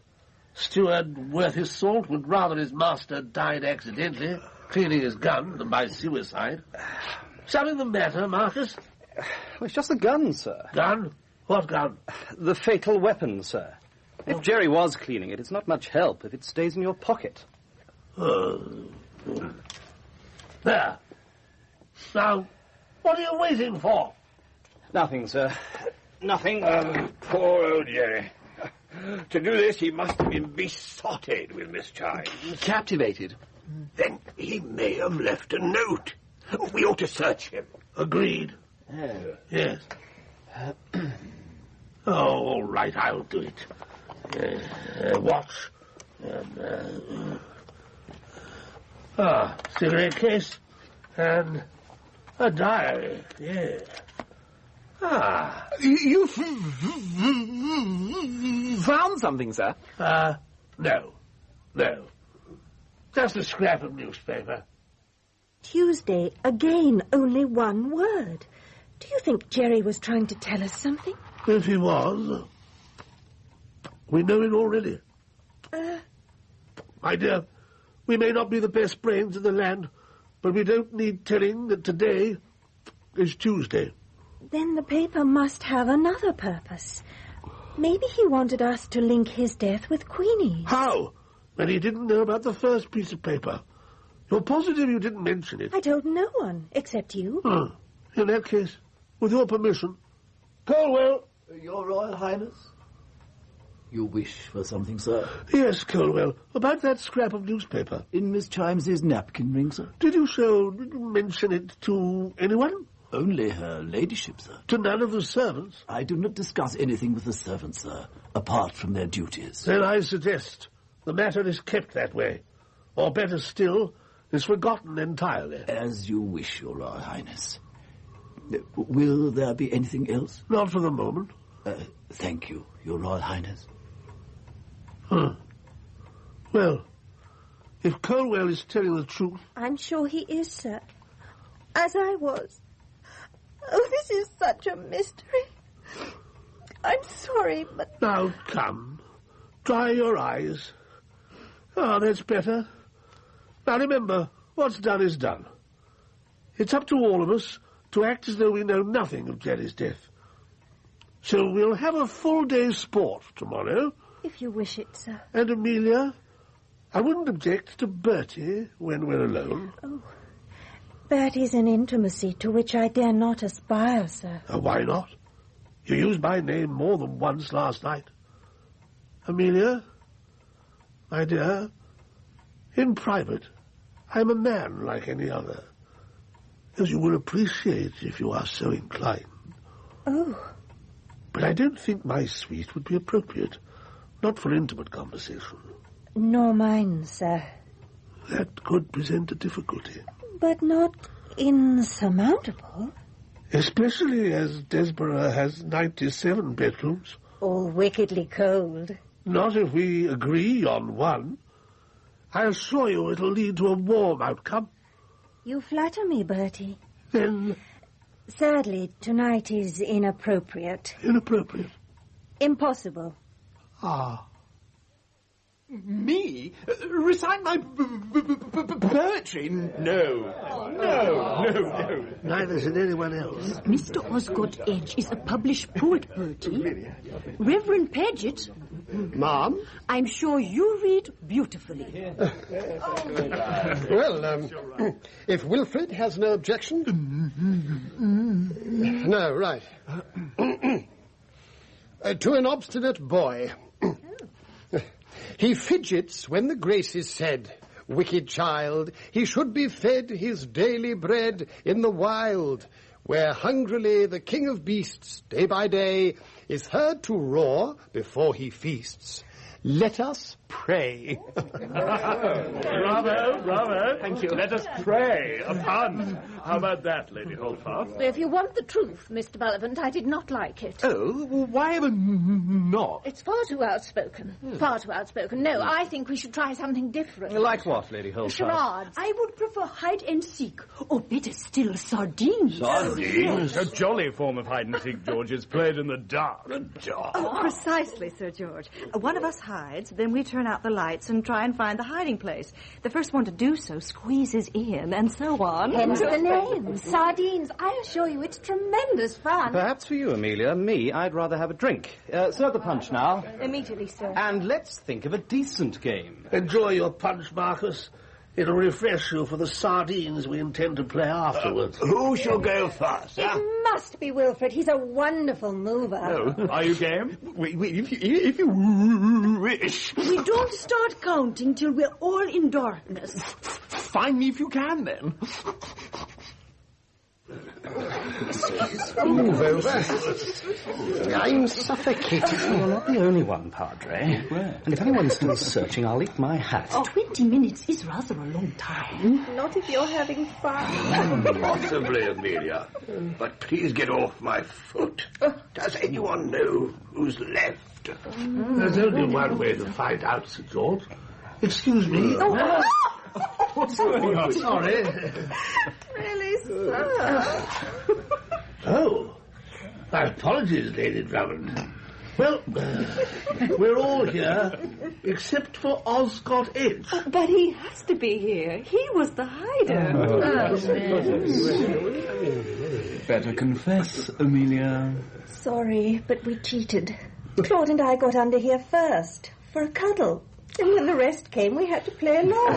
Steward, worth his salt, would rather his master died accidentally, cleaning his gun, than by suicide. Something the matter, Marcus? Well, it's just the gun, sir. Gun? What gun? The fatal weapon, sir. If Jerry was cleaning it, it's not much help if it stays in your pocket. There. Now, what are you waiting for? Nothing, sir. Nothing. Poor old Jerry. To do this, he must have been besotted with Miss Chimes. Captivated. Then he may have left a note. We ought to search him. Agreed. Yes. Oh, all right, I'll do it. Watch. Cigarette case. And a diary, yeah. You found something, sir? No. Just a scrap of newspaper. Tuesday, again, only one word. Do you think Jerry was trying to tell us something? If he was, we know it already. My dear, we may not be the best brains in the land, but we don't need telling that today is Tuesday. Then the paper must have another purpose. Maybe he wanted us to link his death with Queenie's. How? When he didn't know about the first piece of paper. You're positive you didn't mention it? I told no one, except you. In that case, with your permission. Colwell! Your Royal Highness? You wish for something, sir? Yes, Colwell. About that scrap of newspaper. In Miss Chimes's napkin ring, sir? Did you mention it to anyone? Only her ladyship, sir. To none of the servants? I do not discuss anything with the servants, sir, apart from their duties. Then I suggest the matter is kept that way. Or better still, is forgotten entirely. As you wish, Your Royal Highness. Will there be anything else? Not for the moment. Thank you, Your Royal Highness. Well, if Colwell is telling the truth... I'm sure he is, sir. As I was. Oh, this is such a mystery. I'm sorry, but... Now, come. Dry your eyes. That's better. Now, remember, what's done is done. It's up to all of us to act as though we know nothing of Jerry's death. So we'll have a full day's sport tomorrow. If you wish it, sir. And Amelia, I wouldn't object to Bertie when we're alone. Oh, Bertie's an intimacy to which I dare not aspire, sir. Why not? You used my name more than once last night. Amelia, my dear, in private, I'm a man like any other, as you will appreciate if you are so inclined. Oh. But I don't think my suite would be appropriate, not for intimate conversation. Nor mine, sir. That could present a difficulty. But not insurmountable. Especially as Desborough has 97 bedrooms. All wickedly cold. Not if we agree on one. I assure you it'll lead to a warm outcome. You flatter me, Bertie. Then... Sadly, tonight is inappropriate. Inappropriate? Impossible. Ah. Me? Recite my poetry? No. Neither should anyone else. Mr. Osgood Edge is a published poet, Bertie. Reverend Paget. Ma'am? I'm sure you read beautifully. Well, if Wilfred has no objection... No, right. To an obstinate boy. He fidgets when the grace is said. Wicked child, he should be fed his daily bread in the wild, where hungrily the king of beasts, day by day, is heard to roar before he feasts. Let us pray. Bravo. Thank you. Let us pray. A pun. How about that, Lady Holdfast? If you want the truth, Mr. Bullivant, I did not like it. Oh, well, why ever not? It's far too outspoken. Far too outspoken. No, I think we should try something different. Like what, Lady Holdfast? Charades. I would prefer hide and seek, or better still, sardines. Sardines? A jolly form of hide-and-seek, George, is played in the dark. Oh, precisely, Sir George. One of us hides, then we turn out the lights and try and find the hiding place. The first one to do so squeezes in, and so on. Hence the name, sardines. I assure you, it's tremendous fun. Perhaps for you, Amelia. Me, I'd rather have a drink. Serve the punch now. Immediately, sir. And let's think of a decent game. Enjoy your punch, Marcus. It'll refresh you for the sardines we intend to play afterwards. Who shall go first? It must be Wilfred. He's a wonderful mover. Oh, are you game? If you wish. We don't start counting till we're all in darkness. Find me if you can, then. Move over. I'm suffocated. You're not the only one, Padre. And if anyone's still searching, I'll eat my hat. 20 minutes is rather a long time. Not if you're having fun. Possibly, Amelia. But please get off my foot. Does anyone know who's left? There's only one way to find out, Sir George. Excuse me. What's going on? Sorry. Really, sir? Oh, my apologies, Lady Drummond. Well, we're all here, except for Osgood Edge. But he has to be here. He was the hider. Better confess, Amelia. Sorry, but we cheated. Claude and I got under here first, for a cuddle. And when the rest came, we had to play along.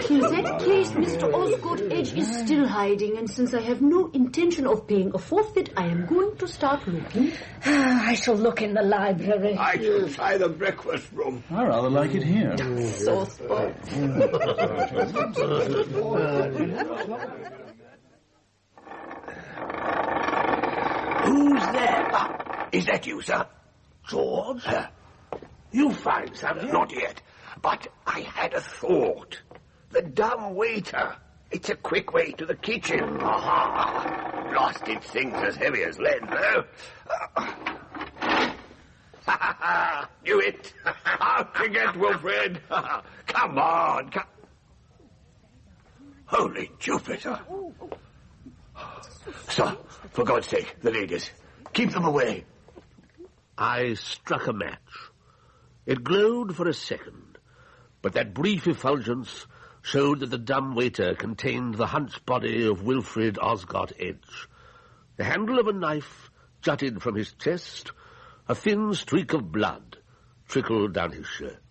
In that case, Mr. Osgood Edge is still hiding, and since I have no intention of paying a forfeit, I am going to start looking. I shall look in the library. I shall try the breakfast room. I rather like it here. So spoiled. Who's there? Is that you, sir? George? You find something? Not yet. But I had a thought. The dumb waiter. It's a quick way to the kitchen. Aha! Blasted thing's as heavy as lead, though. Knew it. Out to get Wilfred. Come on. Holy Jupiter. Sir, for God's sake, the ladies. Keep them away. I struck a match. It glowed for a second, but that brief effulgence showed that the dumb waiter contained the hunched body of Wilfred Osgood Edge. The handle of a knife jutted from his chest. A thin streak of blood trickled down his shirt.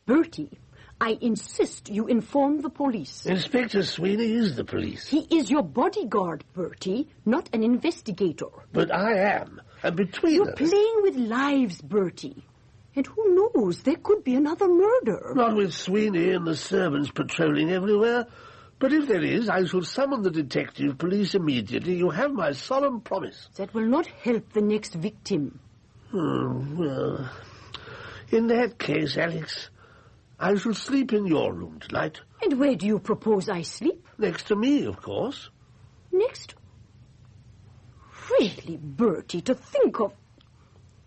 Bertie, I insist you inform the police. Inspector Sweeney is the police. He is your bodyguard, Bertie, not an investigator. But I am, and between You're us... playing with lives, Bertie. And who knows, there could be another murder. Not with Sweeney and the servants patrolling everywhere. But if there is, I shall summon the detective police immediately. You have my solemn promise. That will not help the next victim. Well, in that case, Alex, I shall sleep in your room tonight. And where do you propose I sleep? Next to me, of course. Next? Really, Bertie, to think of...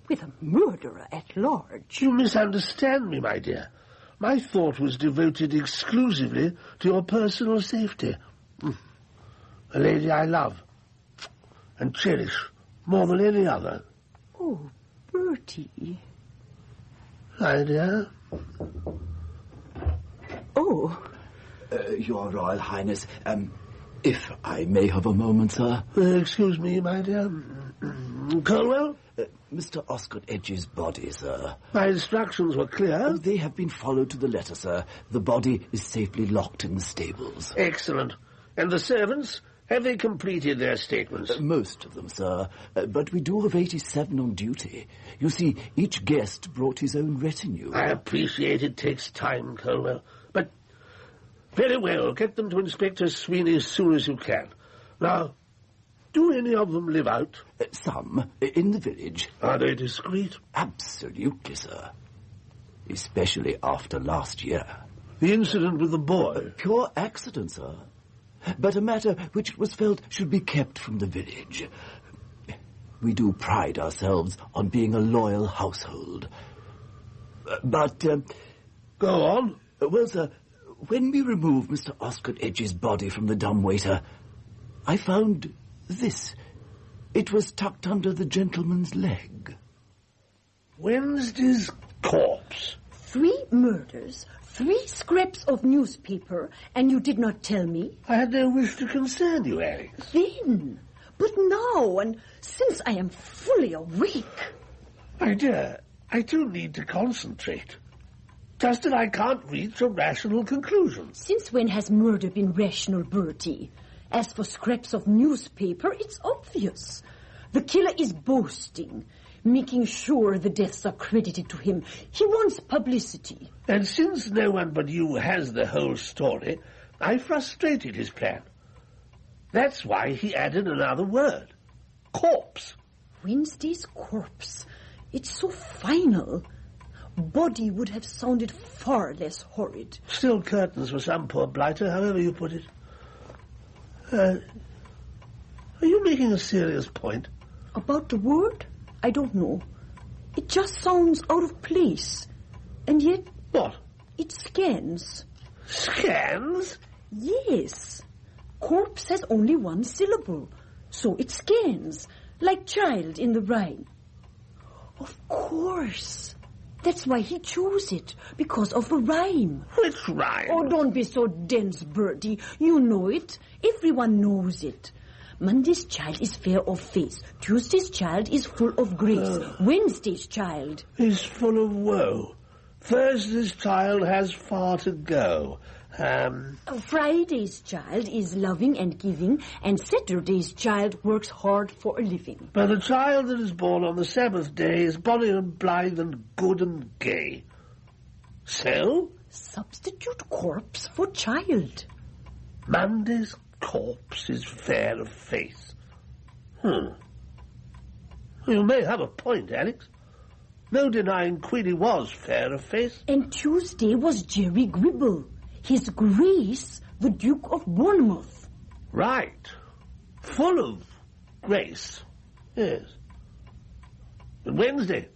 with a murderer at large. You misunderstand me, my dear. My thought was devoted exclusively to your personal safety. A lady I love and cherish more than any other. Oh, Bertie. My dear. Oh. Your Royal Highness, if I may have a moment, sir. Excuse me, my dear. Colwell? Mr. Osgood Edge's body, sir. My instructions were clear. They have been followed to the letter, sir. The body is safely locked in the stables. Excellent. And the servants? Have they completed their statements? Most of them, sir. But we do have 87 on duty. You see, each guest brought his own retinue. I appreciate it takes time, Colwell. But very well, get them to Inspector Sweeney as soon as you can. Now, do any of them live out? Some, in the village. Are they discreet? Absolutely, sir. Especially after last year. The incident with the boy? Pure accident, sir. But a matter which it was felt should be kept from the village. We do pride ourselves on being a loyal household. But, go on. Well, sir, when we removed Mr. Osgood Edge's body from the dumbwaiter, I found this. It was tucked under the gentleman's leg. Wednesday's corpse. 3 murders, 3 scraps of newspaper, and you did not tell me? I had no wish to concern you, Alex. Then, but now, and since I am fully awake. My dear, I do need to concentrate. Just that I can't reach a rational conclusion. Since when has murder been rational, Bertie? As for scraps of newspaper, it's obvious. The killer is boasting, making sure the deaths are credited to him. He wants publicity. And since no one but you has the whole story, I frustrated his plan. That's why he added another word. Corpse. Wednesday's corpse. It's so final. Body would have sounded far less horrid. Still curtains for some poor blighter, however you put it. Are you making a serious point? About the word? I don't know. It just sounds out of place. And yet... What? It scans. Scans? Yes. Corpse has only 1 syllable. So it scans. Like child in the rhyme. Of course. That's why he chose it. Because of the rhyme. Which rhyme? Oh, don't be so dense, Bertie. You know it. Everyone knows it. Monday's child is fair of face. Tuesday's child is full of grace. Wednesday's child is full of woe. Thursday's child has far to go. Friday's child is loving and giving, and Saturday's child works hard for a living. But the child that is born on the Sabbath day is bonny and blithe and good and gay. So? Substitute corpse for child. Monday's corpse is fair of face. You may have a point, Alex. No denying Queenie was fair of face. And Tuesday was Jerry Gribble. His Grace, the Duke of Bournemouth. Right. Full of grace. Yes. And Wednesday.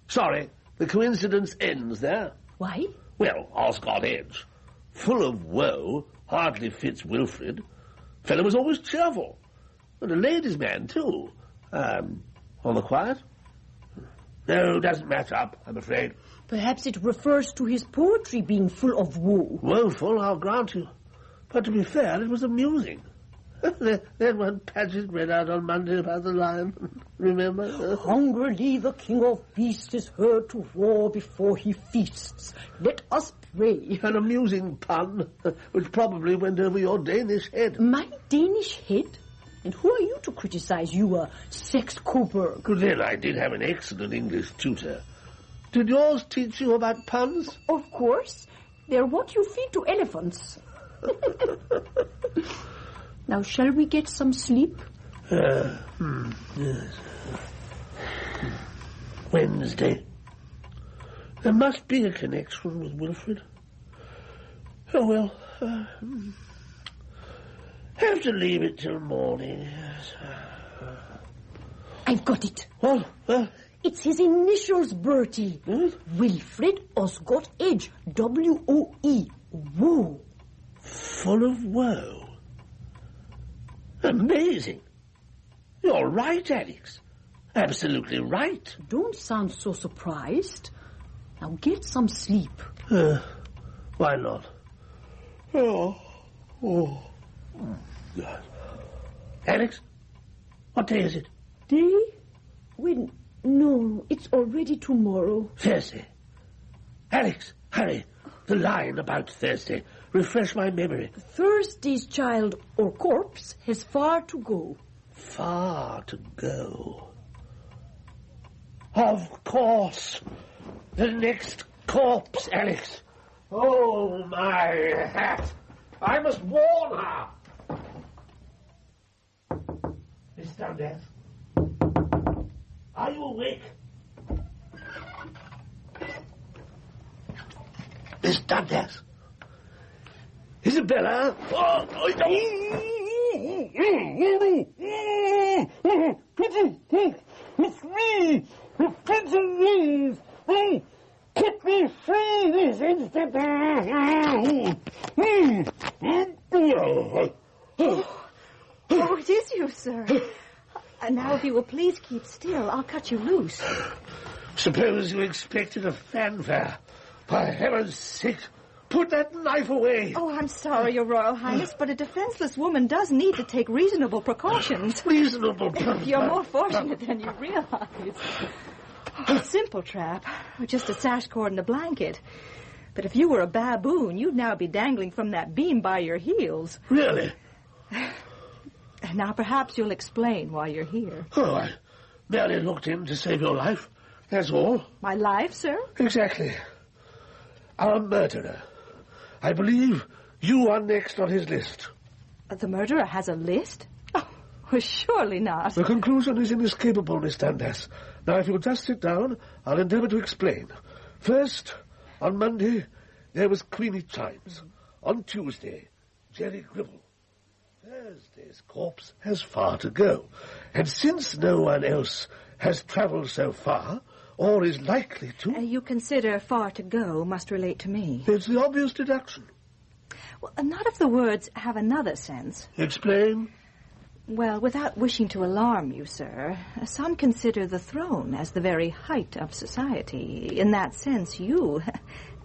Sorry. The coincidence ends there. Why? Well, Osgood Edge. Full of woe. Hardly fits Wilfred. Fellow was always cheerful. And a ladies' man, too. On the quiet? No, doesn't match up, I'm afraid. Perhaps it refers to his poetry being full of woe. Woeful, I'll grant you. But to be fair, it was amusing. Then when Paget read out on Monday about the lion, remember? Hungrily the king of beasts is heard to roar before he feasts. Let us pray. An amusing pun, which probably went over your Danish head. My Danish head? And who are you to criticize, you sex Coburg? Good then, I did have an excellent English tutor. Did yours teach you about puns? Of course. They're what you feed to elephants. Now, shall we get some sleep? Yes. Wednesday. There must be a connection with Wilfred. Oh, well. Have to leave it till morning. I've got it. What? It's his initials, Bertie. Wilfred Osgood Edge. W-O-E. Woe. Full of woe. Amazing. You're right, Alex. Absolutely right. Don't sound so surprised. Now get some sleep. Why not? Oh. God. Alex, what day is it? Day? When? No, it's already tomorrow. Thursday. Alex, hurry. The line about Thursday. Refresh my memory. Thursday's child or corpse has far to go. Far to go. Of course. The next corpse, Alex. Oh, my hat. I must warn her. Miss Dundas, are you awake? Miss Dundas. Isabella. It's me. The Prince of Leaves. Get me free this instant. Oh, it is you, sir. Now, if you will please keep still, I'll cut you loose. Suppose you expected a fanfare. For heaven's sake, put that knife away. Oh, I'm sorry, Your Royal Highness, but a defenseless woman does need to take reasonable precautions. Reasonable You're more fortunate than you realize. A simple trap. Just a sash cord and a blanket. But if you were a baboon, you'd now be dangling from that beam by your heels. Really? Now, perhaps you'll explain why you're here. Oh, I merely looked in to save your life. That's all. My life, sir? Exactly. Our murderer. I believe you are next on his list. The murderer has a list? Oh, well, surely not. The conclusion is inescapable, Miss Dundas. Now, if you'll just sit down, I'll endeavour to explain. First, on Monday, there was Queenie Chimes. On Tuesday, Jerry Gribble. Thursday's corpse has far to go. And since no one else has travelled so far, or is likely to... You consider far to go must relate to me. It's the obvious deduction. Well, not if the words have another sense. Explain. Well, without wishing to alarm you, sir, some consider the throne as the very height of society. In that sense, you,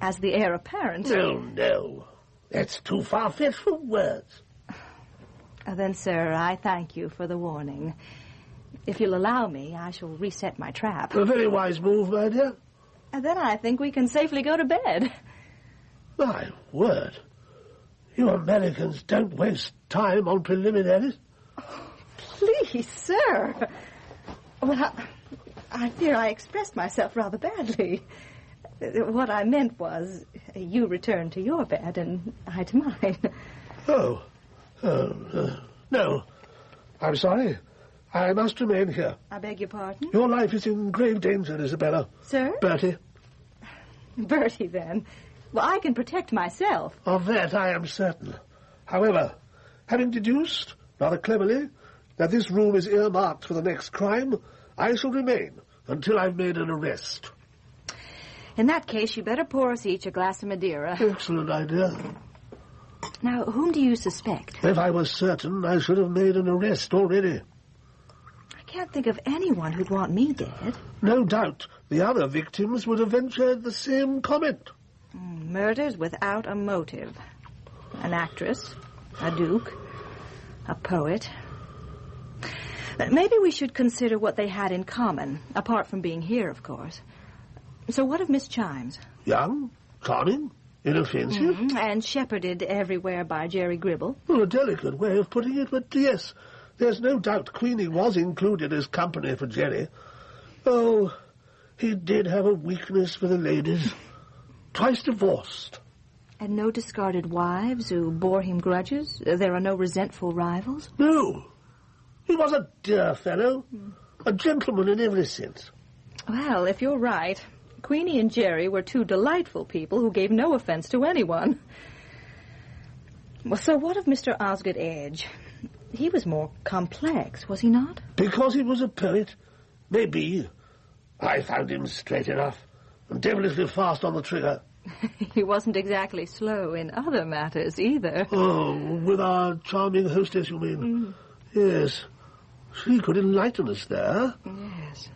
as the heir apparent... No. That's too far-fetched for words. Then, sir, I thank you for the warning. If you'll allow me, I shall reset my trap. A very wise move, my dear. And then I think we can safely go to bed. My word. You Americans don't waste time on preliminaries. Oh, please, sir. Well, I fear I expressed myself rather badly. What I meant was, you return to your bed and I to mine. No. I'm sorry. I must remain here. I beg your pardon? Your life is in grave danger, Isabella. Sir? Bertie. Bertie, then. Well, I can protect myself. Of that I am certain. However, having deduced, rather cleverly, that this room is earmarked for the next crime, I shall remain until I've made an arrest. In that case, you better pour us each a glass of Madeira. Excellent idea. Now, whom do you suspect? If I was certain, I should have made an arrest already. I can't think of anyone who'd want me dead. No doubt the other victims would have ventured the same comment. Murders without a motive. An actress, a duke, a poet. But maybe we should consider what they had in common, apart from being here, of course. So what of Miss Chimes? Young, charming, inoffensive. And shepherded everywhere by Jerry Gribble. Well, a delicate way of putting it, but yes, there's no doubt Queenie was included as company for Jerry. Oh, he did have a weakness for the ladies. Twice divorced. And no discarded wives who bore him grudges? There are no resentful rivals? No. He was a dear fellow. A gentleman in every sense. Well, if you're right, Queenie and Jerry were two delightful people who gave no offense to anyone. Well, so what of Mr. Osgood Edge? He was more complex, was he not? Because he was a poet? Maybe. I found him straight enough, and devilishly fast on the trigger. He wasn't exactly slow in other matters, either. Oh, with our charming hostess, you mean? Yes. She could enlighten us there. Yes.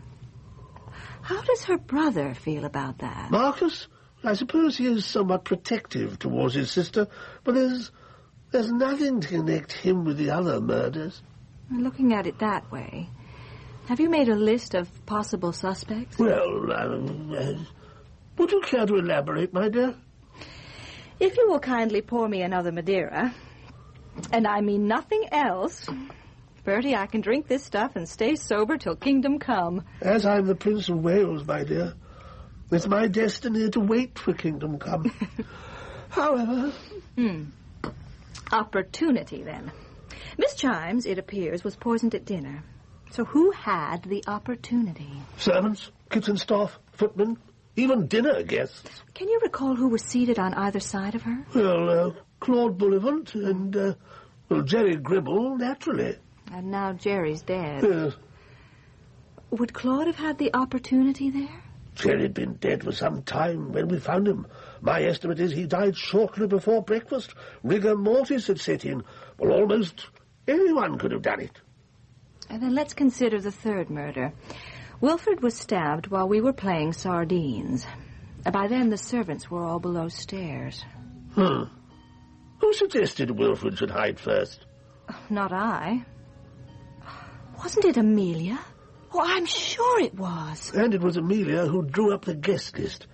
How does her brother feel about that? Marcus? I suppose he is somewhat protective towards his sister, but there's nothing to connect him with the other murders. Looking at it that way, have you made a list of possible suspects? Well, would you care to elaborate, my dear? If you will kindly pour me another Madeira, and I mean nothing else, Bertie, I can drink this stuff and stay sober till kingdom come. As I'm the Prince of Wales, my dear, it's my destiny to wait for kingdom come. However... Opportunity, then. Miss Chimes, it appears, was poisoned at dinner. So who had the opportunity? Servants, kitchen staff, footmen, even dinner guests. Can you recall who was seated on either side of her? Well, Claude Bullivant and, Jerry Gribble, naturally. And now Jerry's dead. Yes. Would Claude have had the opportunity there? Jerry'd been dead for some time when we found him. My estimate is he died shortly before breakfast. Rigor mortis had set in. Well, almost anyone could have done it. And then let's consider the third murder. Wilfred was stabbed while we were playing sardines. By then, the servants were all below stairs. Who suggested Wilfred should hide first? Not I. Wasn't it Amelia? Oh, I'm sure it was. And it was Amelia who drew up the guest list.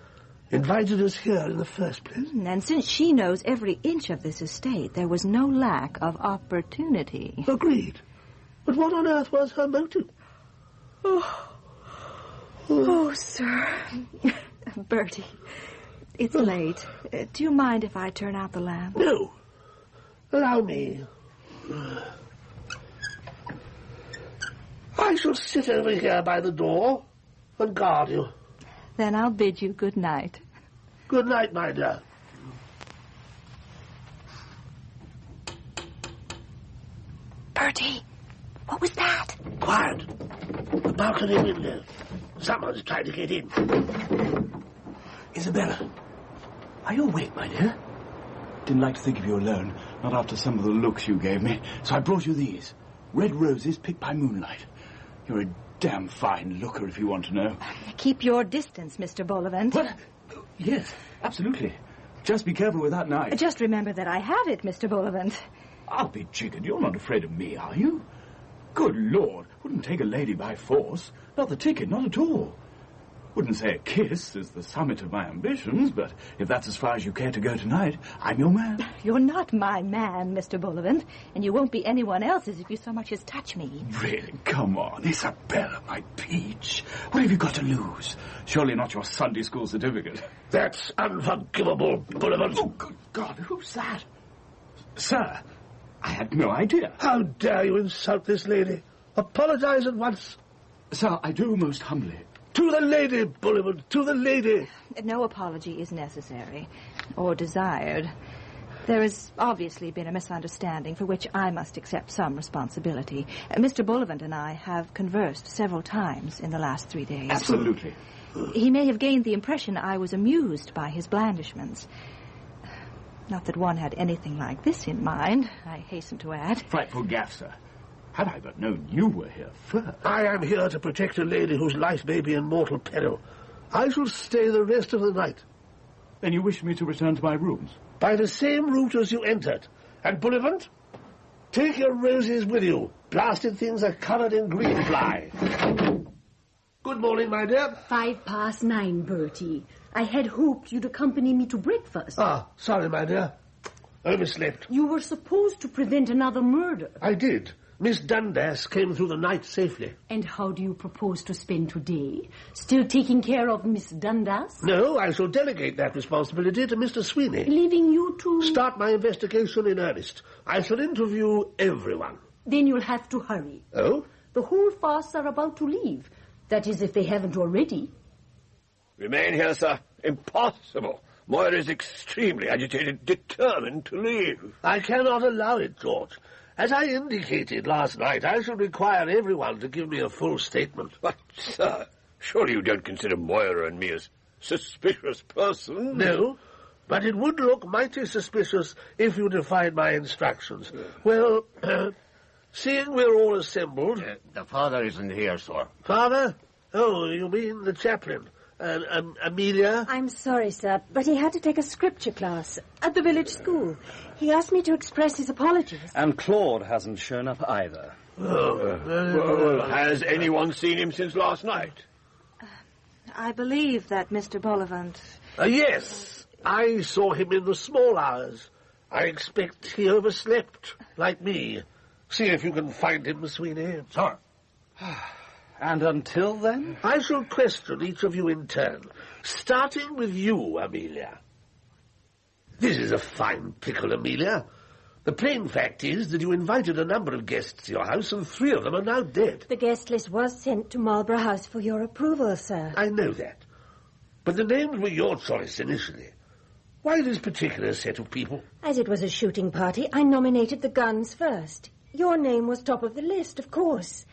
Invited us here in the first place. And since she knows every inch of this estate, there was no lack of opportunity. Agreed. But what on earth was her motive? Oh, sir. Bertie, it's late. Do you mind if I turn out the lamp? No. Allow me. I shall sit over here by the door and guard you. Then I'll bid you good night. Good night, my dear. Bertie, what was that? Quiet. The balcony window. Someone's trying to get in. Isabella, are you awake, my dear? Didn't like to think of you alone, not after some of the looks you gave me, so I brought you these. Red roses picked by moonlight. You're a damn fine looker, if you want to know. Keep your distance, Mr. Bullivant. What? Yes, absolutely. Just be careful with that knife. Just remember that I have it, Mr. Bullivant. I'll be jiggered. You're not afraid of me, are you? Good Lord, wouldn't take a lady by force. Not the ticket, not at all. Wouldn't say a kiss is the summit of my ambitions, but if that's as far as you care to go tonight, I'm your man. You're not my man, Mr. Bullivant, and you won't be anyone else's if you so much as touch me. Really, come on, Isabella, my peach. What have you got to lose? Surely not your Sunday school certificate. That's unforgivable, Bullivant. Oh, good God, who's that? Sir, I had no idea. How dare you insult this lady? Apologize at once. Sir, I do most humbly. To the lady, Bullivant, to the lady. No apology is necessary, or desired. There has obviously been a misunderstanding for which I must accept some responsibility. Mr. Bullivant and I have conversed several times in the last 3 days. Absolutely. He may have gained the impression I was amused by his blandishments. Not that one had anything like this in mind, I hasten to add. Frightful gaff, sir. Had I but known you were here first. I am here to protect a lady whose life may be in mortal peril. I shall stay the rest of the night. Then you wish me to return to my rooms? By the same route as you entered. And Bullivant, take your roses with you. Blasted things are covered in green fly. Good morning, my dear. 9:05, Bertie. I had hoped you'd accompany me to breakfast. Ah, sorry, my dear. Overslept. You were supposed to prevent another murder. I did. Miss Dundas came through the night safely. And how do you propose to spend today? Still taking care of Miss Dundas? No, I shall delegate that responsibility to Mr. Sweeney. Leaving you to... Start my investigation in earnest. I shall interview everyone. Then you'll have to hurry. Oh? The whole farce are about to leave. That is, if they haven't already. Remain here, sir. Impossible. Moira is extremely agitated, determined to leave. I cannot allow it, George. As I indicated last night, I shall require everyone to give me a full statement. But, sir, surely you don't consider Moira and me as suspicious persons? No, but it would look mighty suspicious if you defied my instructions. Well, seeing we're all assembled... the father isn't here, sir. Father, Oh, you mean the chaplain? Amelia? I'm sorry, sir, but he had to take a scripture class at the village school. He asked me to express his apologies. And Claude hasn't shown up either. Has anyone seen him since last night? I believe that Mr. Bullivant... Yes, I saw him in the small hours. I expect he overslept, like me. See if you can find him, Sweeney. Sorry. And until then? I shall question each of you in turn, starting with you, Amelia. This is a fine pickle, Amelia. The plain fact is that you invited a number of guests to your house, and 3 of them are now dead. The guest list was sent to Marlborough House for your approval, sir. I know that. But the names were your choice initially. Why this particular set of people? As it was a shooting party, I nominated the guns first. Your name was top of the list, of course.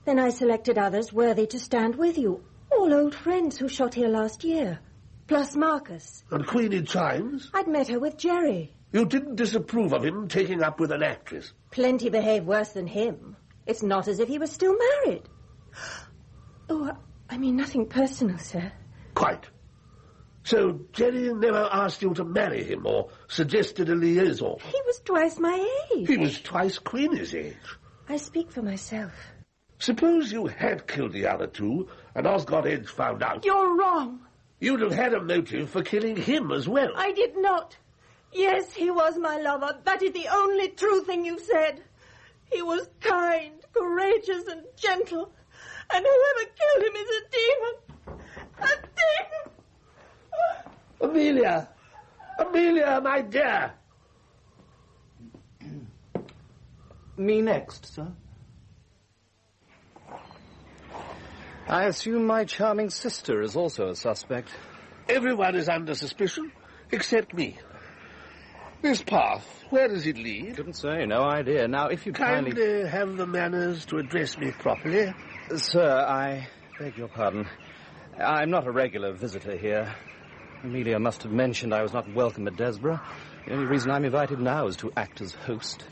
Then I selected others worthy to stand with you. All old friends who shot here last year. Plus Marcus. And Queenie Chimes? I'd met her with Jerry. You didn't disapprove of him taking up with an actress? Plenty behave worse than him. It's not as if he was still married. Oh, I mean nothing personal, sir. Quite. So Jerry never asked you to marry him or suggested a liaison? He was twice my age. He was twice Queenie's age. I speak for myself. Suppose you had killed the other 2 and Osgood Edge found out. You're wrong. You'd have had a motive for killing him as well. I did not. Yes, he was my lover. That is the only true thing you've said. He was kind, courageous, and gentle. And whoever killed him is a demon. A demon! Amelia! Amelia, my dear! Me next, sir. I assume my charming sister is also a suspect. Everyone is under suspicion, except me. This path, where does it lead? Couldn't say, no idea. Now, if you'd kindly have the manners to address me properly. Sir, I beg your pardon. I'm not a regular visitor here. Amelia must have mentioned I was not welcome at Desborough. The only reason I'm invited now is to act as host.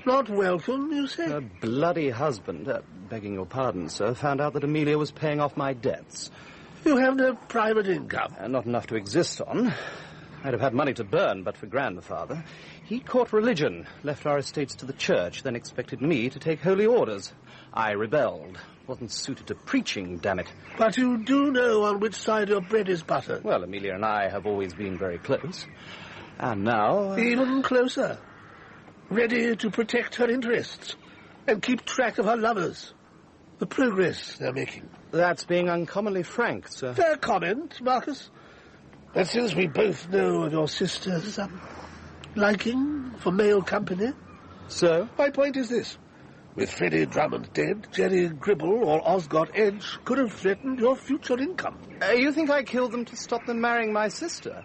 Not welcome, you say? Her bloody husband, begging your pardon, sir, found out that Amelia was paying off my debts. You have no private income? Not enough to exist on. I'd have had money to burn, but for grandfather. He caught religion, left our estates to the church, then expected me to take holy orders. I rebelled. Wasn't suited to preaching, damn it. But you do know on which side your bread is buttered. Well, Amelia and I have always been very close. And now... Even closer. Ready to protect her interests and keep track of her lovers. The progress they're making. That's being uncommonly frank, sir. Fair comment, Marcus. And since we both know of your sister's liking for male company... So? My point is this. With Freddie Drummond dead, Jerry Gribble or Osgood Edge could have threatened your future income. You think I killed them to stop them marrying my sister?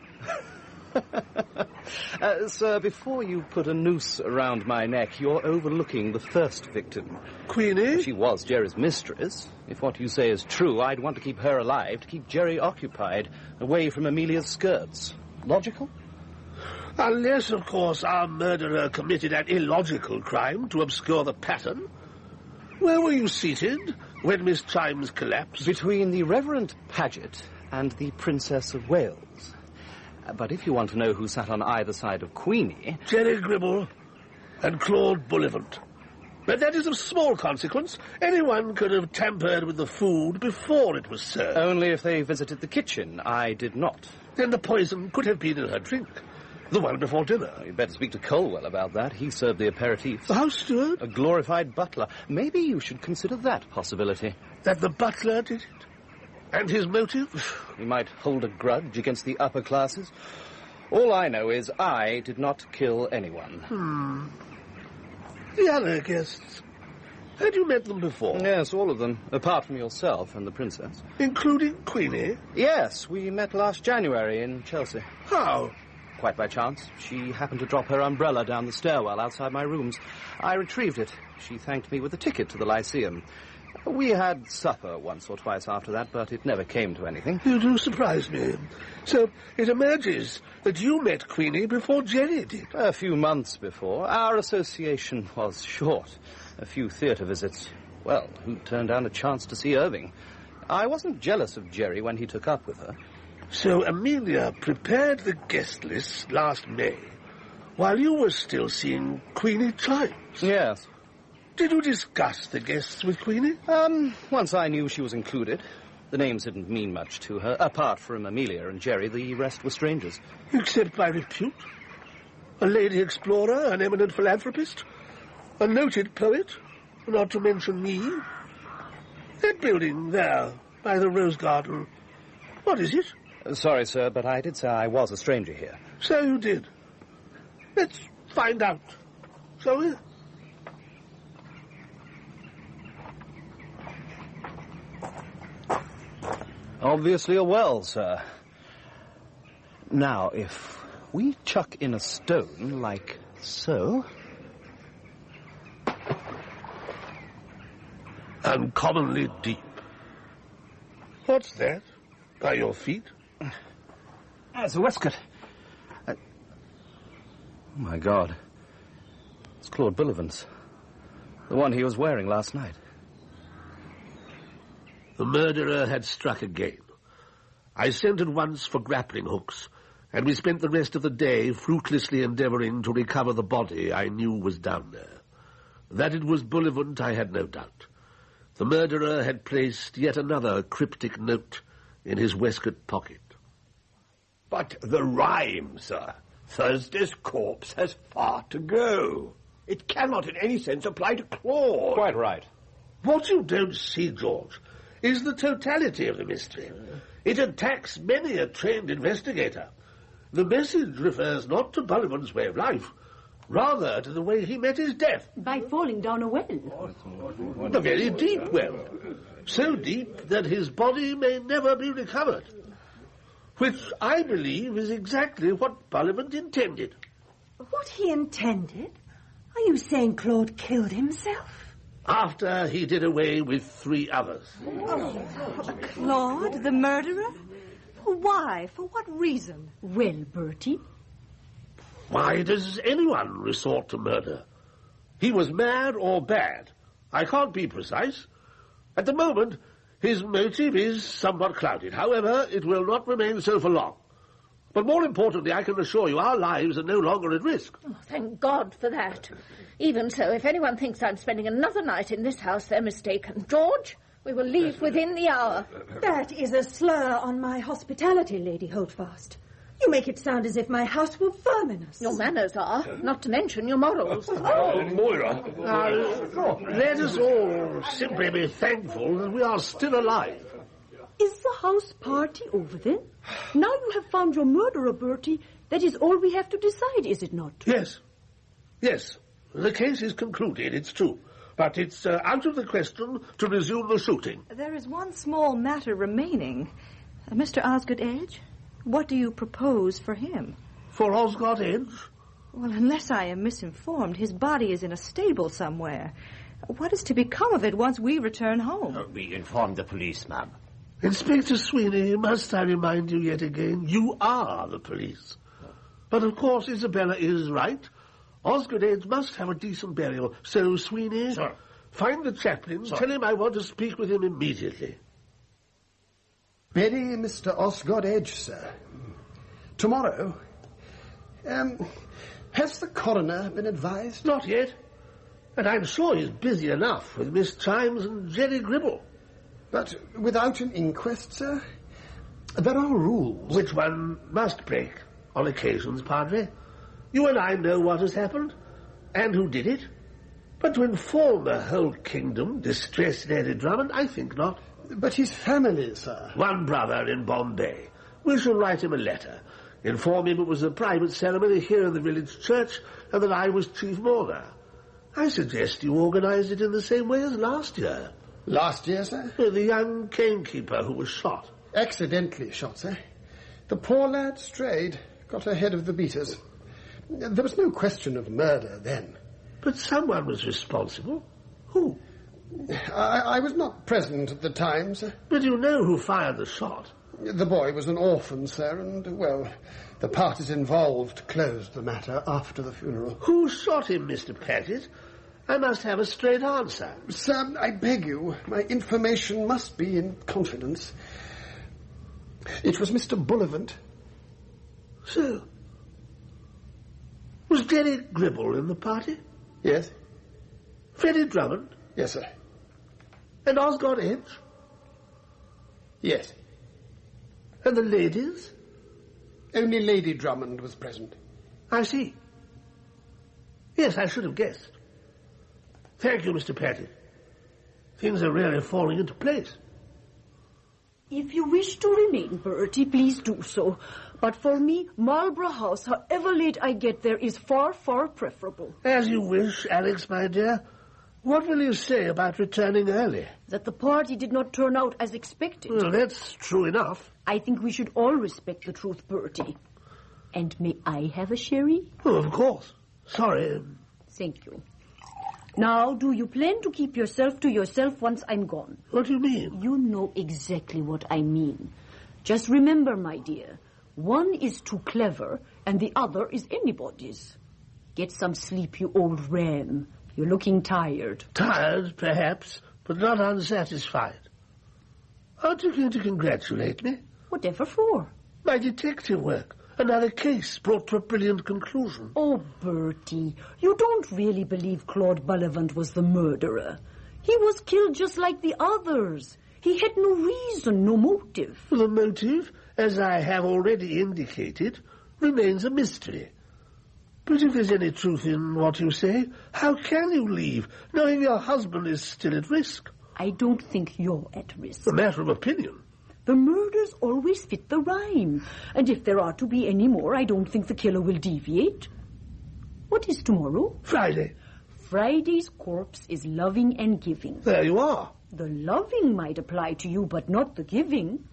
Sir, before you put a noose around my neck, you're overlooking the first victim. Queenie? She was Jerry's mistress. If what you say is true, I'd want to keep her alive, to keep Jerry occupied, away from Amelia's skirts. Logical? Unless, of course, our murderer committed an illogical crime to obscure the pattern. Where were you seated when Miss Chimes collapsed? Between the Reverend Paget and the Princess of Wales. But if you want to know who sat on either side of Queenie... Jerry Gribble and Claude Bullivant. But that is of small consequence. Anyone could have tampered with the food before it was served. Only if they visited the kitchen. I did not. Then the poison could have been in her drink. The one before dinner. You'd better speak to Colwell about that. He served the aperitifs. The house steward? A glorified butler. Maybe you should consider that possibility. That the butler did it? And his motive? He might hold a grudge against the upper classes. All I know is I did not kill anyone. The other guests. Had you met them before? Yes, all of them, apart from yourself and the princess. Including Queenie? Yes, we met last January in Chelsea. How? Quite by chance. She happened to drop her umbrella down the stairwell outside my rooms. I retrieved it. She thanked me with a ticket to the Lyceum. We had supper once or twice after that, but it never came to anything. You do surprise me. So it emerges that you met Queenie before Jerry did. A few months before. Our association was short. A few theatre visits. Well, who turned down a chance to see Irving? I wasn't jealous of Jerry when he took up with her. So Amelia prepared the guest list last May, while you were still seeing Queenie Chimes? Yes. Did you discuss the guests with Queenie? Once I knew she was included. The names didn't mean much to her. Apart from Amelia and Jerry, the rest were strangers. Except by repute? A lady explorer, an eminent philanthropist, a noted poet, not to mention me. That building there, by the rose garden, what is it? Sorry, sir, but I did say I was a stranger here. So you did. Let's find out, shall we? Obviously a well, sir. Now, if we chuck in a stone like so... Uncommonly deep. What's that? By your feet? It's a waistcoat. Oh, my God. It's Claude Bullivant's. The one he was wearing last night. The murderer had struck again. I sent at once for grappling hooks, and we spent the rest of the day fruitlessly endeavouring to recover the body I knew was down there. That it was Bullivant, I had no doubt. The murderer had placed yet another cryptic note in his waistcoat pocket. But the rhyme, sir. Thursday's corpse has far to go. It cannot in any sense apply to Claude. Quite right. What you don't see, George, is the totality of the mystery. It attacks many a trained investigator. The message refers not to Bullivant's way of life, rather to the way he met his death. By falling down a well. A very deep well. So deep that his body may never be recovered. Which I believe is exactly what Bullivant intended. What he intended? Are you saying Claude killed himself? After he did away with 3 others. Claude, the murderer? Why? For what reason? Well, Bertie. Why does anyone resort to murder? He was mad or bad. I can't be precise. At the moment, his motive is somewhat clouded. However, it will not remain so for long. But more importantly, I can assure you our lives are no longer at risk. Oh, thank God for that. Even so, if anyone thinks I'm spending another night in this house, they're mistaken. George, we will leave within the hour. That is a slur on my hospitality, Lady Holdfast. You make it sound as if my house were verminous. Your manners are, not to mention your morals. Moira, let us all simply be thankful that we are still alive. Is the house party over then? Now you have found your murderer, Bertie. That is all we have to decide, is it not? Yes. Yes. The case is concluded, it's true. But it's out of the question to resume the shooting. There is one small matter remaining. Mr. Osgood Edge, what do you propose for him? For Osgood Edge? Well, unless I am misinformed, his body is in a stable somewhere. What is to become of it once we return home? We informed the police, ma'am. Inspector Sweeney, must I remind you yet again, you are the police. But of course Isabella is right. Osgood Edge must have a decent burial. So, Sweeney, sir, find the chaplain, sir. Tell him I want to speak with him immediately. Bury Mr. Osgood Edge, sir. Tomorrow. Has the coroner been advised? Not yet. And I'm sure he's busy enough with Miss Chimes and Jerry Gribble. But without an inquest, sir? There are rules. Which one must break on occasions, Padre. You and I know what has happened, and who did it. But to inform the whole kingdom, distress Lady Drummond, I think not. But his family, sir. One brother in Bombay. We shall write him a letter. Inform him it was a private ceremony here in the village church, and that I was chief mourner. I suggest you organise it in the same way as last year. Last year, sir? The young gamekeeper who was shot. Accidentally shot, sir. The poor lad strayed, got ahead of the beaters. There was no question of murder then. But someone was responsible. Who? I was not present at the time, sir. But you know who fired the shot. The boy was an orphan, sir, and, well, the parties involved closed the matter after the funeral. Who shot him, Mr. Paget? I must have a straight answer. Sir, I beg you. My information must be in confidence. It was Mr. Bullivant. So, was Jerry Gribble in the party? Yes. Freddie Drummond? Yes, sir. And Osgood Edge? Yes. And the ladies? Only Lady Drummond was present. I see. Yes, I should have guessed. Thank you, Mr. Petty. Things are really falling into place. If you wish to remain, Bertie, please do so. But for me, Marlborough House, however late I get there, is far, far preferable. As you wish, Alex, my dear. What will you say about returning early? That the party did not turn out as expected. Well, that's true enough. I think we should all respect the truth, Bertie. And may I have a sherry? Oh, of course. Sorry. Thank you. Now, do you plan to keep yourself to yourself once I'm gone? What do you mean? You know exactly what I mean. Just remember, my dear, one is too clever and the other is anybody's. Get some sleep, you old ram. You're looking tired. Tired, perhaps, but not unsatisfied. Aren't you going to congratulate me? Whatever for? My detective work. Another case brought to a brilliant conclusion. Oh, Bertie, you don't really believe Claude Bullivant was the murderer. He was killed just like the others. He had no reason, no motive. The motive, as I have already indicated, remains a mystery. But if there's any truth in what you say, how can you leave, knowing your husband is still at risk? I don't think you're at risk. A matter of opinion. The murders always fit the rhyme. And if there are to be any more, I don't think the killer will deviate. What is tomorrow? Friday. Friday's corpse is loving and giving. There you are. The loving might apply to you, but not the giving.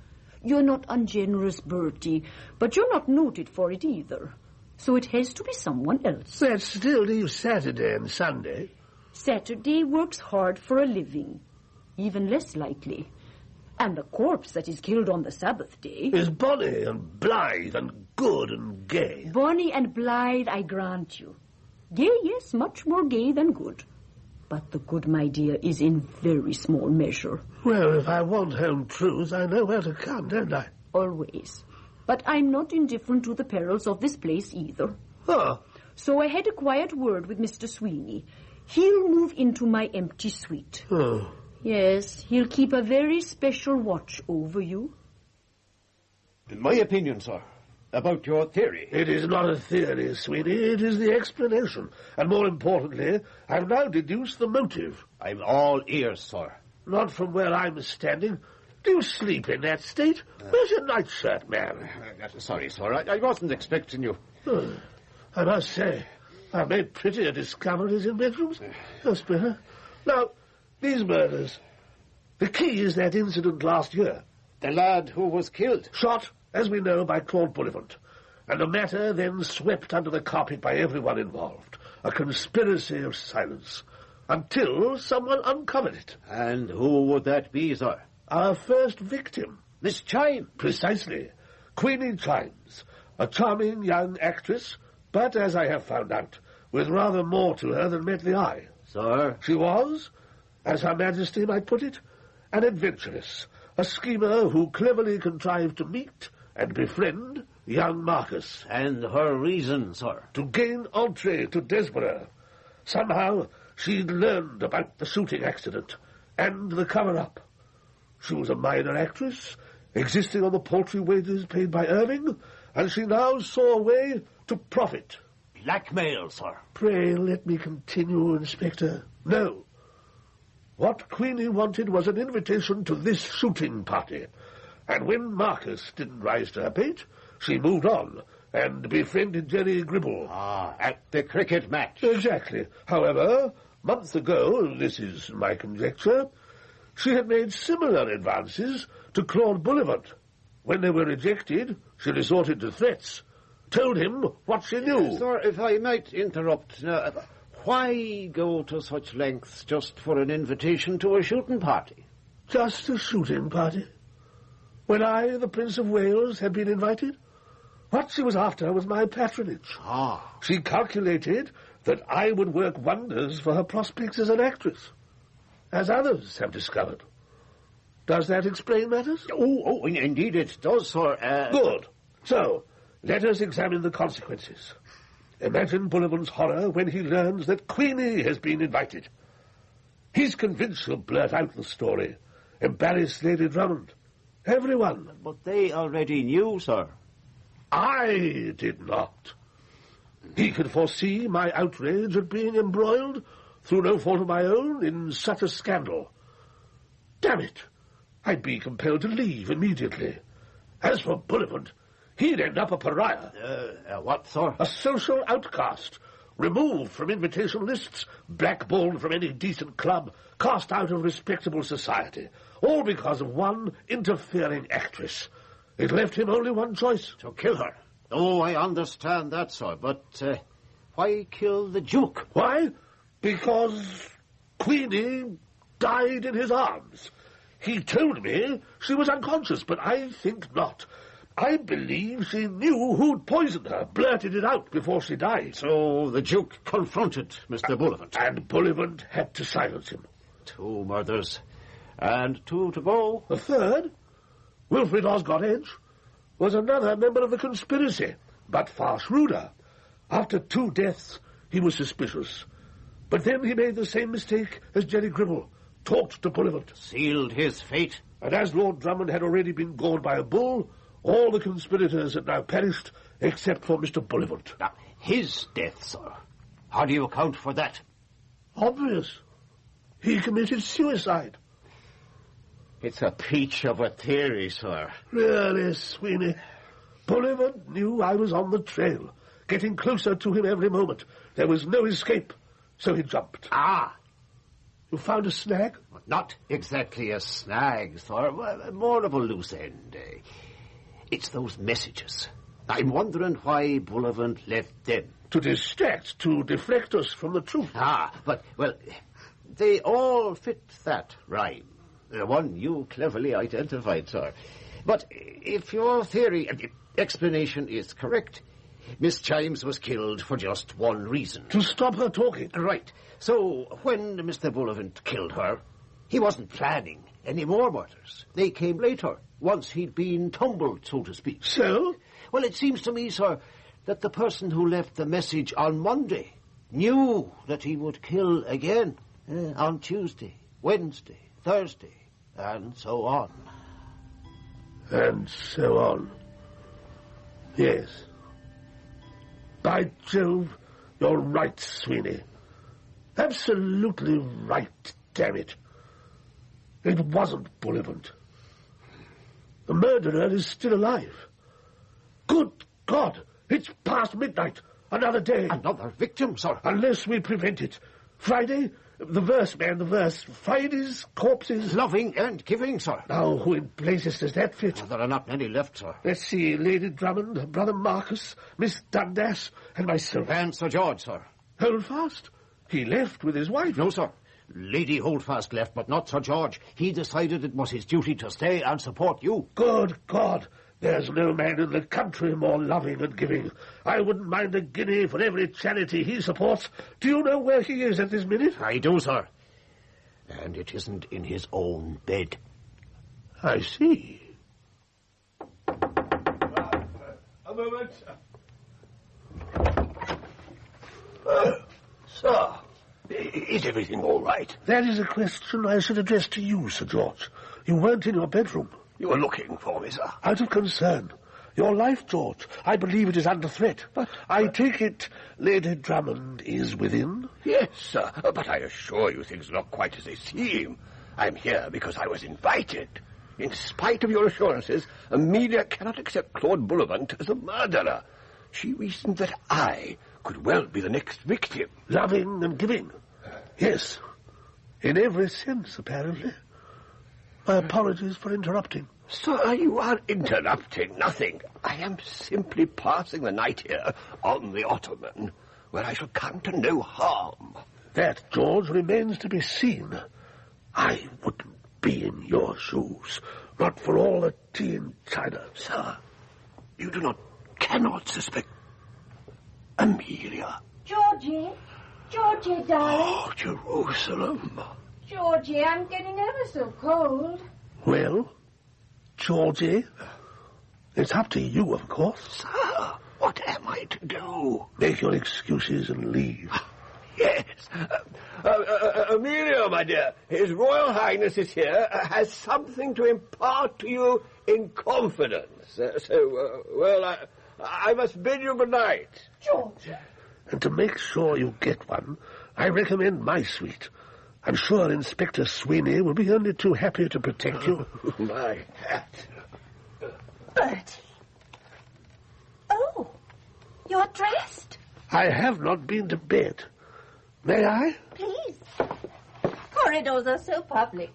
You're not ungenerous, Bertie, but you're not noted for it either. So it has to be someone else. That still leaves Saturday and Sunday. Saturday works hard for a living. Even less likely. And the corpse that is killed on the Sabbath day is bonny and blithe and good and gay. Bonny and blithe, I grant you. Gay, yes, much more gay than good. But the good, my dear, is in very small measure. Well, if I want home truth, I know where to come, don't I? Always. But I'm not indifferent to the perils of this place either. Oh. So I had a quiet word with Mr. Sweeney. He'll move into my empty suite. Oh. Yes, he'll keep a very special watch over you. In my opinion, sir, about your theory... It is not a theory, Sweeney. It is the explanation. And more importantly, I've now deduced the motive. I'm all ears, sir. Not from where I'm standing. Do you sleep in that state? Where's your nightshirt, man? Sorry, sir. I wasn't expecting you. I must say, I've made prettier discoveries in bedrooms. That's better. Now, these murders. The key is that incident last year. The lad who was killed? Shot, as we know, by Claude Bullivant. And the matter then swept under the carpet by everyone involved. A conspiracy of silence. Until someone uncovered it. And who would that be, sir? Our first victim. Miss Chimes? Precisely. Queenie Chimes. A charming young actress, but, as I have found out, with rather more to her than met the eye. Sir? She was, as Her Majesty might put it, an adventuress, a schemer who cleverly contrived to meet and befriend young Marcus. And her reason, sir? To gain entree to Desborough. Somehow she'd learned about the shooting accident and the cover-up. She was a minor actress, existing on the paltry wages paid by Irving, and she now saw a way to profit. Blackmail, sir. Pray let me continue, Inspector. No. What Queenie wanted was an invitation to this shooting party. And when Marcus didn't rise to her bait, she moved on and befriended Jerry Gribble. Ah, at the cricket match. Exactly. However, months ago, this is my conjecture, she had made similar advances to Claude Bullivant. When they were rejected, she resorted to threats, told him what she knew. Sir, if I might interrupt, why go to such lengths just for an invitation to a shooting party? Just a shooting party? When I, the Prince of Wales, had been invited? What she was after was my patronage. Ah. She calculated that I would work wonders for her prospects as an actress, as others have discovered. Does that explain matters? Oh, indeed it does, sir. Good. So, let us examine the consequences. Imagine Bullivant's horror when he learns that Queenie has been invited. He's convinced she'll blurt out the story, embarrass Lady Drummond. Everyone. But they already knew, sir. I did not. He could foresee my outrage at being embroiled, through no fault of my own, in such a scandal. Damn it! I'd be compelled to leave immediately. As for Bullivant, he'd end up a pariah. What, sir? A social outcast, removed from invitation lists, blackballed from any decent club, cast out of respectable society, all because of one interfering actress. It left him only one choice. To kill her. Oh, I understand that, sir, but why kill the Duke? Why? Because Queenie died in his arms. He told me she was unconscious, but I think not. I believe she knew who'd poisoned her, blurted it out before she died. So the Duke confronted Mr. Bullivant. And Bullivant had to silence him. 2 murders, and 2 to go. The third, Wilfred Osgood Edge, was another member of the conspiracy, but far shrewder. After 2 deaths, he was suspicious. But then he made the same mistake as Jerry Gribble, talked to Bullivant. Sealed his fate. And as Lord Drummond had already been gored by a bull, all the conspirators had now perished, except for Mr. Bullivant. Now, his death, sir. How do you account for that? Obvious. He committed suicide. It's a peach of a theory, sir. Really, Sweeney. Bullivant knew I was on the trail, getting closer to him every moment. There was no escape, so he jumped. Ah! You found a snag? Not exactly a snag, sir. More of a loose end. It's those messages. I'm wondering why Bullivant left them. To distract, to deflect us from the truth. Ah, but, well, they all fit that rhyme. The one you cleverly identified, sir. But if your theory, explanation is correct, Miss Chimes was killed for just one reason. To stop her talking. Right. So, when Mr. Bullivant killed her, he wasn't planning any more murders. They came later, once he'd been tumbled, so to speak. So? Well, it seems to me, sir, that the person who left the message on Monday knew that he would kill again on Tuesday, Wednesday, Thursday, and so on. And so on. Yes. By Jove, you're right, Sweeney. Absolutely right, damn it. It wasn't Bullivant. The murderer is still alive. Good God, it's past midnight. Another day. Another victim, sir. Unless we prevent it. Friday, the verse, man, the verse. Friday's corpses. Loving and giving, sir. Now, who in blazes does that fit? There are not many left, sir. Let's see, Lady Drummond, Brother Marcus, Miss Dundas, and myself. And Sir George, sir. Holdfast? He left with his wife. No, sir. Lady Holdfast left, but not Sir George. He decided it was his duty to stay and support you. Good God. There's no man in the country more loving and giving. I wouldn't mind a guinea for every charity he supports. Do you know where he is at this minute? I do, sir. And it isn't in his own bed. I see. A moment. Sir, is everything all right? That is a question I should address to you, Sir George. You weren't in your bedroom. You were looking for me, sir. Out of concern. Your life, George. I believe it is under threat. But I take it Lady Drummond is within? Yes, sir. But I assure you things are not quite as they seem. I'm here because I was invited. In spite of your assurances, Amelia cannot accept Claude Bullivant as a murderer. She reasoned that I could well be the next victim. Loving and giving. Yes. In every sense, apparently. My apologies for interrupting. Sir, you are interrupting nothing. I am simply passing the night here on the ottoman, where I shall come to no harm. That, George, remains to be seen. I wouldn't be in your shoes, not for all the tea in China. Sir, you cannot suspect Amelia. Georgie? Georgie, darling. Oh, Jerusalem. Georgie, I'm getting ever so cold. Well, Georgie, it's up to you, of course. Sir, what am I to do? Make your excuses and leave. Yes. Amelia, my dear, His Royal Highness is here, has something to impart to you in confidence. I must bid you good night. George. And to make sure you get one, I recommend my suite. I'm sure Inspector Sweeney will be only too happy to protect you. My hat. Bertie. Oh, you're dressed. I have not been to bed. May I? Please. Corridors are so public.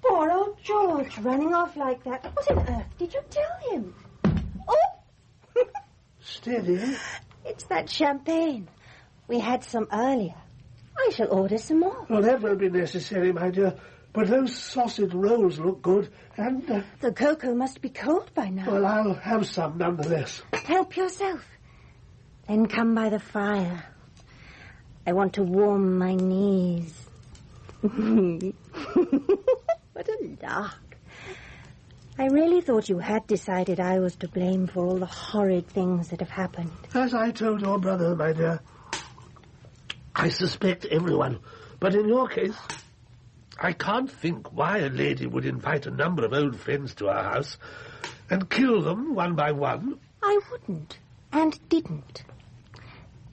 Poor old George running off like that. What on earth did you tell him? Oh! Steady. It's that champagne. We had some earlier. I shall order some more. Well, that won't be necessary, my dear. But those sausage rolls look good, and... The cocoa must be cold by now. Well, I'll have some nonetheless. Help yourself. Then come by the fire. I want to warm my knees. What a lark. I really thought you had decided I was to blame for all the horrid things that have happened. As I told your brother, my dear, I suspect everyone. But in your case, I can't think why a lady would invite a number of old friends to our house and kill them one by one. I wouldn't, and didn't.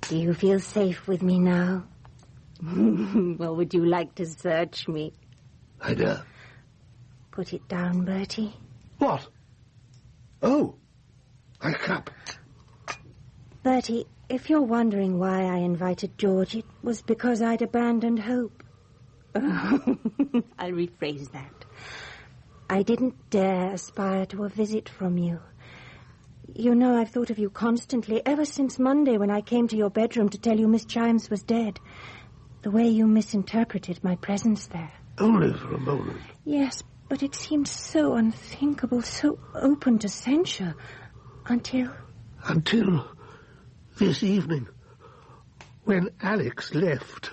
Do you feel safe with me now? Or would you like to search me? My dear. Put it down, Bertie. What? Oh, my cup. Bertie, if you're wondering why I invited George, it was because I'd abandoned hope. I'll rephrase that. I didn't dare aspire to a visit from you. You know I've thought of you constantly, ever since Monday when I came to your bedroom to tell you Miss Chimes was dead. The way you misinterpreted my presence there. Only for a moment. Yes, but it seemed so unthinkable, so open to censure, until... Until this evening, when Alex left.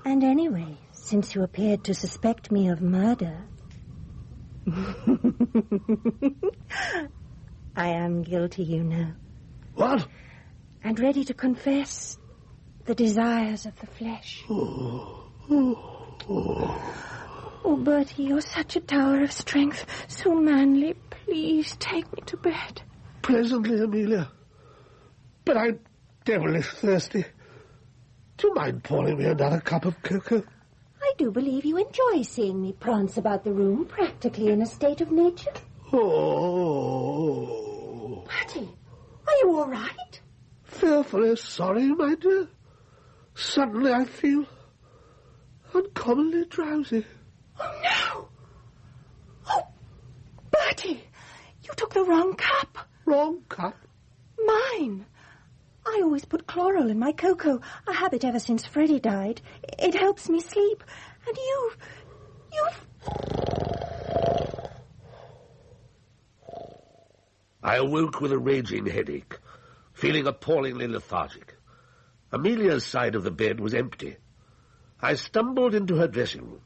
And anyway, since you appeared to suspect me of murder... I am guilty, you know. What? And ready to confess the desires of the flesh. Oh, Bertie, you're such a tower of strength, so manly. Please take me to bed. Presently, Amelia. But I'm devilish thirsty. Do you mind pouring me another cup of cocoa? I do believe you enjoy seeing me prance about the room, practically in a state of nature. Oh. Bertie, are you all right? Fearfully sorry, my dear. Suddenly I feel uncommonly drowsy. Oh, no. Oh, Bertie, you took the wrong cup. Wrong cup? Mine. I always put chloral in my cocoa, a habit ever since Freddie died. It helps me sleep. And you've... I awoke with a raging headache, feeling appallingly lethargic. Amelia's side of the bed was empty. I stumbled into her dressing room.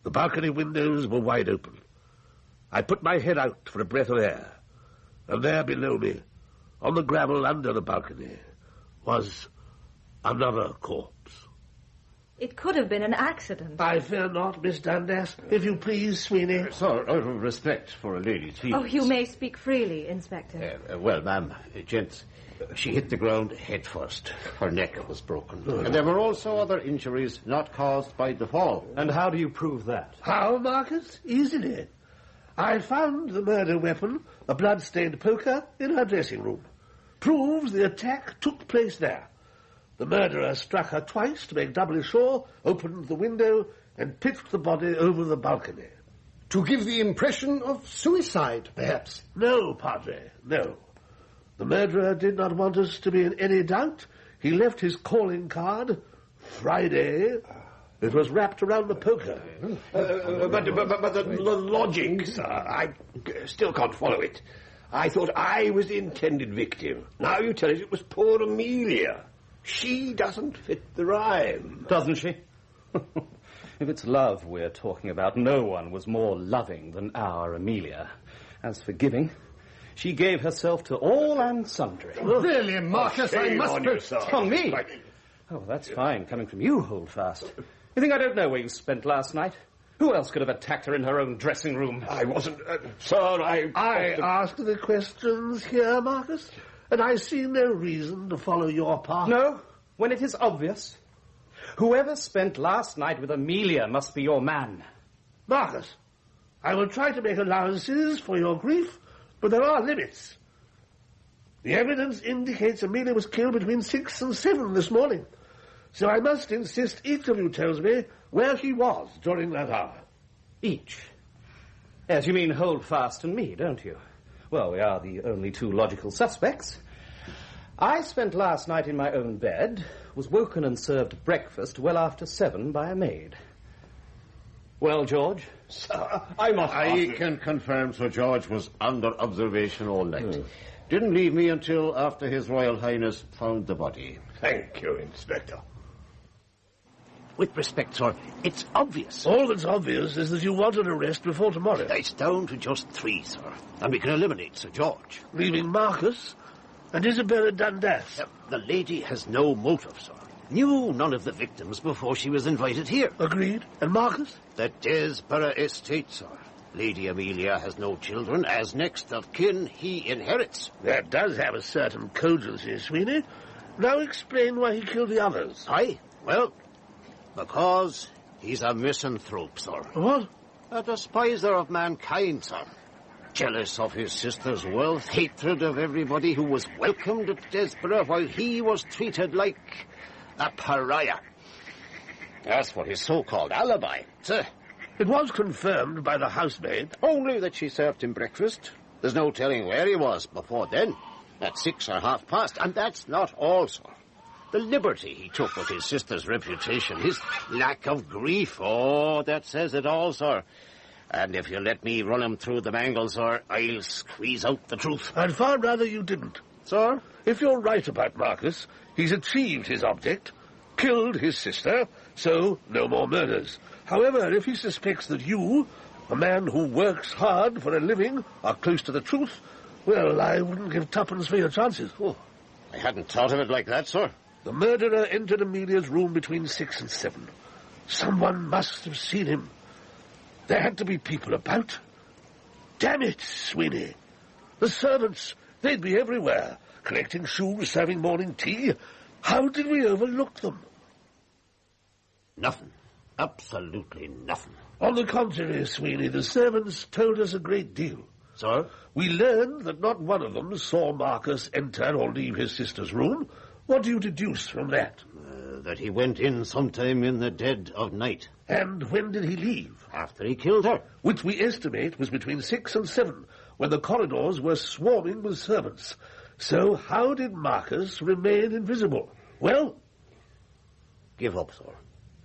The balcony windows were wide open. I put my head out for a breath of air, and there below me, on the gravel under the balcony, was another corpse. It could have been an accident. I fear not, Miss Dundas. If you please, Sweeney. Sir, out of respect for a lady's feelings. Oh, you may speak freely, Inspector. Well, ma'am, gents, she hit the ground head first. Her neck was broken. And there were also other injuries not caused by the fall. And how do you prove that? How, Marcus? Easily. I found the murder weapon, a blood-stained poker, in her dressing room. Proves the attack took place there. The murderer struck her twice to make doubly sure, opened the window, and pitched the body over the balcony. To give the impression of suicide, perhaps? No, Padre, no. The murderer did not want us to be in any doubt. He left his calling card, Friday. It was wrapped around the poker. But the logic, sir, I still can't follow it. I thought I was the intended victim. Now you tell us it was poor Amelia. She doesn't fit the rhyme. Doesn't she? If it's love we're talking about, no one was more loving than our Amelia. As for giving, she gave herself to all and sundry. Really, Marcus, I must protest. On me? Oh, that's fine, coming from you, Holdfast. You think I don't know where you spent last night? Who else could have attacked her in her own dressing room? I wasn't... sir, I asked the questions here, Marcus, and I see no reason to follow your path. No, when it is obvious. Whoever spent last night with Amelia must be your man. Marcus, I will try to make allowances for your grief, but there are limits. The evidence indicates Amelia was killed between 6 and 7 this morning. So I must insist each of you tells me where he was during that hour. Each? Yes, you mean Holdfast and me, don't you? Well, we are the only two logical suspects. I spent last night in my own bed, was woken and served breakfast well after 7 by a maid. Well, George? Sir, I can confirm Sir George was under observation all night. Didn't leave me until after His Royal Highness found the body. Thank you, Inspector. With respect, sir, it's obvious. All that's obvious is that you want an arrest before tomorrow. It's down to just 3, sir. And we can eliminate Sir George. Leaving Marcus and Isabella Dundas. The lady has no motive, sir. Knew none of the victims before she was invited here. Agreed. And Marcus? The Desborough estate, sir. Lady Amelia has no children. As next of kin, he inherits. That does have a certain cogency, Sweeney. Now explain why he killed the others. Aye, well, because he's a misanthrope, sir. What? A despiser of mankind, sir. Jealous of his sister's wealth, hatred of everybody who was welcomed at Desborough while he was treated like a pariah. As for his so-called alibi, sir, it was confirmed by the housemaid. Only that she served him breakfast. There's no telling where he was before then, at 6 or 6:30, and that's not all, sir. The liberty he took with his sister's reputation, his lack of grief, oh, that says it all, sir. And if you let me run him through the mangle, sir, I'll squeeze out the truth. I'd far rather you didn't. Sir? If you're right about Marcus, he's achieved his object, killed his sister, so no more murders. However, if he suspects that you, a man who works hard for a living, are close to the truth, well, I wouldn't give tuppence for your chances. Oh, I hadn't thought of it like that, sir. The murderer entered Amelia's room between 6 and 7. Someone must have seen him. There had to be people about. Damn it, Sweeney. The servants, they'd be everywhere, collecting shoes, serving morning tea. How did we overlook them? Nothing. Absolutely nothing. On the contrary, Sweeney, the servants told us a great deal. Sir? We learned that not one of them saw Marcus enter or leave his sister's room. What do you deduce from that? That he went in sometime in the dead of night. And when did he leave? After he killed her. Which we estimate was between 6 and 7, when the corridors were swarming with servants. So how did Marcus remain invisible? Well? Give up, sir.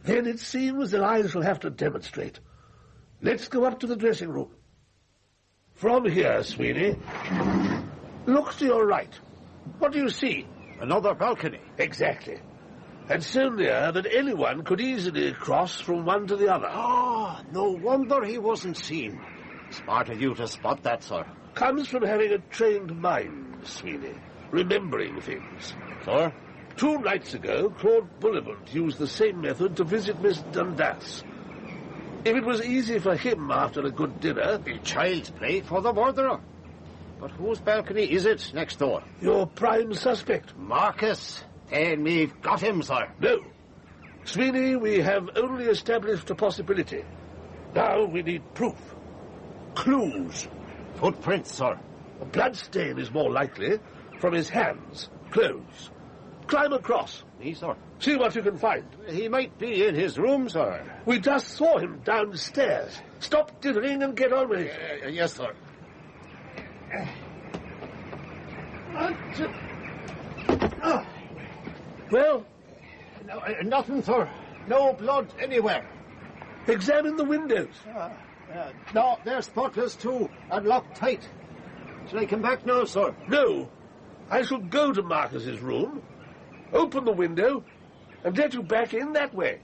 Then it seems that I shall have to demonstrate. Let's go up to the dressing room. From here, Sweeney. Look to your right. What do you see? Another balcony. Exactly. And so near that anyone could easily cross from one to the other. Ah, no wonder he wasn't seen. Smart of you to spot that, sir. Comes from having a trained mind, Sweeney. Remembering things. Sir? 2 nights ago, Claude Bullivant used the same method to visit Miss Dundas. If it was easy for him after a good dinner... Child's play for the murderer. But whose balcony is it next door? Your prime suspect. Marcus. And we've got him, sir. No. Sweeney, we have only established a possibility. Now we need proof. Clues. Footprints, sir. A blood stain is more likely. From his hands, clothes. Climb across. Me, sir. See what you can find. He might be in his room, sir. We just saw him downstairs. Stop dithering and get on with it. Yes, sir. Well? No, nothing, sir. No blood anywhere. Examine the windows. No, they're spotless too, and locked tight. Shall I come back now, sir? No. I shall go to Marcus's room. open the window and let you back in that way.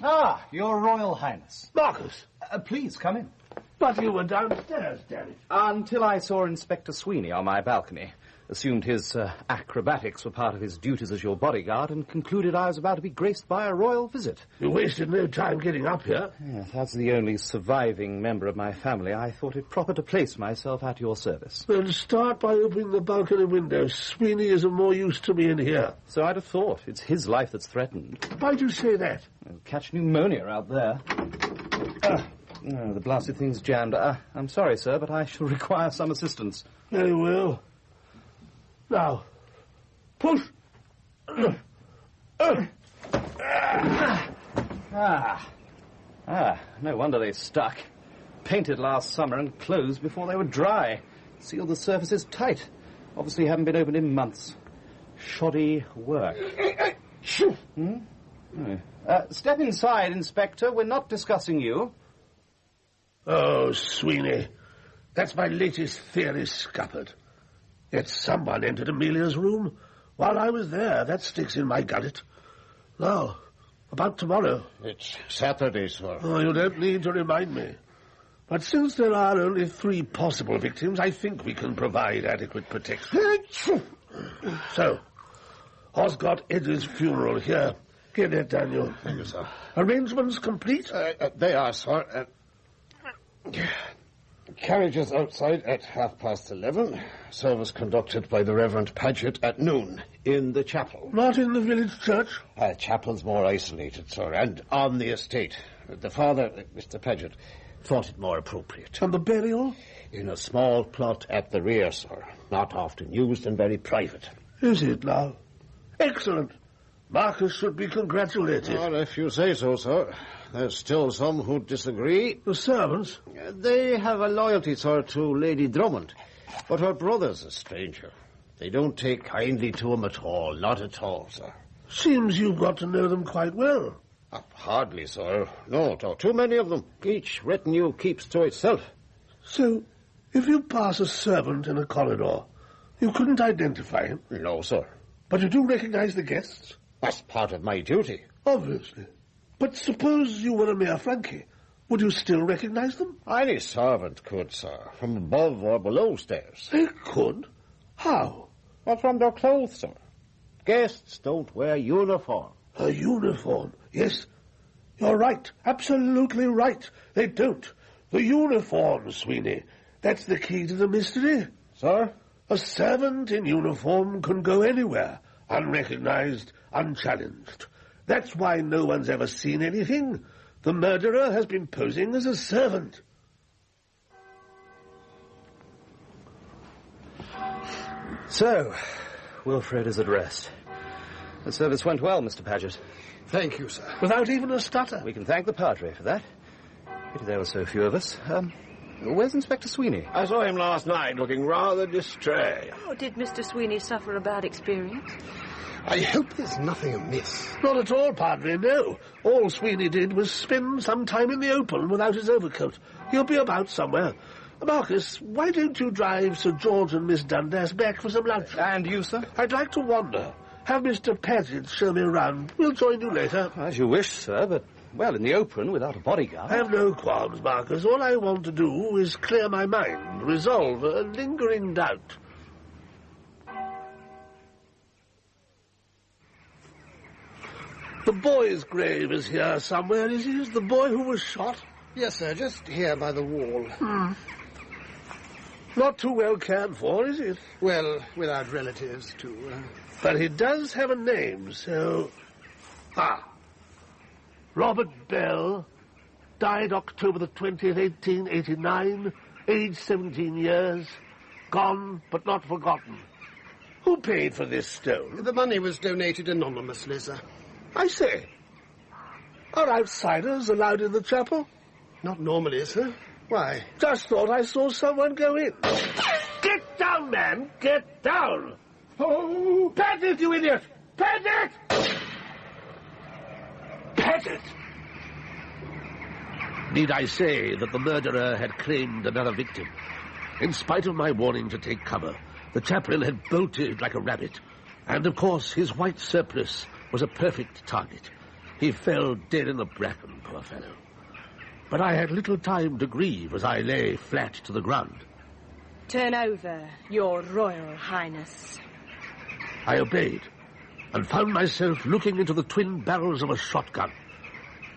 Ah, Your Royal Highness. Marcus. Please, come in. But you were downstairs, damn it. Until I saw Inspector Sweeney on my balcony. Assumed his acrobatics were part of his duties as your bodyguard and concluded I was about to be graced by a royal visit. You wasted no time getting up here. Yes, as the only surviving member of my family, I thought it proper to place myself at your service. Then start by opening the balcony window. Sweeney is of more use to me in here. So I'd have thought. It's his life that's threatened. Why do you say that? I'll catch pneumonia out there. Oh, the blasted thing's jammed. I'm sorry, sir, but I shall require some assistance. Very well. Now, push. No wonder they stuck. Painted last summer and closed before they were dry. Sealed the surfaces tight. Obviously haven't been opened in months. Shoddy work. Step inside, Inspector. We're not discussing you. Oh, Sweeney. That's my latest theory scuppered. Yet someone entered Amelia's room while I was there. That sticks in my gullet. Now, about tomorrow. It's Saturday, sir. Oh, you don't need to remind me. But since there are only 3 possible victims, I think we can provide adequate protection. So, Osgood Eddy's funeral here. Get that, Daniel. Thank you, sir. Arrangements complete? They are, sir. Carriages outside at 11:30. Service conducted by the Reverend Paget at noon in the chapel. Not in the village church? Chapel's more isolated, sir, and on the estate. The father, Mr. Paget, thought it more appropriate. And the burial? In a small plot at the rear, sir. Not often used and very private. Is it now? Excellent. Marcus should be congratulated. Well, if you say so, sir. There's still some who disagree. The servants? They have a loyalty, sir, to Lady Drummond. But her brother's a stranger. They don't take kindly to him at all. Not at all, sir. Seems you've got to know them quite well. Hardly, sir. No, too many of them. Each retinue keeps to itself. So, if you pass a servant in a corridor, you couldn't identify him? No, sir. But you do recognize the guests? That's part of my duty. Obviously. But suppose you were a mere flunky. Would you still recognize them? Any servant could, sir, from above or below stairs. They could? How? Well, from their clothes, sir. Guests don't wear uniform. A uniform? Yes. You're right. Absolutely right. They don't. The uniform, Sweeney. That's the key to the mystery. Sir? A servant in uniform can go anywhere, unrecognized, unchallenged. That's why no one's ever seen anything. The murderer has been posing as a servant. So, Wilfred is at rest. The service went well, Mr. Paget. Thank you, sir. Without even a stutter. We can thank the Padre for that. Pity there were so few of us. Where's Inspector Sweeney? I saw him last night looking rather distressed. Oh, did Mr. Sweeney suffer a bad experience? I hope there's nothing amiss. Not at all, Padre, no. All Sweeney did was spend some time in the open without his overcoat. He'll be about somewhere. Marcus, why don't you drive Sir George and Miss Dundas back for some lunch? And you, sir? I'd like to wander. Have Mr. Paget show me around. We'll join you later. As you wish, sir, but, well, in the open, without a bodyguard. I have no qualms, Marcus. All I want to do is clear my mind, resolve a lingering doubt. The boy's grave is here somewhere, is it? The boy who was shot? Yes, sir, just here by the wall. Not too well cared for, is it? Well, without relatives, too. But he does have a name, so... Robert Bell, died October the 20th, 1889, age 17 years, gone but not forgotten. Who paid for this stone? The money was donated anonymously, sir. I say, are outsiders allowed in the chapel? Not normally, sir. Why? Just thought I saw someone go in. Get down, man! Get down! Oh, Paget, you idiot! Paget! Paget! Need I say that the murderer had claimed another victim? In spite of my warning to take cover, the chaplain had bolted like a rabbit. And, of course, his white surplice was a perfect target. He fell dead in the bracken, poor fellow. But I had little time to grieve as I lay flat to the ground. Turn over, Your Royal Highness. I obeyed, and found myself looking into the twin barrels of a shotgun.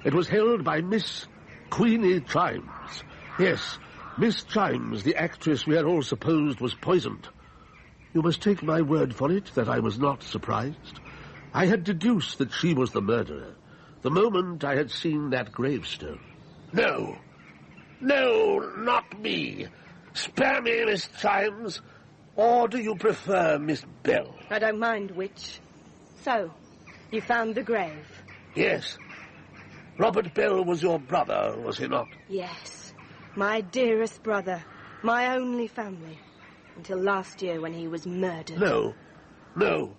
It was held by Miss Queenie Chimes. Yes, Miss Chimes, the actress we had all supposed was poisoned. You must take my word for it that I was not surprised. I had deduced that she was the murderer the moment I had seen that gravestone. No, not me. Spare me, Miss Chimes. Or do you prefer Miss Bell? I don't mind which. So, you found the grave? Yes. Robert Bell was your brother, was he not? Yes. My dearest brother. My only family. Until last year when he was murdered. No.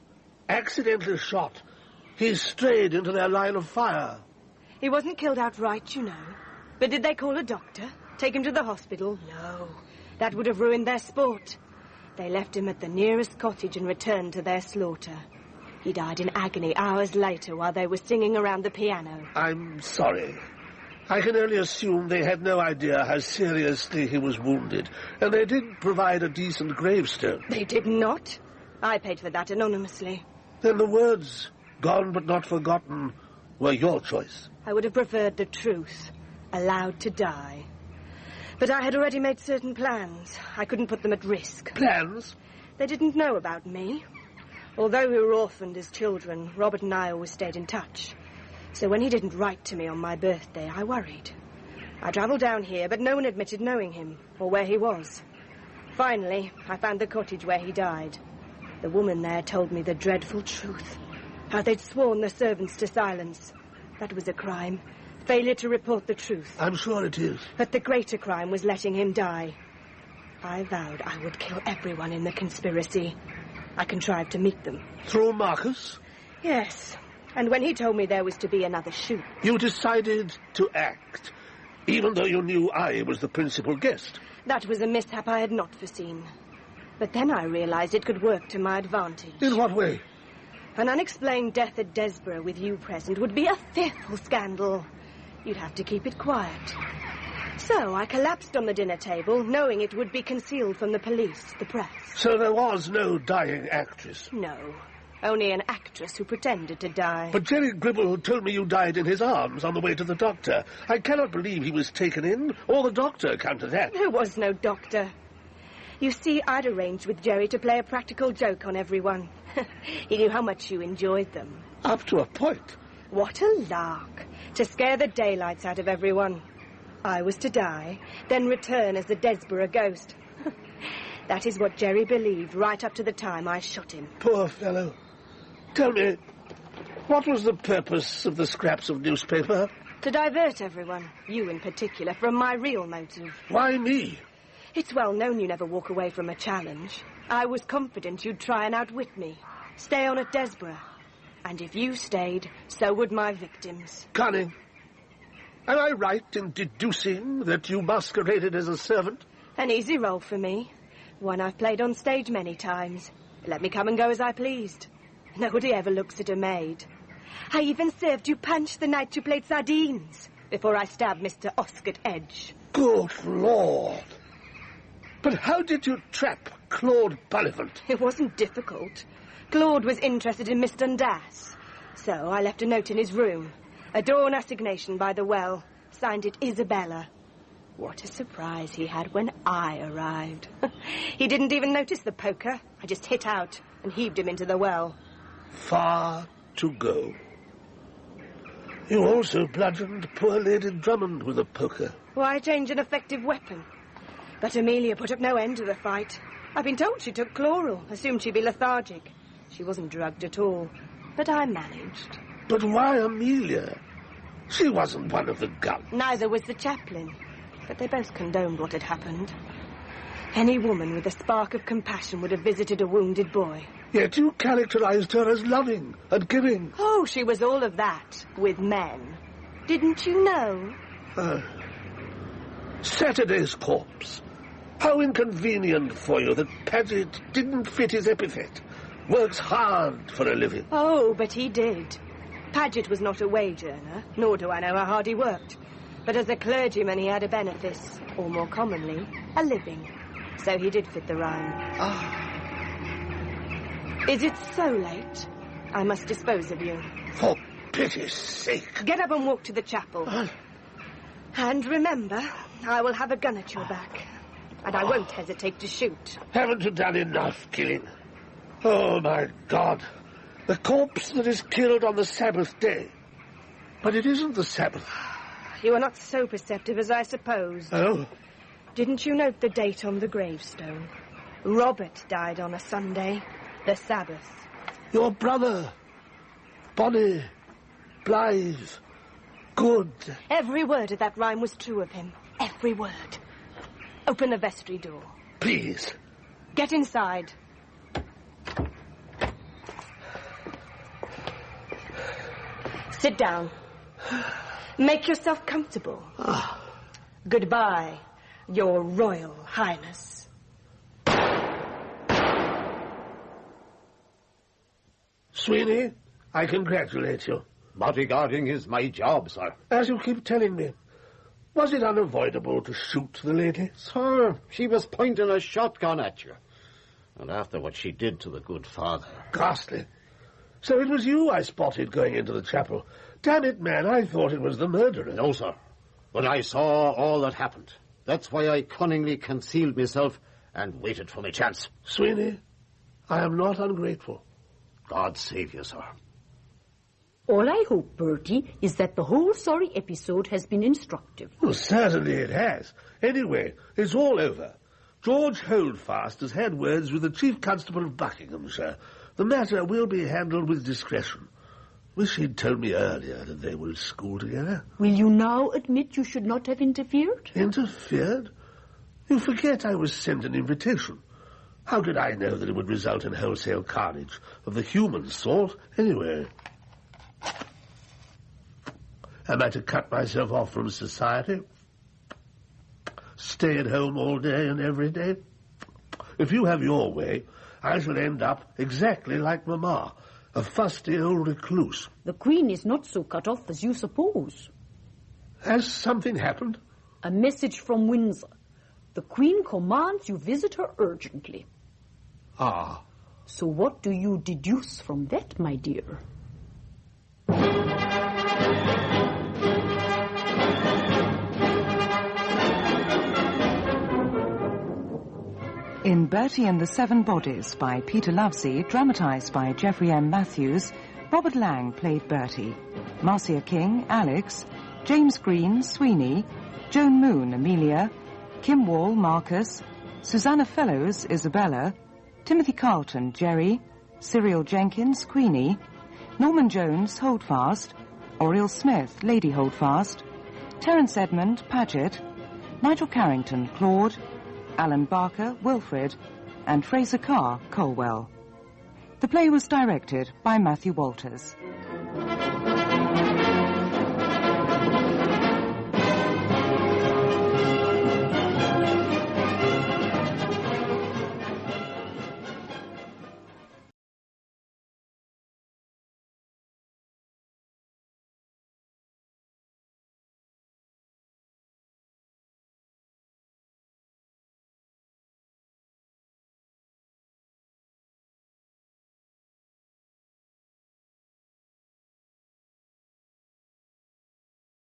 Accidentally shot. He strayed into their line of fire. He wasn't killed outright, you know. But did they call a doctor? Take him to the hospital? No. That would have ruined their sport. They left him at the nearest cottage and returned to their slaughter. He died in agony hours later while they were singing around the piano. I'm sorry. I can only assume they had no idea how seriously he was wounded, and they did provide a decent gravestone. They did not. I paid for that anonymously. Then the words, "gone but not forgotten," were your choice. I would have preferred the truth, allowed to die. But I had already made certain plans. I couldn't put them at risk. Plans? They didn't know about me. Although we were orphaned as children, Robert and I always stayed in touch. So when he didn't write to me on my birthday, I worried. I travelled down here, but no one admitted knowing him, or where he was. Finally, I found the cottage where he died. The woman there told me the dreadful truth. How they'd sworn the servants to silence. That was a crime. Failure to report the truth. I'm sure it is. But the greater crime was letting him die. I vowed I would kill everyone in the conspiracy. I contrived to meet them. Through Marcus? Yes. And when he told me there was to be another shoot... You decided to act, even though you knew I was the principal guest. That was a mishap I had not foreseen. But then I realized it could work to my advantage. In what way? An unexplained death at Desborough with you present would be a fearful scandal. You'd have to keep it quiet. So I collapsed on the dinner table, knowing it would be concealed from the police, the press. So there was no dying actress? No. Only an actress who pretended to die. But Jerry Gribble told me you died in his arms on the way to the doctor. I cannot believe he was taken in, or the doctor come to that. There was no doctor. You see, I'd arranged with Jerry to play a practical joke on everyone. He knew how much you enjoyed them. Up to a point. What a lark. To scare the daylights out of everyone. I was to die, then return as the Desborough ghost. That is what Jerry believed right up to the time I shot him. Poor fellow. Tell me, what was the purpose of the scraps of newspaper? To divert everyone, you in particular, from my real motive. Why me? It's well known you never walk away from a challenge. I was confident you'd try and outwit me. Stay on at Desborough. And if you stayed, so would my victims. Cunning. Am I right in deducing that you masqueraded as a servant? An easy role for me. One I've played on stage many times. Let me come and go as I pleased. Nobody ever looks at a maid. I even served you punch the night you played sardines, before I stabbed Mr. Oscar Edge. Good Lord. But how did you trap Claude Bullivant? It wasn't difficult. Claude was interested in Miss Dundas. So I left a note in his room. A dawn assignation by the well. Signed it Isabella. What a surprise he had when I arrived. He didn't even notice the poker. I just hit out and heaved him into the well. Far to go. You also bludgeoned poor Lady Drummond with a poker. Why change an effective weapon? But Amelia put up no end to the fight. I've been told she took chloral, assumed she'd be lethargic. She wasn't drugged at all, but I managed. But why Amelia? She wasn't one of the gun. Neither was the chaplain, but they both condoned what had happened. Any woman with a spark of compassion would have visited a wounded boy. Yet you characterized her as loving and giving. Oh, she was all of that, with men. Didn't you know? Saturday's corpse. How inconvenient for you that Paget didn't fit his epithet. Works hard for a living. Oh, but he did. Paget was not a wage earner, nor do I know how hard he worked. But as a clergyman, he had a benefice, or more commonly, a living. So he did fit the rhyme. Is it so late? I must dispose of you. For pity's sake. Get up and walk to the chapel. And remember, I will have a gun at your back. And I won't hesitate to shoot. Haven't you done enough killing? Oh, my God. The corpse that is killed on the Sabbath day. But it isn't the Sabbath. You are not so perceptive as I supposed. Oh? Didn't you note the date on the gravestone? Robert died on a Sunday, the Sabbath. Your brother. Bonnie. Blythe. Good. Every word of that rhyme was true of him. Every word. Open the vestry door. Please. Get inside. Sit down. Make yourself comfortable. Goodbye, Your Royal Highness. Sweeney, I congratulate you. Bodyguarding is my job, sir. As you keep telling me, was it unavoidable to shoot the lady? Sir, she was pointing a shotgun at you. And after what she did to the good father... Ghastly. So it was you I spotted going into the chapel. Damn it, man, I thought it was the murderer. No, sir. But I saw all that happened. That's why I cunningly concealed myself and waited for my chance. Sweeney, I am not ungrateful. God save you, sir. All I hope, Bertie, is that the whole sorry episode has been instructive. Well, certainly it has. Anyway, it's all over. George Holdfast has had words with the Chief Constable of Buckinghamshire. The matter will be handled with discretion. Wish he'd told me earlier that they were at school together. Will you now admit you should not have interfered? Interfered? You forget I was sent an invitation. How could I know that it would result in wholesale carnage of the human sort, anyway? Am I to cut myself off from society? Stay at home all day and every day? If you have your way, I shall end up exactly like Mamma, a fusty old recluse. The Queen is not so cut off as you suppose. Has something happened? A message from Windsor. The Queen commands you visit her urgently. Ah. So what do you deduce from that, my dear? In Bertie and the Seven Bodies by Peter Lovesey, dramatised by Geoffrey M. Matthews, Robert Lang played Bertie, Marcia King, Alex, James Green, Sweeney, Joan Moon, Amelia, Kim Wall, Marcus, Susanna Fellows, Isabella, Timothy Carlton, Jerry, Cyril Jenkins, Queenie, Norman Jones, Holdfast, Oriel Smith, Lady Holdfast, Terence Edmund, Paget, Nigel Carrington, Claude, Alan Barker, Wilfred, and Fraser Carr, Colwell. The play was directed by Matthew Walters.